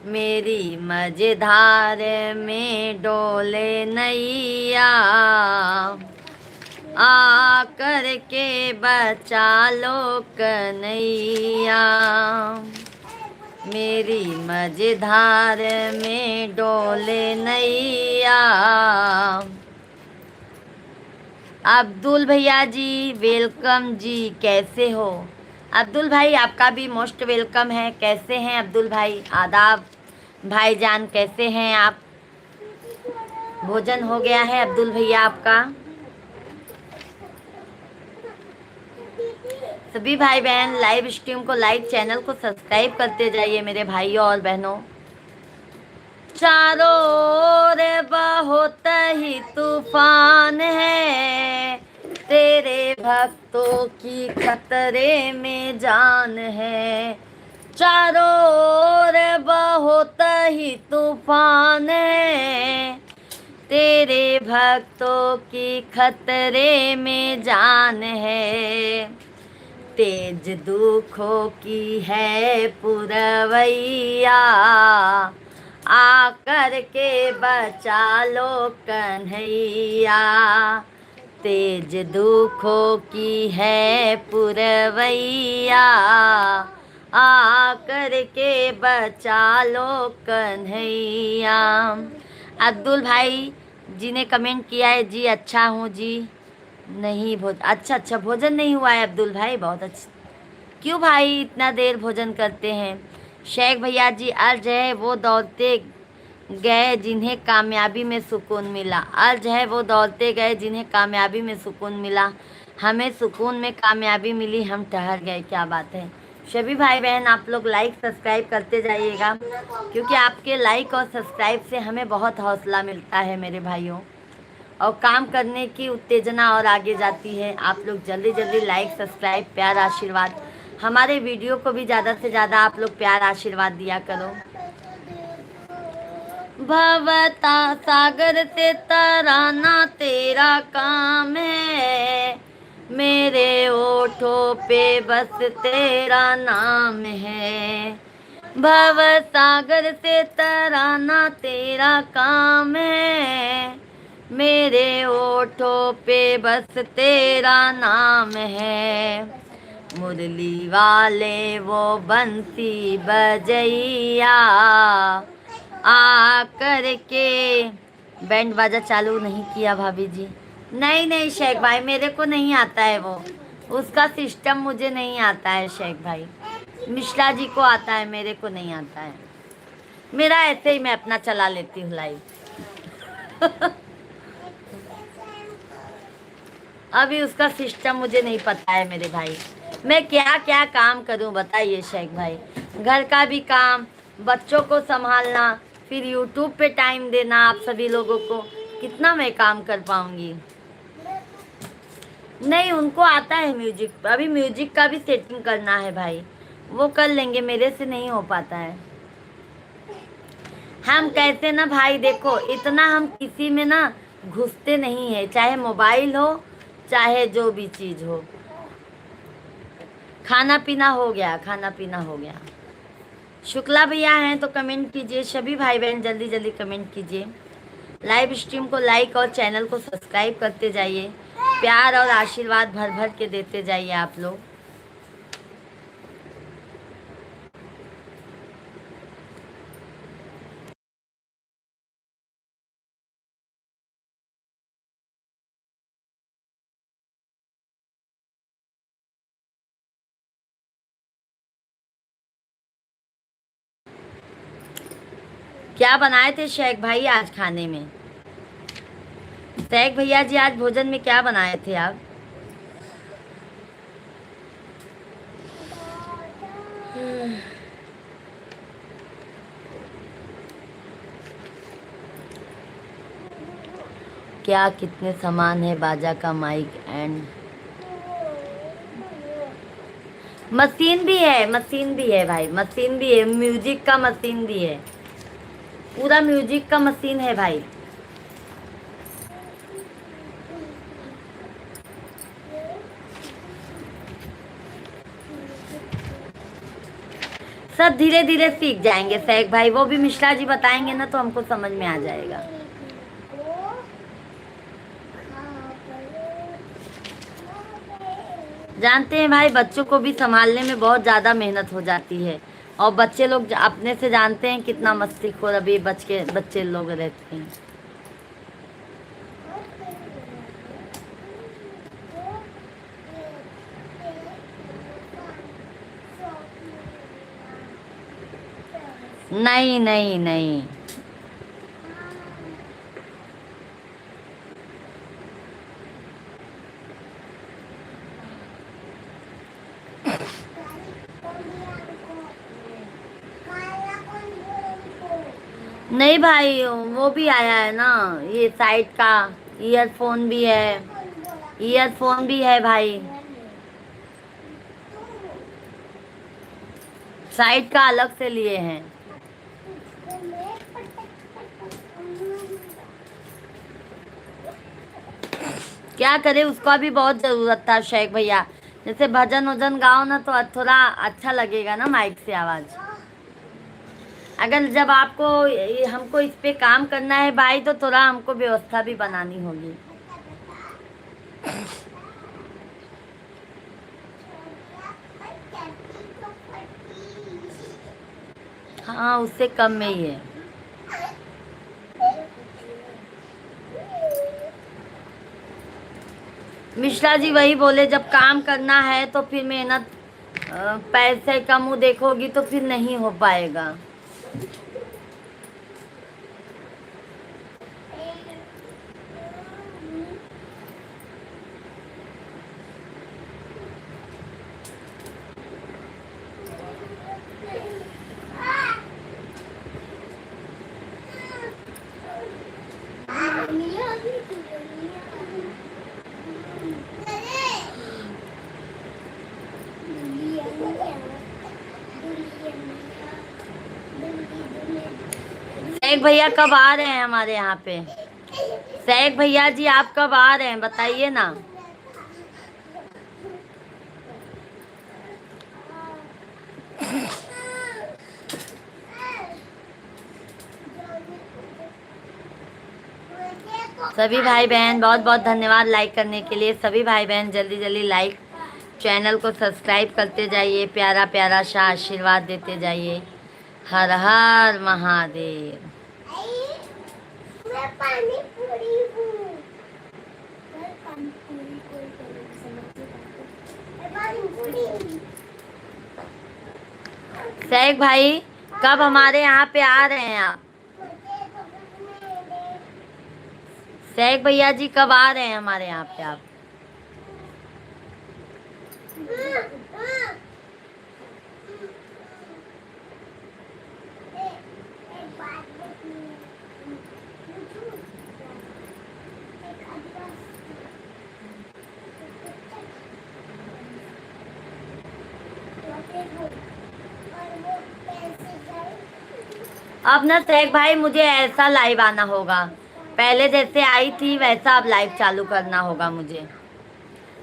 मेरी मझधार में डोले नैया, आ कर के बचा लो कन्हैया, मेरी मझधार में डोले नैया। अब्दुल भैया जी वेलकम जी, कैसे हो? अब्दुल भाई आपका भी मोस्ट वेलकम है। कैसे हैं अब्दुल भाई? आदाब भाईजान, कैसे हैं आप? भोजन हो गया है अब्दुल भैया आपका? सभी भाई बहन लाइव स्ट्रीम को लाइक, चैनल को सब्सक्राइब करते जाइए मेरे भाइयों और बहनों। चारों ओर बहुत ही तूफान है, तेरे भक्तों की खतरे में जान है, चारों ओर बहुत ही तूफान है, तेरे भक्तों की खतरे में जान है, तेज दुखों की है पुरवैया, आकर के बचा लो कन्हैया, तेज दुखों की है पुरवैया, आ करके बचा लो कन्हैया। अब्दुल भाई जी ने कमेंट किया है, जी अच्छा हूँ जी। नहीं अच्छा अच्छा भोजन नहीं हुआ है अब्दुल भाई, बहुत अच्छा। क्यों भाई इतना देर भोजन करते हैं? शेख भैया जी, अर्ज है वो दौड़ते गए जिन्हें कामयाबी में सुकून मिला। अर्ज है वो दौड़ते गए जिन्हें कामयाबी में सुकून मिला। हमें सुकून में कामयाबी मिली, हम ठहर गए। क्या बात है। सभी भाई बहन आप लोग लाइक सब्सक्राइब करते जाइएगा, क्योंकि आपके लाइक और सब्सक्राइब से हमें बहुत हौसला मिलता है मेरे भाइयों, और काम करने की उत्तेजना और आगे जाती है। आप लोग जल्दी जल्दी लाइक सब्सक्राइब प्यार आशीर्वाद, हमारे वीडियो को भी ज़्यादा से ज़्यादा आप लोग प्यार आशीर्वाद दिया करो। भवता सागर से तराना तेरा काम है, मेरे ओठों पे बस तेरा नाम है। भव सागर से तराना तेरा काम है, मेरे ओठों पे बस तेरा नाम है। मुरली वाले वो बंसी बजैया, आ करके। बैंड बाजा चालू नहीं किया भाभी जी? नहीं नहीं शेख भाई, मेरे को नहीं आता है वो, उसका सिस्टम मुझे नहीं आता है शेख भाई। मिश्रा जी को आता है, मेरे को नहीं आता है। मेरा ऐसे ही मैं अपना चला लेती हूँ लाइव। अभी उसका सिस्टम मुझे नहीं पता है मेरे भाई। मैं क्या क्या काम करूं बताइए शेख भाई। घर का भी काम, बच्चों को संभालना, फिर यूट्यूब पे टाइम देना आप सभी लोगों को, कितना मैं काम कर पाऊंगी। नहीं उनको आता है म्यूजिक, अभी म्यूजिक का भी सेटिंग करना है भाई, वो कर लेंगे, मेरे से नहीं हो पाता है। हम कहते ना भाई देखो, इतना हम किसी में ना घुसते नहीं है, चाहे मोबाइल हो चाहे जो भी चीज हो। खाना पीना हो गया, खाना पीना हो गया। शुक्ला भैया हैं तो कमेंट कीजिए, सभी भाई बहन जल्दी जल्दी कमेंट कीजिए। लाइव स्ट्रीम को लाइक और चैनल को सब्सक्राइब करते जाइए, प्यार और आशीर्वाद भर भर के देते जाइए आप लोग। क्या बनाए थे शेख भाई आज खाने में? शेख भैया जी आज भोजन में क्या बनाए थे आप? क्या कितने सामान है? बाजा का माइक एंड मशीन भी है, मशीन भी है भाई, मशीन भी है, म्यूजिक का मशीन भी है, पूरा म्यूजिक का मशीन है भाई। सब धीरे धीरे सीख जाएंगे शेख भाई, वो भी मिश्रा जी बताएंगे ना तो हमको समझ में आ जाएगा। जानते हैं भाई, बच्चों को भी संभालने में बहुत ज़्यादा मेहनत हो जाती है, और बच्चे लोग अपने से जानते हैं कितना मस्तीखोर अभी बच्चे लोग रहते हैं। नहीं नहीं नहीं, नहीं भाई वो भी आया है ना, ये साइड का ईयरफोन भी है, ईयरफोन भी है भाई, साइड का अलग से लिए हैं। क्या करे, उसका भी बहुत जरूरत था शेख भैया। जैसे भजन वजन गाओ ना तो थोड़ा अच्छा लगेगा ना माइक से आवाज। अगर जब आपको हमको इस पे काम करना है भाई, तो थोड़ा हमको व्यवस्था भी बनानी होगी। हाँ, उससे कम में ही है। मिश्रा जी वही बोले, जब काम करना है तो फिर मेहनत, पैसे का मुंह देखोगी तो फिर नहीं हो पाएगा। शेख भैया कब आ रहे हैं हमारे यहाँ पे? शेख भैया जी आप कब आ रहे हैं बताइए ना। सभी भाई बहन बहुत बहुत धन्यवाद लाइक करने के लिए। सभी भाई बहन जल्दी जल्दी लाइक, चैनल को सब्सक्राइब करते जाइए, प्यारा प्यारा सा आशीर्वाद देते जाइए। हर हर महादेव। मैं पानी पूरी हूँ। शेख भाई कब हमारे यहाँ पे आ रहे हैं आप? शेख भैया जी कब आ रहे हैं हमारे यहाँ पे आप? अब ना शेख भाई मुझे ऐसा लाइव आना होगा, पहले जैसे आई थी वैसा अब लाइव चालू करना होगा मुझे।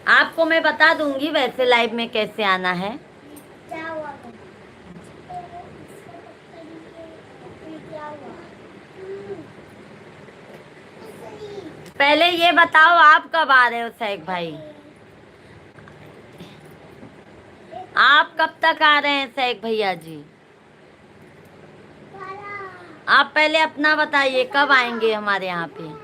आपको मैं बता दूंगी वैसे लाइव में कैसे आना है। पहले ये बताओ आप कब आ रहे हो शेख भाई? आप कब तक आ रहे हैं शेख भैया जी? आप पहले अपना बताइए कब आएंगे हमारे यहाँ पे?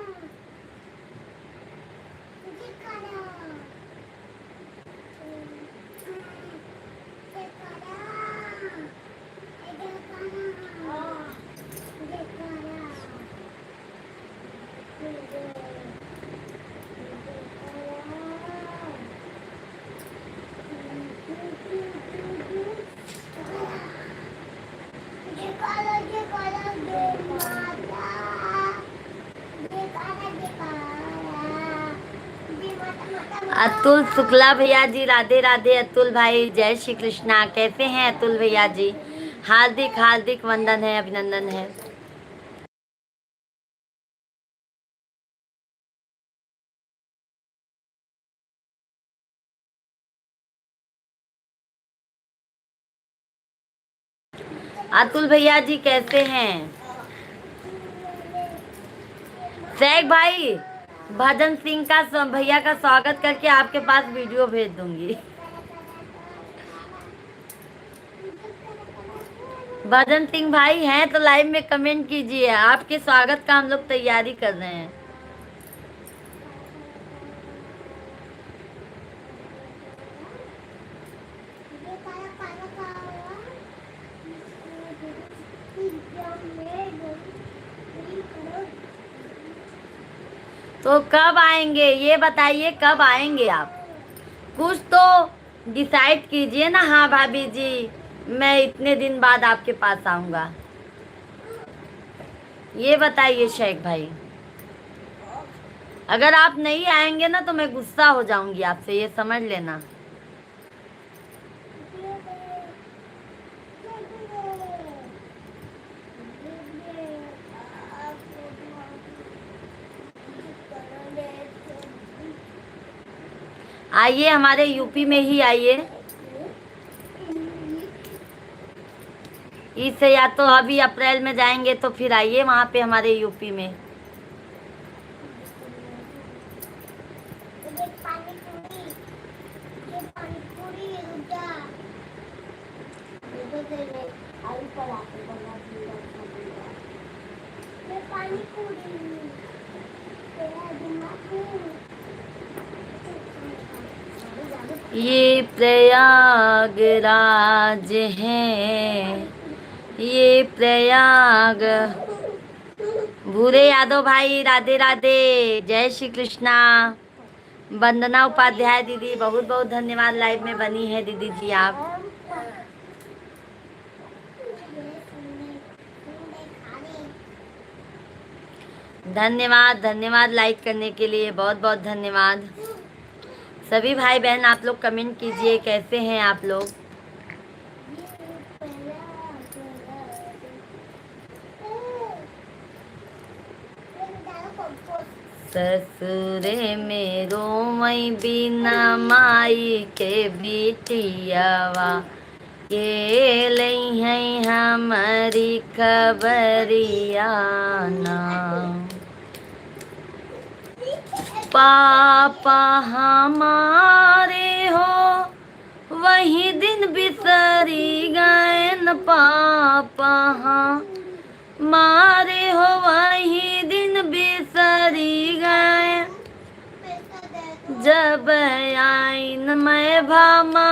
अतुल शुक्ला भैया जी राधे राधे। अतुल भाई जय श्री कृष्णा, कैसे हैं अतुल भैया जी? हार्दिक हार्दिक वंदन है, अभिनंदन है। अतुल भैया जी कैसे हैं? शेख भाई भजन सिंह का भैया का स्वागत करके आपके पास वीडियो भेज दूंगी। भजन सिंह भाई हैं तो लाइव में कमेंट कीजिए, आपके स्वागत का हम लोग तैयारी कर रहे हैं। तो कब आएंगे ये बताइए, कब आएंगे आप? कुछ तो डिसाइड कीजिए ना। हाँ भाभी जी मैं इतने दिन बाद आपके पास आऊंगा, ये बताइए शेख भाई। अगर आप नहीं आएंगे ना तो मैं गुस्सा हो जाऊंगी आपसे, ये समझ लेना। आइए हमारे यूपी में ही आइए। इससे या तो अभी अप्रैल में जाएंगे तो फिर आइए वहाँ पे हमारे यूपी में। ये प्रयागराज है, ये प्रयाग। भूरे यादव भाई राधे राधे, जय श्री कृष्णा। वंदना उपाध्याय दीदी बहुत बहुत धन्यवाद, लाइव में बनी है दीदी जी आप। धन्यवाद धन्यवाद लाइक करने के लिए, बहुत बहुत धन्यवाद। सभी भाई बहन आप लोग कमेंट कीजिए, कैसे हैं आप लोग। ससुरे मेरो मई बिना माई के बिटियावा, के लई है हमारी खबरियाना। पापा हमारे हो वही दिन बिसरी गए न, पापा हमारे हो वही दिन बिसरी गए, जब आई न मैं भामा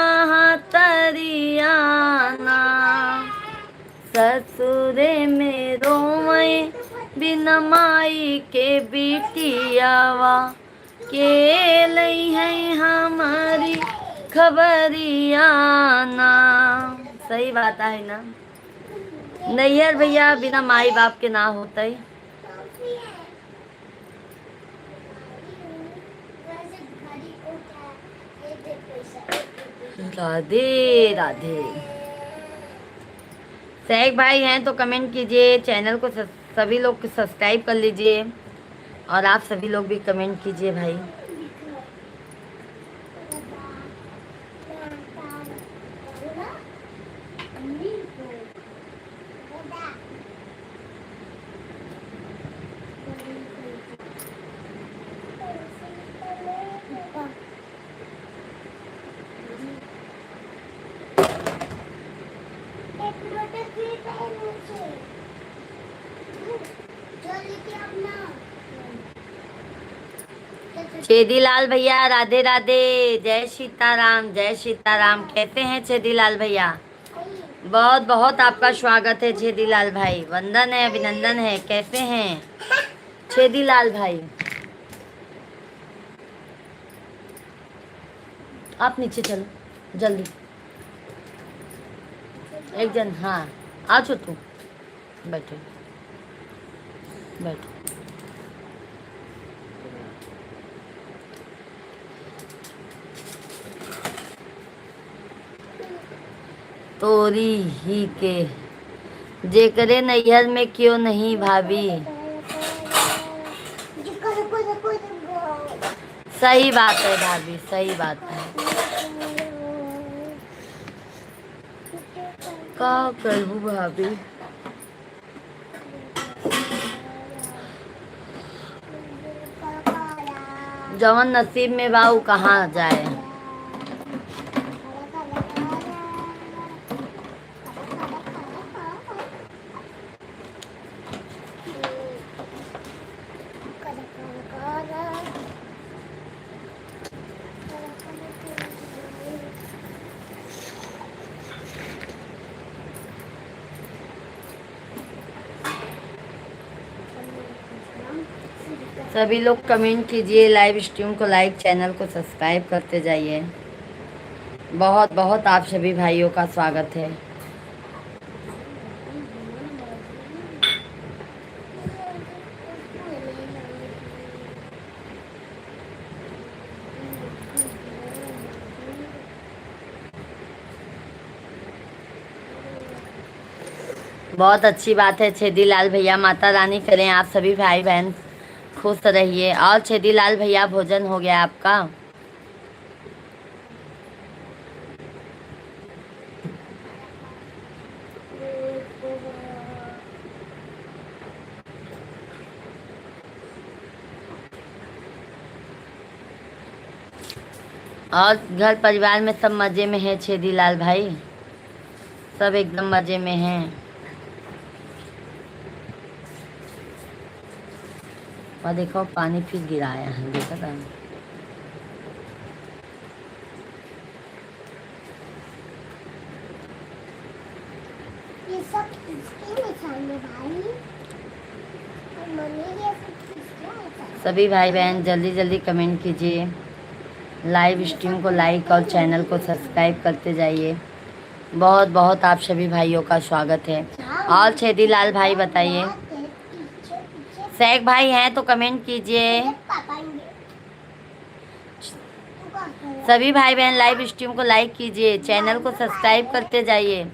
तरियाना। ससुरे मेरो मैं बिना माई के बिटियावा, के लई है हमारी खबरियाना। सही बात है ना, नैहर भैया बिना माई बाप के ना होता ही। राधे राधे। सहक भाई हैं तो कमेंट कीजिए, चैनल को सभी लोग सब्सक्राइब कर लीजिए, और आप सभी लोग भी कमेंट कीजिए भाई। छेदीलाल भैया राधे राधे, जय सीताराम जय सीताराम। कैसे हैं छेदीलाल भैया, बहुत बहुत आपका स्वागत है छेदीलाल भाई, वंदन है अभिनंदन है। कैसे हैं छेदीलाल भाई, आप नीचे चलो जल्दी। एक जन, हाँ आ जाओ, तू बैठो बैठो। तोरी ही के जेकरे नैहर में क्यों नहीं भाभी। सही बात है भाभी, सही बात है। का करूँ भाभी, जवन नसीब में बा उ कहाँ जाए। सभी लोग कमेंट कीजिए, लाइव स्ट्रीम को लाइक, चैनल को सब्सक्राइब करते जाइए। बहुत बहुत आप सभी भाइयों का स्वागत है। बहुत अच्छी बात है छेदीलाल भैया, माता रानी करें आप सभी भाई बहन खुश रहिए। और छेदीलाल भैया भोजन हो गया आपका? और घर परिवार में सब मजे में है छेदीलाल भाई? सब एकदम मजे में हैं। और देखो पानी फिर गिराया है, देखा था। ये सब किसके निशान है भाई? और मम्मी ये सब किसके निशान है? सभी भाई बहन जल्दी जल्दी कमेंट कीजिए, लाइव स्ट्रीम को लाइक और चैनल को सब्सक्राइब करते जाइए। बहुत बहुत आप सभी भाइयों का स्वागत है। और छेदीलाल भाई बताइए, सैक भाई हैं तो कमेंट कीजिए। सभी भाई बहन लाइव स्ट्रीम को लाइक कीजिए, चैनल को सब्सक्राइब करते जाइए।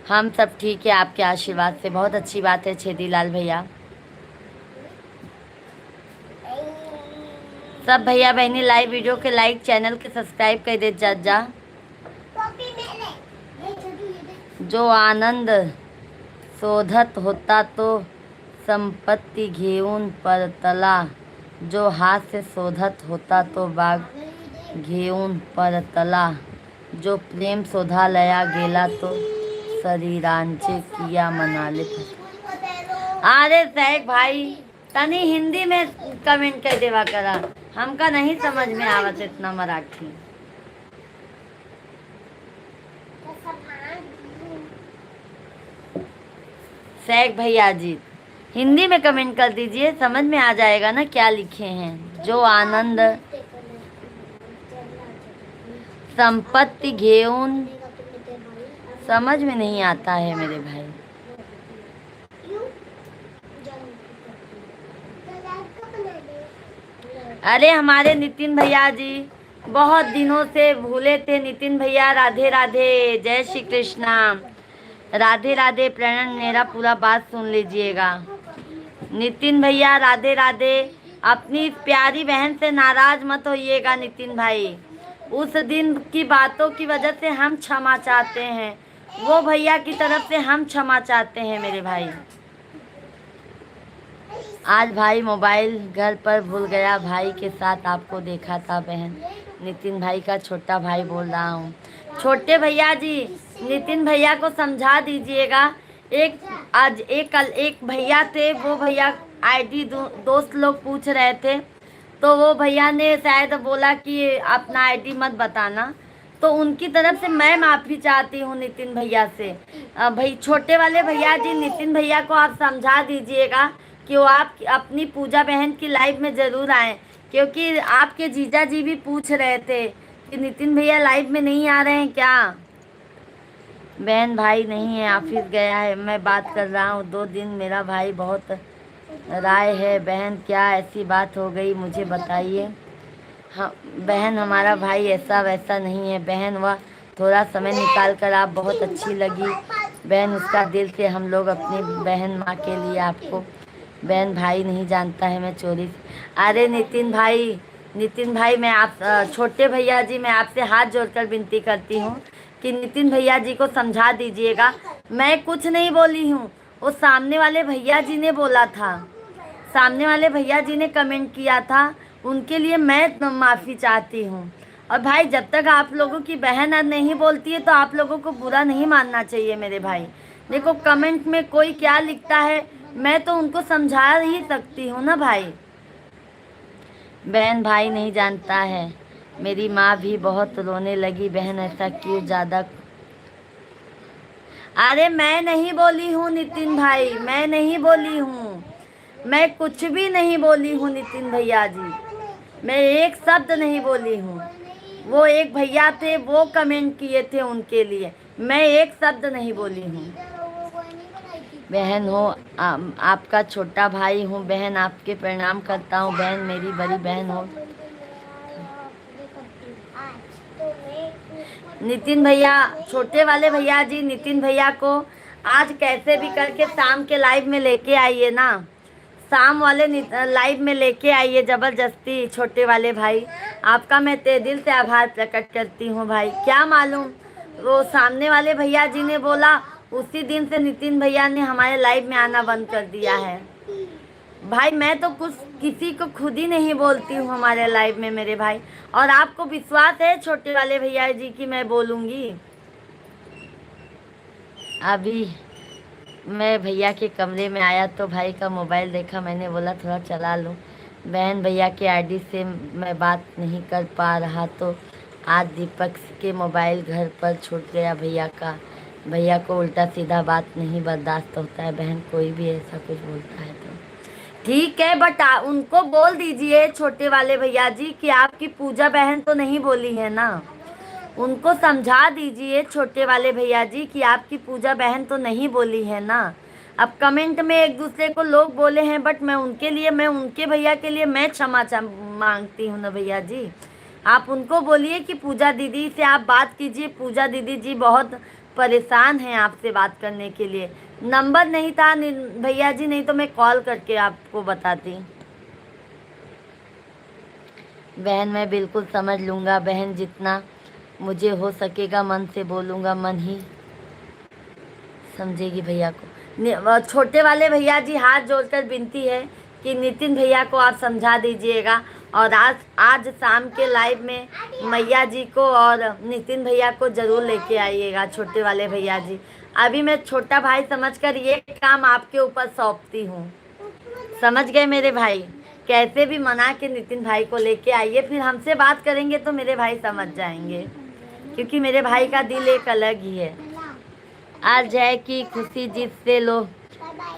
हम सब ठीक है आपके आशीर्वाद से, बहुत अच्छी बात है छेदीलाल भैया। सब भैया बहनी लाइव वीडियो के लाइक, चैनल के सब्सक्राइब कर दे जा। जो आनंद शोधत होता तो संपत्ति घेऊन परतला, जो हाथ से शोधत होता तो बाग घेऊन परतला, जो प्रेम शोधा लया गेला तो शरीरांचे किया मनाले। अरे सैक भाई तनी हिंदी में कमेंट कर देवा करा, हमका नहीं समझ में आवत इतना मराठी। सैक भैया जी हिंदी में कमेंट कर दीजिए, समझ में आ जाएगा ना क्या लिखे हैं। जो आनंद संपत्ति घेऊन, समझ में नहीं आता है मेरे भाई। अरे हमारे नितिन भैया जी बहुत दिनों से भूले थे। नितिन भैया राधे राधे, जय श्री कृष्णा, राधे राधे। प्रणन मेरा पूरा बात सुन लीजिएगा। नितिन भैया राधे राधे। अपनी इस प्यारी बहन से नाराज मत होइएगा नितिन भाई, उस दिन की बातों की वजह से हम क्षमा चाहते हैं, वो भैया की तरफ से हम क्षमा चाहते हैं मेरे भाई। आज भाई मोबाइल घर पर भूल गया, भाई के साथ आपको देखा था बहन। नितिन भाई का छोटा भाई बोल रहा हूँ। छोटे भैया जी नितिन भैया को समझा दीजिएगा। कल एक भैया थे, वो भैया आईडी दोस्त लोग पूछ रहे थे, तो वो भैया ने शायद बोला कि अपना आईडी मत बताना, तो उनकी तरफ से मैं माफ़ी चाहती हूँ नितिन भैया से। भाई छोटे वाले भैया जी नितिन भैया को आप समझा दीजिएगा कि वो आप अपनी पूजा बहन की लाइव में ज़रूर आएँ, क्योंकि आपके जीजा जी भी पूछ रहे थे कि नितिन भैया लाइव में नहीं आ रहे हैं क्या। बहन भाई नहीं है, ऑफिस गया है, मैं बात कर रहा हूँ 2 दिन। मेरा भाई बहुत राय है। बहन क्या ऐसी बात हो गई मुझे बताइए। हाँ बहन हमारा भाई ऐसा वैसा नहीं है बहन, वह थोड़ा समय निकाल कर आप बहुत अच्छी लगी बहन, उसका दिल से हम लोग अपनी बहन माँ के लिए आपको। बहन भाई नहीं जानता है मैं चोरी से। अरे नितिन भाई मैं आप छोटे भैया जी मैं आपसे हाथ जोड़कर विनती करती हूँ कि नितिन भैया जी को समझा दीजिएगा। मैं कुछ नहीं बोली हूँ, वो सामने वाले भैया जी ने बोला था, सामने वाले भैया जी ने कमेंट किया था, उनके लिए मैं माफ़ी चाहती हूँ। और भाई जब तक आप लोगों की बहन नहीं बोलती है तो आप लोगों को बुरा नहीं मानना चाहिए मेरे भाई। देखो कमेंट में कोई क्या लिखता है, मैं तो उनको समझा ही सकती हूँ ना भाई। बहन भाई नहीं जानता है, मेरी माँ भी बहुत रोने लगी बहन ऐसा क्यों ज़्यादा। अरे मैं नहीं बोली हूँ नितिन भाई, मैं नहीं बोली हूँ, मैं कुछ भी नहीं बोली हूँ नितिन भैया जी, मैं एक शब्द नहीं बोली हूँ। वो एक भैया थे वो कमेंट किए थे, उनके लिए मैं एक शब्द नहीं बोली हूँ। बहन हो आपका छोटा भाई हूँ बहन, आपके प्रणाम करता हूँ बहन, मेरी बड़ी बहन हो। नितिन भैया छोटे वाले भैया जी नितिन भैया को आज कैसे भी करके शाम के लाइव में लेके आइए ना, शाम वाले लाइव में लेके आइए ज़बरदस्ती। छोटे वाले भाई आपका मैं तहे दिल से आभार प्रकट करती हूँ भाई। क्या मालूम वो सामने वाले भैया जी ने बोला, उसी दिन से नितिन भैया ने हमारे लाइव में आना बंद कर दिया है भाई। मैं तो कुछ किसी को खुद ही नहीं बोलती हूँ हमारे लाइव में मेरे भाई, और आपको विश्वास है छोटे वाले भैया जी की मैं बोलूँगी। अभी मैं भैया के कमरे में आया तो भाई का मोबाइल देखा, मैंने बोला थोड़ा चला लूं। बहन भैया के आईडी से मैं बात नहीं कर पा रहा तो आज दीपक के मोबाइल घर पर छूट गया भैया का। भैया को उल्टा सीधा बात नहीं बर्दाश्त होता है, बहन कोई भी ऐसा कुछ बोलता है तो ठीक है, बट उनको बोल दीजिए छोटे वाले भैया जी कि आपकी पूजा बहन तो नहीं बोली है ना। उनको समझा दीजिए छोटे वाले भैया जी कि आपकी पूजा बहन तो नहीं बोली है ना। अब कमेंट में एक दूसरे को लोग बोले हैं, बट मैं उनके लिए, मैं उनके भैया के लिए मैं क्षमा मांगती हूँ ना भैया जी। आप उनको बोलिए कि पूजा दीदी से आप बात कीजिए, पूजा दीदी जी बहुत परेशान हैं आपसे बात करने के लिए। नंबर नहीं था भैया जी, नहीं तो मैं कॉल करके आपको बताती। बहन मैं बिल्कुल समझ लूँगा बहन, जितना मुझे हो सकेगा मन से बोलूँगा, मन ही समझेगी भैया को। छोटे वाले भैया जी हाथ जोड़कर विनती है कि नितिन भैया को आप समझा दीजिएगा, और आज शाम के लाइव में मैया जी को और नितिन भैया को ज़रूर लेके आइएगा छोटे वाले भैया जी। अभी मैं छोटा भाई समझकर ये काम आपके ऊपर सौंपती हूँ, समझ गए मेरे भाई। कैसे भी मना के नितिन भाई को लेके आइए, फिर हमसे बात करेंगे तो मेरे भाई समझ जाएंगे, क्योंकि मेरे भाई का दिल एक अलग ही है। आज जय की खुशी जिससे लो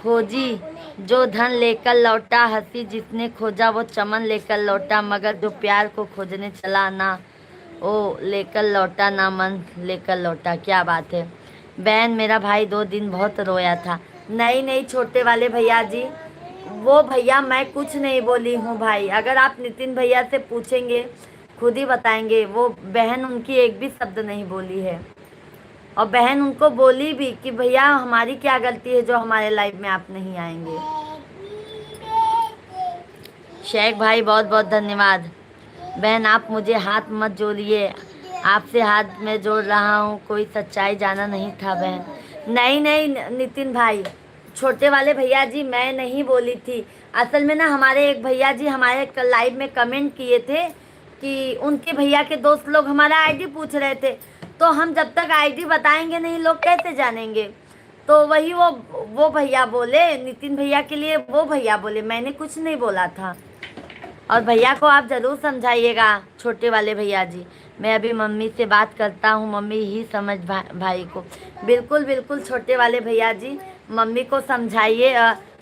खोजी, जो धन लेकर लौटा हंसी, जिसने खोजा वो चमन लेकर लौटा, मगर जो प्यार को खोजने चला ना वो लेकर लौटा, ना मन लेकर लौटा। क्या बात है बहन, मेरा भाई 2 दिन बहुत रोया था। नहीं नहीं छोटे वाले भैया जी, वो भैया मैं कुछ नहीं बोली हूँ भाई, अगर आप नितिन भैया से पूछेंगे खुद ही बताएंगे, वो बहन उनकी एक भी शब्द नहीं बोली है। और बहन उनको बोली भी कि भैया हमारी क्या गलती है जो हमारे लाइफ में आप नहीं आएंगे। शेख भाई बहुत बहुत धन्यवाद। बहन आप मुझे हाथ मत जोड़िए, आपसे हाथ में जोड़ रहा हूँ, कोई सच्चाई जाना नहीं था बहन। नहीं नहीं नितिन भाई, छोटे वाले भैया जी मैं नहीं बोली थी। असल में ना हमारे एक भैया जी हमारे लाइव में कमेंट किए थे कि उनके भैया के दोस्त लोग हमारा आईडी पूछ रहे थे, तो हम जब तक आईडी बताएंगे नहीं लोग कैसे जानेंगे। तो वही वो भैया बोले, नितिन भैया के लिए वो भैया बोले, मैंने कुछ नहीं बोला था। और भैया को आप ज़रूर समझाइएगा छोटे वाले भैया जी। मैं अभी मम्मी से बात करता हूँ, मम्मी ही समझ भाई को। बिल्कुल बिल्कुल छोटे वाले भैया जी, मम्मी को समझाइए,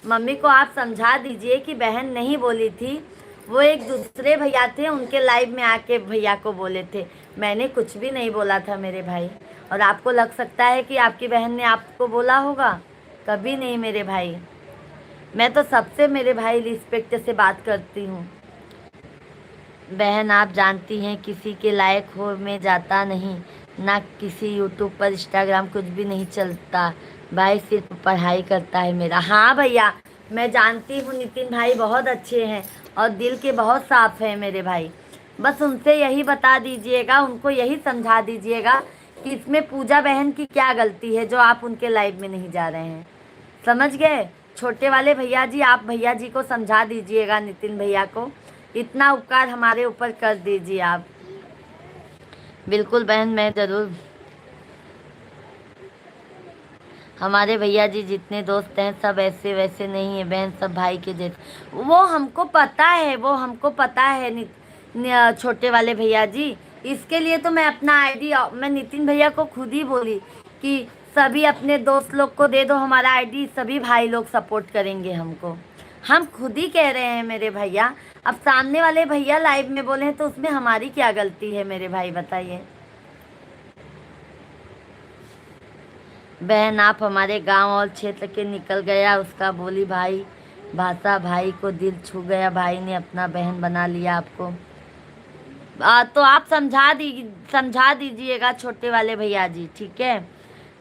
मम्मी को आप समझा दीजिए कि बहन नहीं बोली थी, वो एक दूसरे भैया थे, उनके लाइव में आके भैया को बोले थे, मैंने कुछ भी नहीं बोला था मेरे भाई। और आपको लग सकता है कि आपकी बहन ने आपको बोला होगा, कभी नहीं मेरे भाई। मैं तो सबसे मेरे भाई रिस्पेक्ट से बात करती हूँ। बहन आप जानती हैं किसी के लायक हो में जाता नहीं, ना किसी यूट्यूब पर इंस्टाग्राम कुछ भी नहीं चलता, भाई सिर्फ पढ़ाई करता है मेरा। हाँ भैया मैं जानती हूँ नितिन भाई बहुत अच्छे हैं और दिल के बहुत साफ हैं मेरे भाई। बस उनसे यही बता दीजिएगा, उनको यही समझा दीजिएगा कि इसमें पूजा बहन की क्या गलती है जो आप उनके लाइव में नहीं जा रहे हैं। समझ गए छोटे वाले भैया जी, आप भैया जी को समझा दीजिएगा, नितिन भैया को इतना उपकार हमारे ऊपर कर दीजिए आप। बिल्कुल बहन मैं ज़रूर, हमारे भैया जी जितने दोस्त हैं सब ऐसे वैसे नहीं है बहन, सब भाई के जैसे। वो हमको पता है, वो हमको पता है छोटे वाले भैया जी। इसके लिए तो मैं अपना आईडी, मैं नितिन भैया को खुद ही बोली कि सभी अपने दोस्त लोग को दे दो हमारा आईडी, सभी भाई लोग सपोर्ट करेंगे हमको। हम खुद ही कह रहे हैं मेरे भैया। अब सामने वाले भैया लाइव में बोले हैं तो उसमें हमारी क्या गलती है मेरे भाई, बताइए। बहन आप हमारे गांव और क्षेत्र के निकल गया, उसका बोली भाई भाषा भाई को दिल छू गया, भाई ने अपना बहन बना लिया आपको। तो आप समझा दीजिएगा छोटे वाले भैया जी, ठीक है।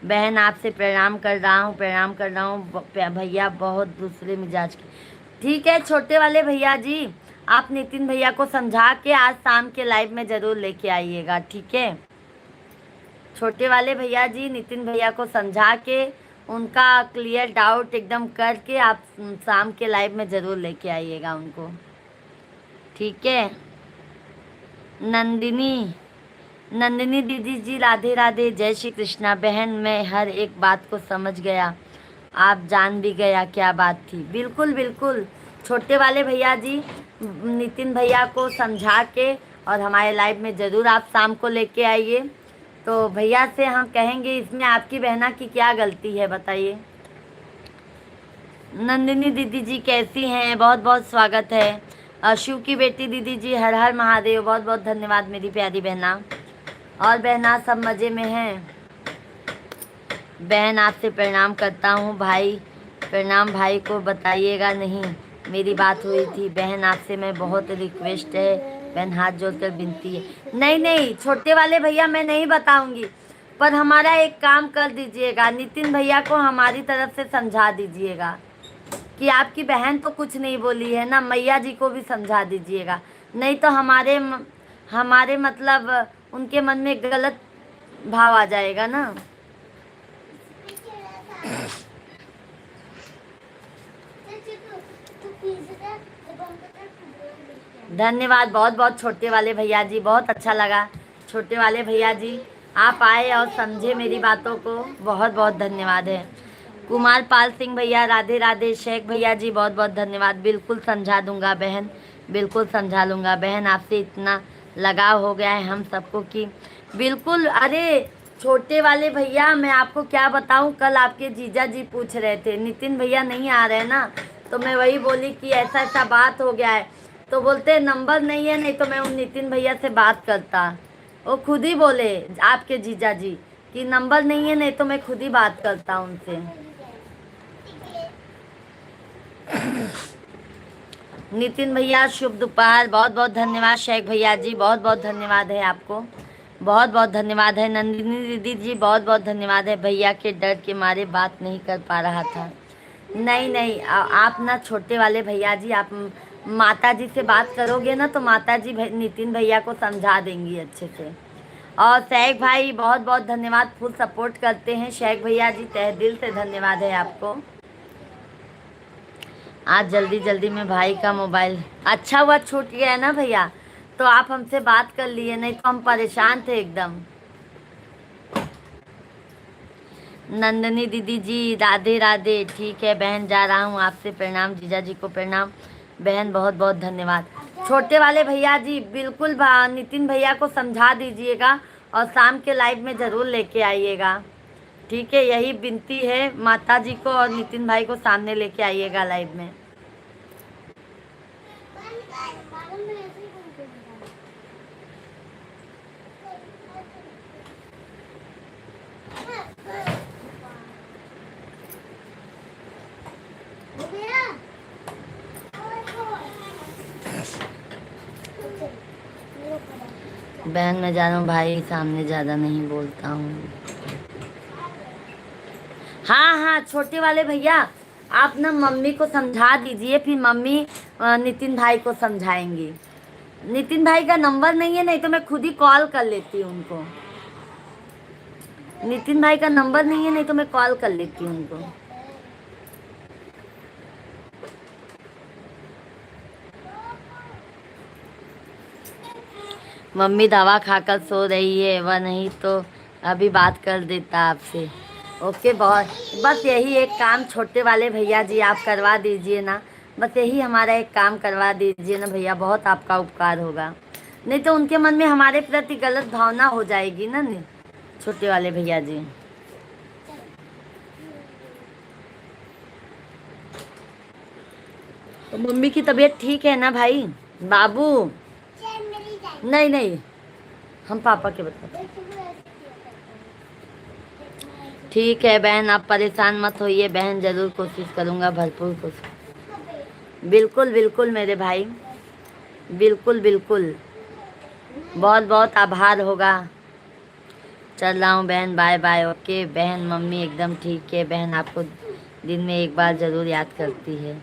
बहन आपसे प्रणाम कर रहा हूँ, प्रणाम कर रहा हूँ भैया, बहुत दूसरे मिजाज के। ठीक है छोटे वाले भैया जी, आप नितिन भैया को समझा के आज शाम के लाइव में ज़रूर लेके आइएगा, ठीक है। छोटे वाले भैया जी नितिन भैया को समझा के उनका क्लियर डाउट एकदम करके आप शाम के लाइव में ज़रूर लेके आइएगा उनको, ठीक है। नंदिनी नंदिनी दीदी जी राधे राधे, जय श्री कृष्णा। बहन मैं हर एक बात को समझ गया, आप जान भी गया क्या बात थी। बिल्कुल बिल्कुल छोटे वाले भैया जी, नितिन भैया को समझा के और हमारे लाइव में ज़रूर आप शाम को लेके आइए। तो भैया से हम कहेंगे इसमें आपकी बहना की क्या गलती है बताइए। नंदिनी दीदी जी कैसी हैं, बहुत बहुत स्वागत है। शिव की बेटी दीदी जी हर हर महादेव, बहुत बहुत धन्यवाद मेरी प्यारी बहना। और बहना सब मज़े में हैं। बहन आपसे प्रणाम करता हूँ भाई, प्रणाम भाई को बताइएगा नहीं, मेरी बात हुई थी बहन आपसे, मैं बहुत रिक्वेस्ट है बहन, हाथ जोड़कर विनती है। नहीं नहीं छोटे वाले भैया मैं नहीं बताऊंगी, पर हमारा एक काम कर दीजिएगा, नितिन भैया को हमारी तरफ से समझा दीजिएगा कि आपकी बहन तो कुछ नहीं बोली है ना, मैया जी को भी समझा दीजिएगा, नहीं तो हमारे मतलब उनके मन में गलत भाव आ जाएगा ना। धन्यवाद बहुत बहुत छोटे वाले भैया जी, बहुत अच्छा लगा छोटे वाले भैया जी आप आए और समझे मेरी बातों को, बहुत बहुत धन्यवाद है। कुमार पाल सिंह भैया राधे राधे। शेख भैया जी बहुत बहुत धन्यवाद, बिल्कुल समझा दूंगा बहन, बिल्कुल समझा लूँगा बहन, आपसे इतना लगाव हो गया है हम सबको कि बिल्कुल। अरे छोटे वाले भैया मैं आपको क्या बताऊं, कल आपके जीजा जी पूछ रहे थे नितिन भैया नहीं आ रहे ना, तो मैं वही बोली कि ऐसा ऐसा बात हो गया है, तो बोलते नंबर नहीं है, नहीं तो मैं उन नितिन भैया से बात करता। वो खुद ही बोले आपके जीजा जी कि नंबर नहीं है, नहीं तो मैं खुद ही बात करता उनसे। नितिन भैया शुभ दोपहर, बहुत बहुत धन्यवाद। शेख भैया जी बहुत बहुत धन्यवाद है आपको, बहुत बहुत धन्यवाद है। नंदिनी दीदी जी बहुत बहुत धन्यवाद है। भैया के डर के मारे बात नहीं कर पा रहा था। नहीं नहीं आप ना छोटे वाले भैया जी, आप माता जी से बात करोगे ना तो माता जी नितिन भैया को समझा देंगी अच्छे से। और शेख भाई बहुत बहुत धन्यवाद, फुल सपोर्ट करते हैं शेख भैया जी, तहे दिल से धन्यवाद है आपको। आज जल्दी जल्दी में भाई का मोबाइल अच्छा हुआ छूट गया है ना भैया, तो आप हमसे बात कर लिए, नहीं तो हम परेशान थे एकदम। नंदनी दीदी जी राधे राधे। ठीक है बहन जा रहा हूँ, आपसे प्रणाम, जीजा जी को प्रणाम बहन, बहुत बहुत धन्यवाद। छोटे वाले भैया जी बिल्कुल नितिन भैया को समझा दीजिएगा और शाम के लाइव में ज़रूर लेके आइएगा, ठीक है, यही विनती है माता जी को, और नितिन भाई को सामने लेके आइएगा लाइव में। बहन मैं जा रहा हूँ भाई, सामने ज़्यादा नहीं बोलता हूँ। हाँ हाँ छोटे वाले भैया आप ना मम्मी को समझा दीजिए, फिर मम्मी नितिन भाई को समझाएंगी। नितिन भाई का नंबर नहीं है, नहीं तो मैं खुद ही कॉल कर लेती हूँ उनको। नितिन भाई का नंबर नहीं है, नहीं तो मैं कॉल कर लेती हूँ उनको। मम्मी दवा खाकर सो रही है, वह नहीं तो अभी बात कर देता आपसे। ओके बहुत, बस यही एक काम छोटे वाले भैया जी आप करवा दीजिए ना, बस यही हमारा एक काम करवा दीजिए ना भैया, बहुत आपका उपकार होगा, नहीं तो उनके मन में हमारे प्रति गलत भावना हो जाएगी ना। नहीं छोटे वाले भैया जी। तो मम्मी की तबीयत ठीक है ना भाई बाबू? नहीं नहीं हम पापा के बता। ठीक है बहन आप परेशान मत होइए बहन, ज़रूर कोशिश करूँगा, भरपूर कोशिश। बिल्कुल बिल्कुल मेरे भाई, बिल्कुल बिल्कुल, बहुत बहुत आभार होगा। चल रहा हूँ बहन, बाय बाय। ओके बहन, मम्मी एकदम ठीक है बहन, आपको दिन में एक बार ज़रूर याद करती है।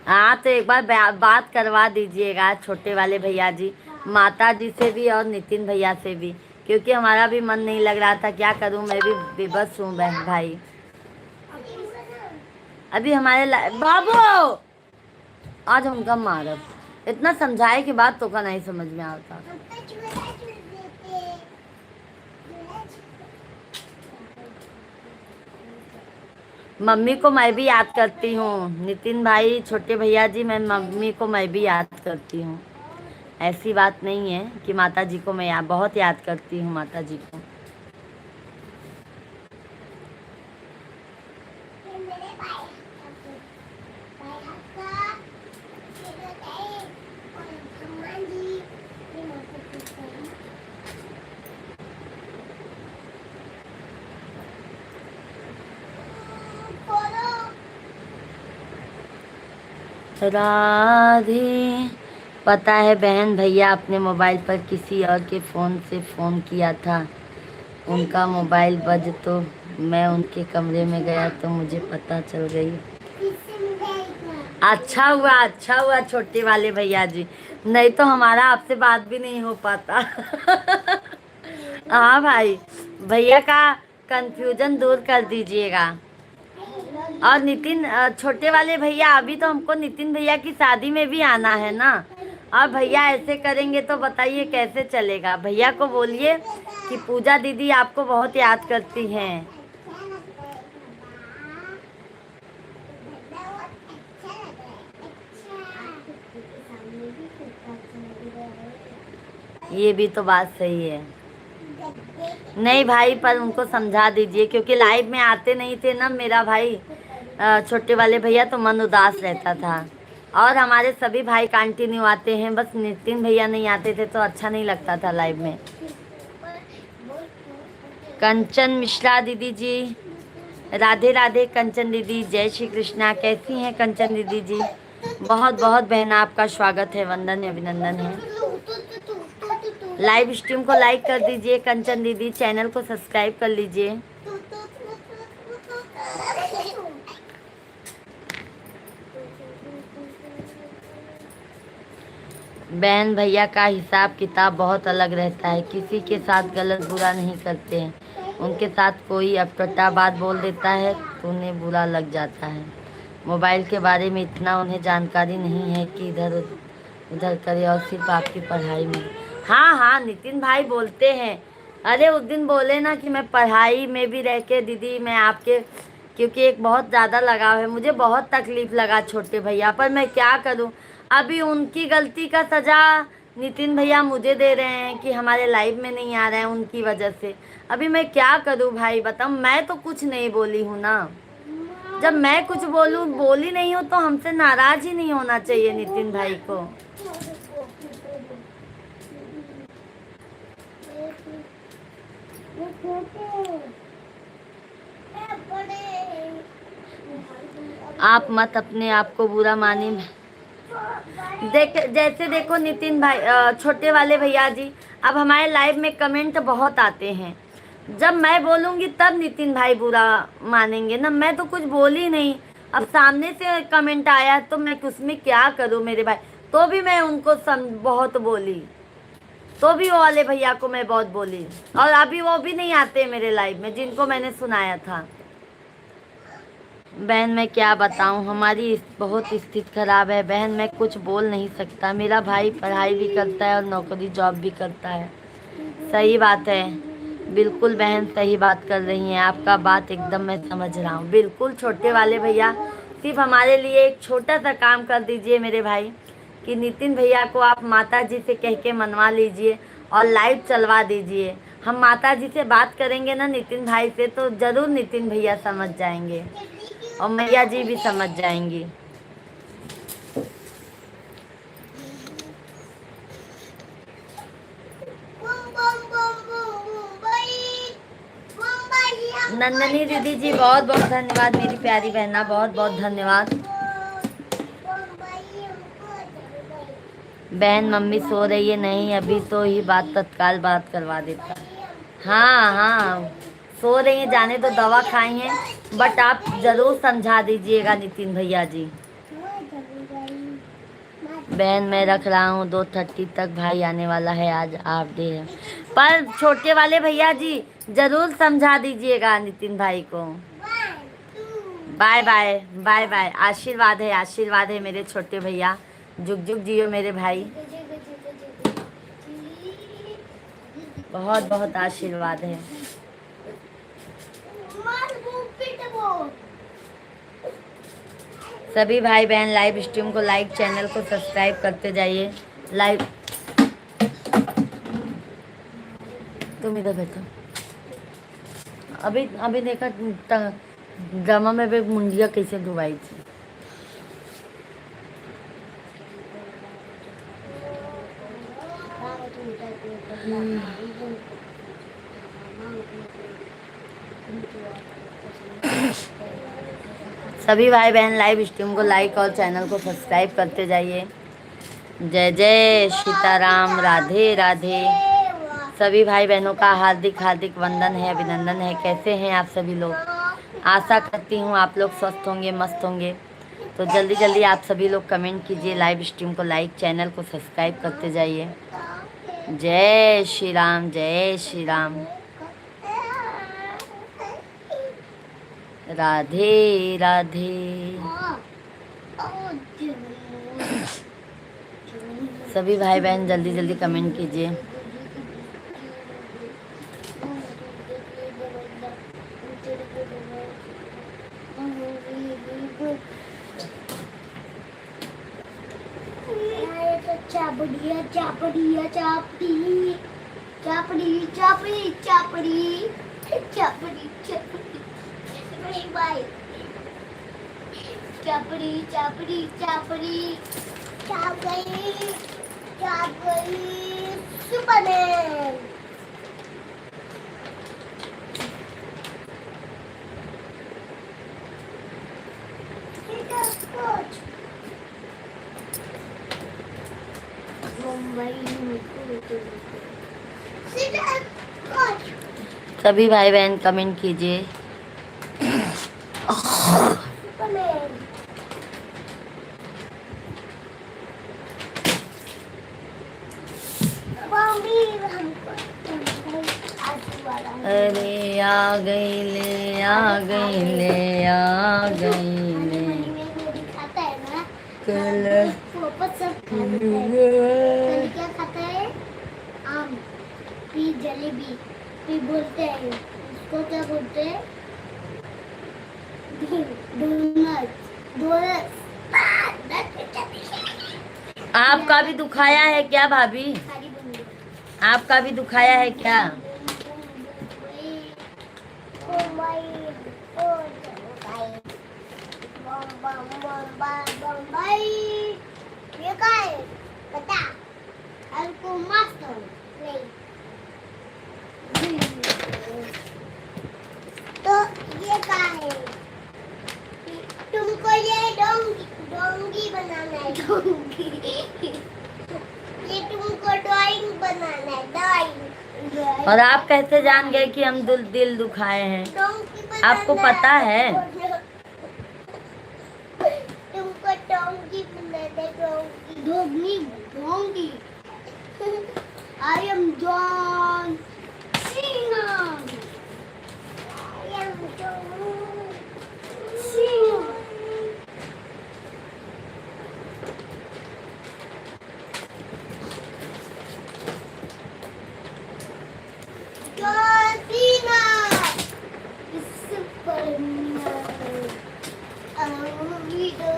हाँ तो एक बार बात करवा दीजिएगा छोटे वाले भैया जी, माता जी से भी और नितिन भैया से भी, क्योंकि हमारा भी मन नहीं लग रहा था, क्या करूँ, मैं भी बेबस हूँ बहन भाई। अभी हमारे बाबू आज हम कम मारब, इतना समझाए के बाद तो का नहीं समझ में आता। मम्मी को मैं भी याद करती हूँ नितिन भाई, छोटे भैया जी, मैं मम्मी को मैं भी याद करती हूँ। ऐसी बात नहीं है कि माता जी को मैं बहुत याद करती हूँ माता जी को। ये मेरे भाई भाई हक्का ये तो गए और अम्मा जी ये माता जी को बोलो राधे। पता है बहन, भैया अपने मोबाइल पर किसी और के फ़ोन से फ़ोन किया था। उनका मोबाइल बज तो मैं उनके कमरे में गया तो मुझे पता चल गई। किससे मिला इतना अच्छा हुआ छोटे वाले भैया जी, नहीं तो हमारा आपसे बात भी नहीं हो पाता। हाँ भाई, भैया का कंफ्यूजन दूर कर दीजिएगा। और नितिन, छोटे वाले भैया, अभी तो हमको नितिन भैया की शादी में भी आना है ना। और भैया ऐसे करेंगे तो बताइए कैसे चलेगा। भैया को बोलिए कि पूजा दीदी आपको बहुत याद करती हैं। अच्छा लगता है बाबा अच्छा लग रहा है अच्छा आपके सामने भी कितना अच्छा लग रहा है ये भी तो बात सही है। गद्दे नहीं भाई, पर उनको समझा दीजिए, क्योंकि लाइव में आते नहीं थे ना मेरा भाई, छोटे वाले भैया, तो मन उदास रहता था। और हमारे सभी भाई कंटिन्यू आते हैं, बस नितिन भैया नहीं आते थे तो अच्छा नहीं लगता था लाइव में। कंचन मिश्रा दीदी जी, राधे राधे कंचन दीदी, जय श्री कृष्णा। कैसी हैं कंचन दीदी जी? बहुत बहुत बहन आपका स्वागत है, वंदन अभिनंदन है। लाइव स्ट्रीम को लाइक कर दीजिए कंचन दीदी, चैनल को सब्सक्राइब कर लीजिए। बहन भैया का हिसाब किताब बहुत अलग रहता है, किसी के साथ गलत बुरा नहीं करते हैं। उनके साथ कोई अटपटा बात बोल देता है तो उन्हें बुरा लग जाता है। मोबाइल के बारे में इतना उन्हें जानकारी नहीं है कि इधर उधर करे, और सिर्फ आपकी पढ़ाई में। हाँ हाँ, नितिन भाई बोलते हैं। अरे उस दिन बोले ना कि मैं पढ़ाई में भी रह के दीदी मैं आपके, क्योंकि एक बहुत ज़्यादा लगाव है मुझे, बहुत तकलीफ लगा छोटे भैया, पर मैं क्या करूं। अभी उनकी गलती का सजा नितिन भैया मुझे दे रहे हैं कि हमारे लाइव में नहीं आ रहे हैं उनकी वजह से। अभी मैं क्या करूं भाई बताओ, मैं तो कुछ नहीं बोली हूं ना। जब मैं कुछ बोली नहीं हूं तो हमसे नाराज ही नहीं होना चाहिए नितिन भाई को। आप मत अपने आप को बुरा मानिए। जैसे देखो नितिन भाई, छोटे वाले भैया जी, अब हमारे लाइव में कमेंट बहुत आते हैं। जब मैं बोलूंगी तब नितिन भाई बुरा मानेंगे ना, मैं तो कुछ बोली नहीं। अब सामने से कमेंट आया तो मैं उसमें क्या करूं मेरे भाई। तो भी मैं उनको बहुत बोली, तो भी वो वाले भैया को मैं बहुत बोली। और अभी वो भी नहीं आते मेरे लाइव में जिनको मैंने सुनाया था। बहन मैं क्या बताऊं, हमारी बहुत स्थिति खराब है बहन, मैं कुछ बोल नहीं सकता। मेरा भाई पढ़ाई भी करता है और नौकरी जॉब भी करता है। सही बात है, बिल्कुल बहन सही बात कर रही हैं, आपका बात एकदम मैं समझ रहा हूँ। बिल्कुल छोटे वाले भैया, सिर्फ हमारे लिए एक छोटा सा काम कर दीजिए मेरे भाई, कि नितिन भैया को आप माता जी से कह के मनवा लीजिए और लाइव चलवा दीजिए। हम माता जी से बात करेंगे ना नितिन भाई से, तो ज़रूर नितिन भैया समझ जाएंगे और मैया जी भी समझ जाएंगी। नंदनी दीदी जी बहुत बहुत धन्यवाद, मेरी प्यारी बहना बहुत बहुत धन्यवाद। बहन मम्मी सो रही है? नहीं अभी तो ही बात तत्काल बात करवा देता। हाँ हाँ सो रही है, जाने तो दवा खाई हैं, बट आप ज़रूर समझा दीजिएगा नितिन भैया जी। बहन मैं रख रहा हूँ, 2:30 तक भाई आने वाला है, आज हाफ डे है। पर छोटे वाले भैया जी ज़रूर समझा दीजिएगा नितिन भाई को। बाय बाय बाय बाय, आशीर्वाद है मेरे छोटे भैया, जुग जुग जियो मेरे भाई, बहुत बहुत आशीर्वाद है। सभी भाई बहन लाइव स्ट्रीम को लाइक, चैनल को सब्सक्राइब करते जाइए। लाइव तुम इधर बैठो। अभी अभी देखा ड्रामा में भी मुंडिया कैसे डुबाई थी। सभी भाई बहन लाइव स्ट्रीम को लाइक और चैनल को सब्सक्राइब करते जाइए। जय जय सीताराम, राधे राधे। सभी भाई बहनों का हार्दिक हार्दिक वंदन है, अभिनंदन है। कैसे हैं आप सभी लोग? आशा करती हूँ आप लोग स्वस्थ होंगे, मस्त होंगे। तो जल्दी जल्दी आप सभी लोग कमेंट कीजिए, लाइव स्ट्रीम को लाइक, चैनल को सब्सक्राइब करते जाइए। जय श्री राम, जय श्री राम, राधे राधे। सभी भाई बहन जल्दी जल्दी कमेंट कीजिए। चापड़िया चापड़िया चापड़ी चापड़ी चापड़ी चापड़ी चापड़ी चापड़ी बाय चापड़ी चापड़ी चापड़ी चापड़ी चापड़ी सुपरमैन। सभी भाई बहन कमेंट कीजिए। अरे आ गई ले, आ गई ले, आ गई ले कल। क्या खाता है? आम, पी जलेबी, पी बोलते हैं उसको क्या बोलते हैं? Doughnut, doughnut. आपका भी दुखाया है क्या भाभी? आपका भी दुखाया है क्या? ये क्या है? बता। आपको मस्त नहीं। तो ये क्या है? तुमको ये डोंगी बनाना है, डोंगी। ये तुमको ड्राइंग बनाना है, ड्राइंग। और आप कैसे जान गए कि हम दिल दुखाए हैं? आपको पता है? तुमको डोंगी बनाना है, डोंगी। डोंगी, डोंगी। I am John Cena. I am John Cena. John Cena. Superman. Amigo.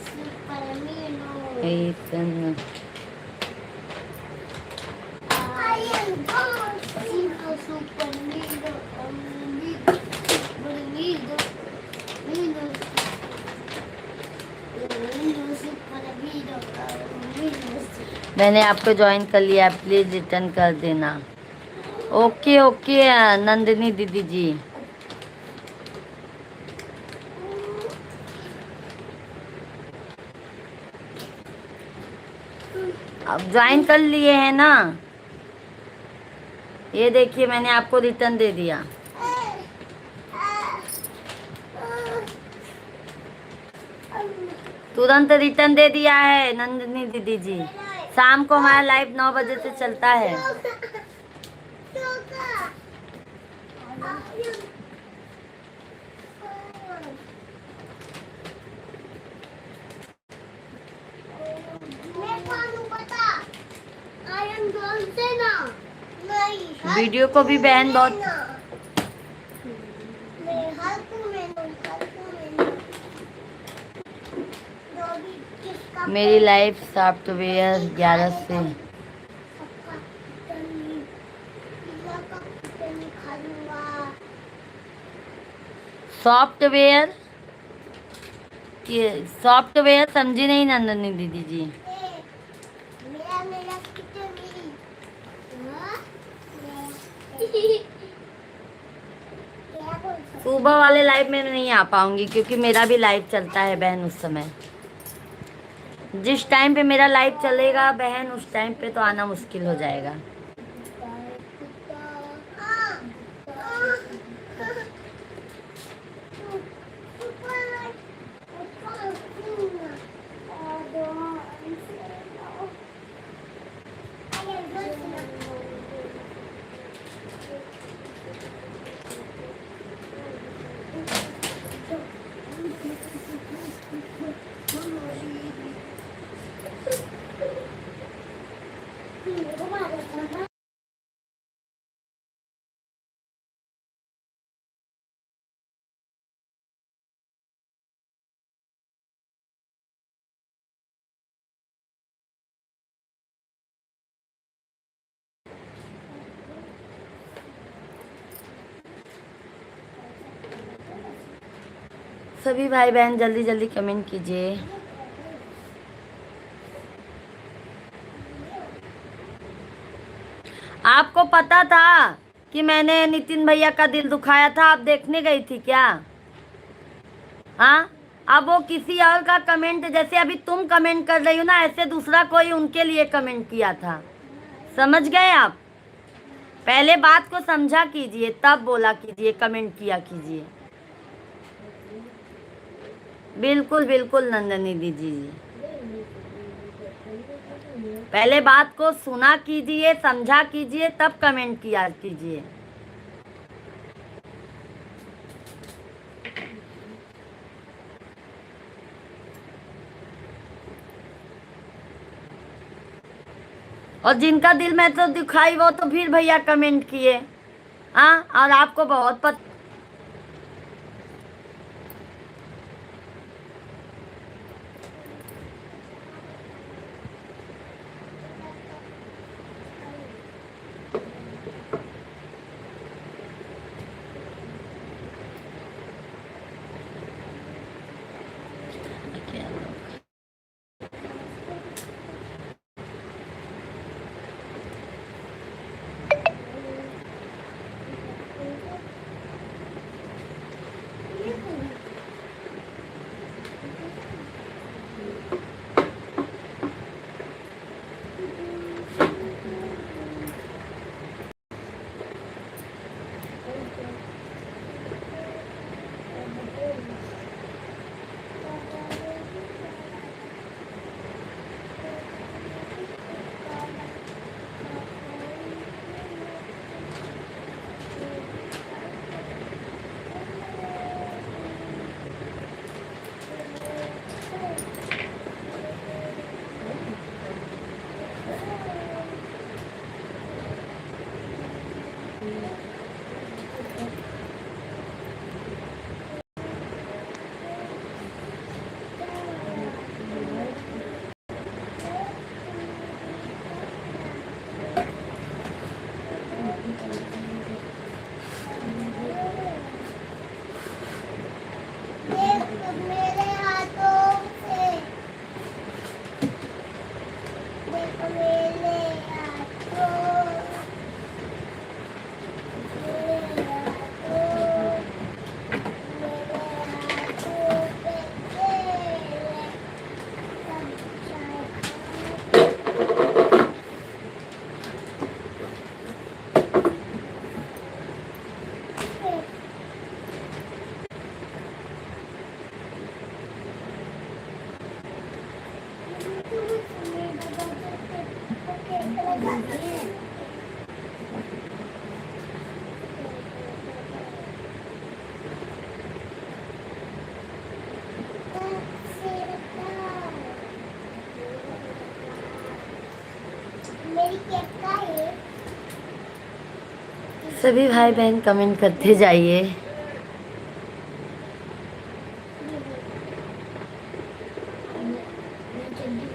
Superman. इतना I am John Cena. Superman. Amigo. Amigo. Amigo. मैंने आपको ज्वाइन कर लिया, प्लीज रिटर्न कर देना। ओके ओके नंदिनी दीदी जी। अब ज्वाइन कर लिए हैं ना? ये देखिए मैंने आपको रिटर्न दे दिया। तुरंत रिटर्न दे दिया है नंदिनी दीदी जी। शाम को हमारा लाइव 9 बजे से चलता है। वीडियो को भी बहन बहुत मेरी लाइफ सॉफ्टवेयर 11 से सबका किचन पिज्जा का किचन खा लूंगा। सॉफ्टवेयर, ये सॉफ्टवेयर समझी नहीं नंदनी दीदी जी। मेरा मेरा किचन मेरी। हाँ? क्या बोल सकते सुबह वाले लाइव में नहीं आ पाऊंगी क्योंकि मेरा भी लाइव चलता है बहन उस समय। जिस टाइम पे मेरा लाइव चलेगा बहन उस टाइम पे तो आना मुश्किल हो जाएगा। सभी भाई बहन जल्दी जल्दी कमेंट कीजिए। आपको पता था कि मैंने नितिन भैया का दिल दुखाया था? आप देखने गई थी क्या? हाँ, अब वो किसी और का कमेंट, जैसे अभी तुम कमेंट कर रही हो ना, ऐसे दूसरा कोई उनके लिए कमेंट किया था। समझ गए आप? पहले बात को समझा कीजिए तब बोला कीजिए, कमेंट किया कीजिए। बिल्कुल बिल्कुल नंदनी दीदी जी, पहले बात को सुना कीजिए, समझा कीजिए, तब कमेंट किया कीजिए। और जिनका दिल में तो दिखाई वो तो फिर भैया कमेंट किए। हाँ, और आपको बहुत पता। मेरे हाथों से देखो मेरे हाथों मेरे हाथों पे तेरे मेरी केक का है। सभी भाई बहन कमेंट करते जाइए। चड्डी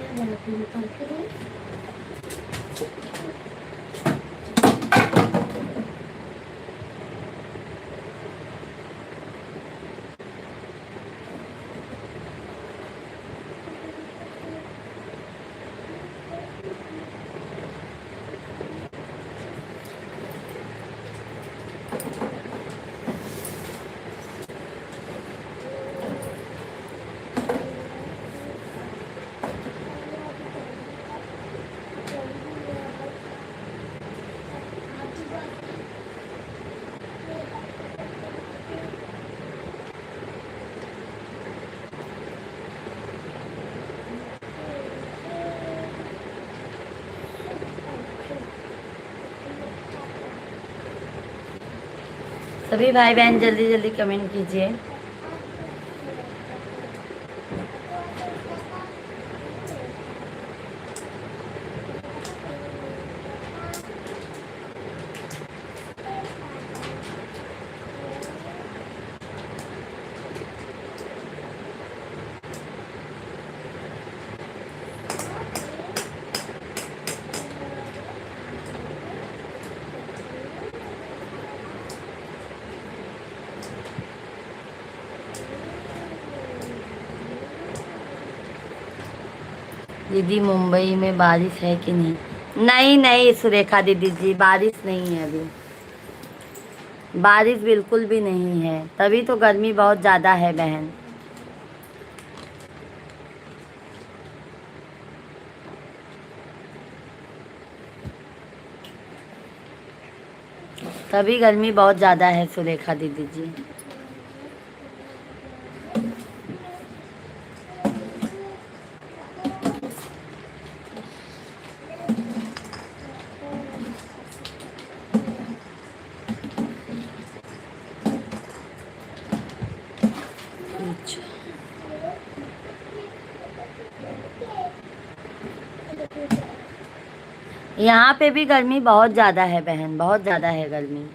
सभी भाई बहन जल्दी जल्दी कमेंट कीजिए। दीदी मुंबई में बारिश है कि नहीं? नहीं नहीं सुरेखा दीदी जी, बारिश नहीं है अभी, बारिश बिल्कुल भी नहीं है, तभी तो गर्मी बहुत ज़्यादा है बहन। तभी गर्मी बहुत ज़्यादा है सुरेखा दीदी जी। अच्छा। यहाँ पे भी गर्मी बहुत ज़्यादा है बहन, बहुत ज़्यादा है गर्मी,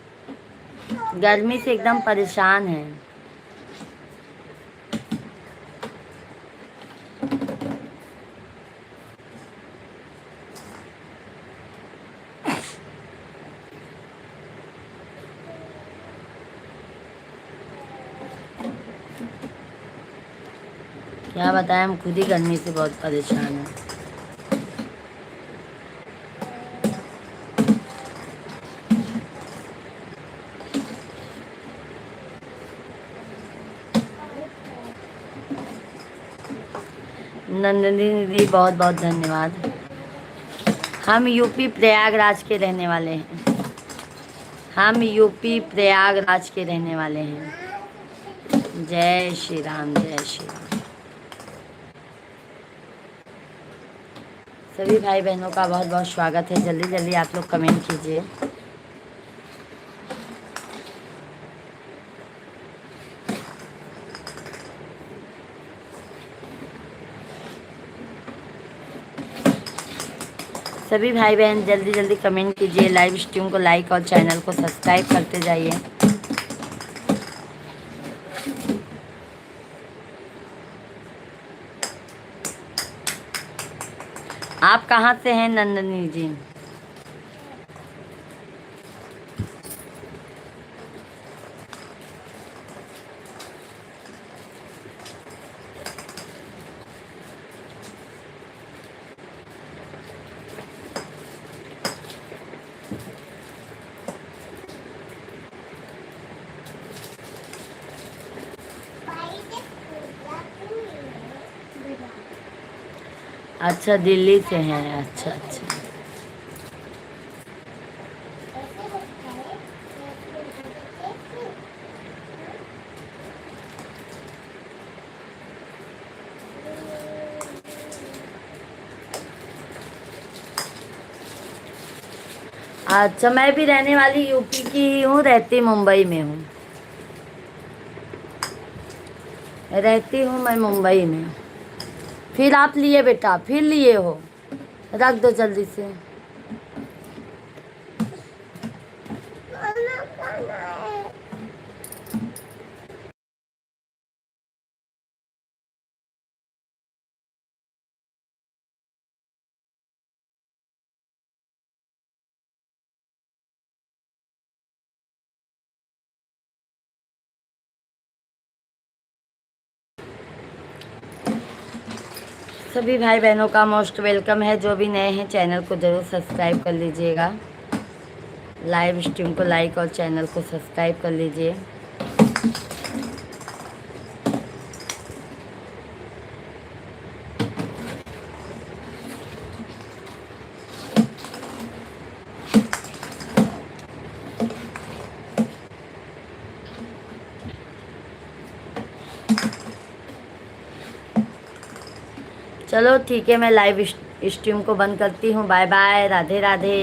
गर्मी से एकदम परेशान है। क्या बताएं, हम खुद ही गर्मी से बहुत परेशान हैं। नंदिनी दीदी बहुत बहुत धन्यवाद। हम यूपी प्रयागराज के रहने वाले हैं, हम यूपी प्रयागराज के रहने वाले हैं। जय श्री राम, जय श्री राम। सभी भाई बहनों का बहुत बहुत स्वागत है। जल्दी जल्दी आप लोग कमेंट कीजिए। सभी भाई बहन जल्दी जल्दी कमेंट कीजिए, लाइव स्ट्रीम को लाइक और चैनल को सब्सक्राइब करते जाइए। आप कहाँ से हैं नंदनी जी? अच्छा दिल्ली से हैं, अच्छा अच्छा। अच्छा मैं भी रहने वाली यूपी की ही हूँ, रहती मुंबई में हूँ, रहती हूँ मैं मुंबई में। फिर आप लिए बेटा, फिर लिए हो, रख दो जल्दी से। सभी भाई बहनों का मोस्ट वेलकम है। जो भी नए हैं चैनल को ज़रूर सब्सक्राइब कर लीजिएगा, लाइव स्ट्रीम को लाइक और चैनल को सब्सक्राइब कर लीजिए। चलो ठीक है, मैं लाइव स्ट्रीम को बंद करती हूँ। Bye bye, Radhe Radhe.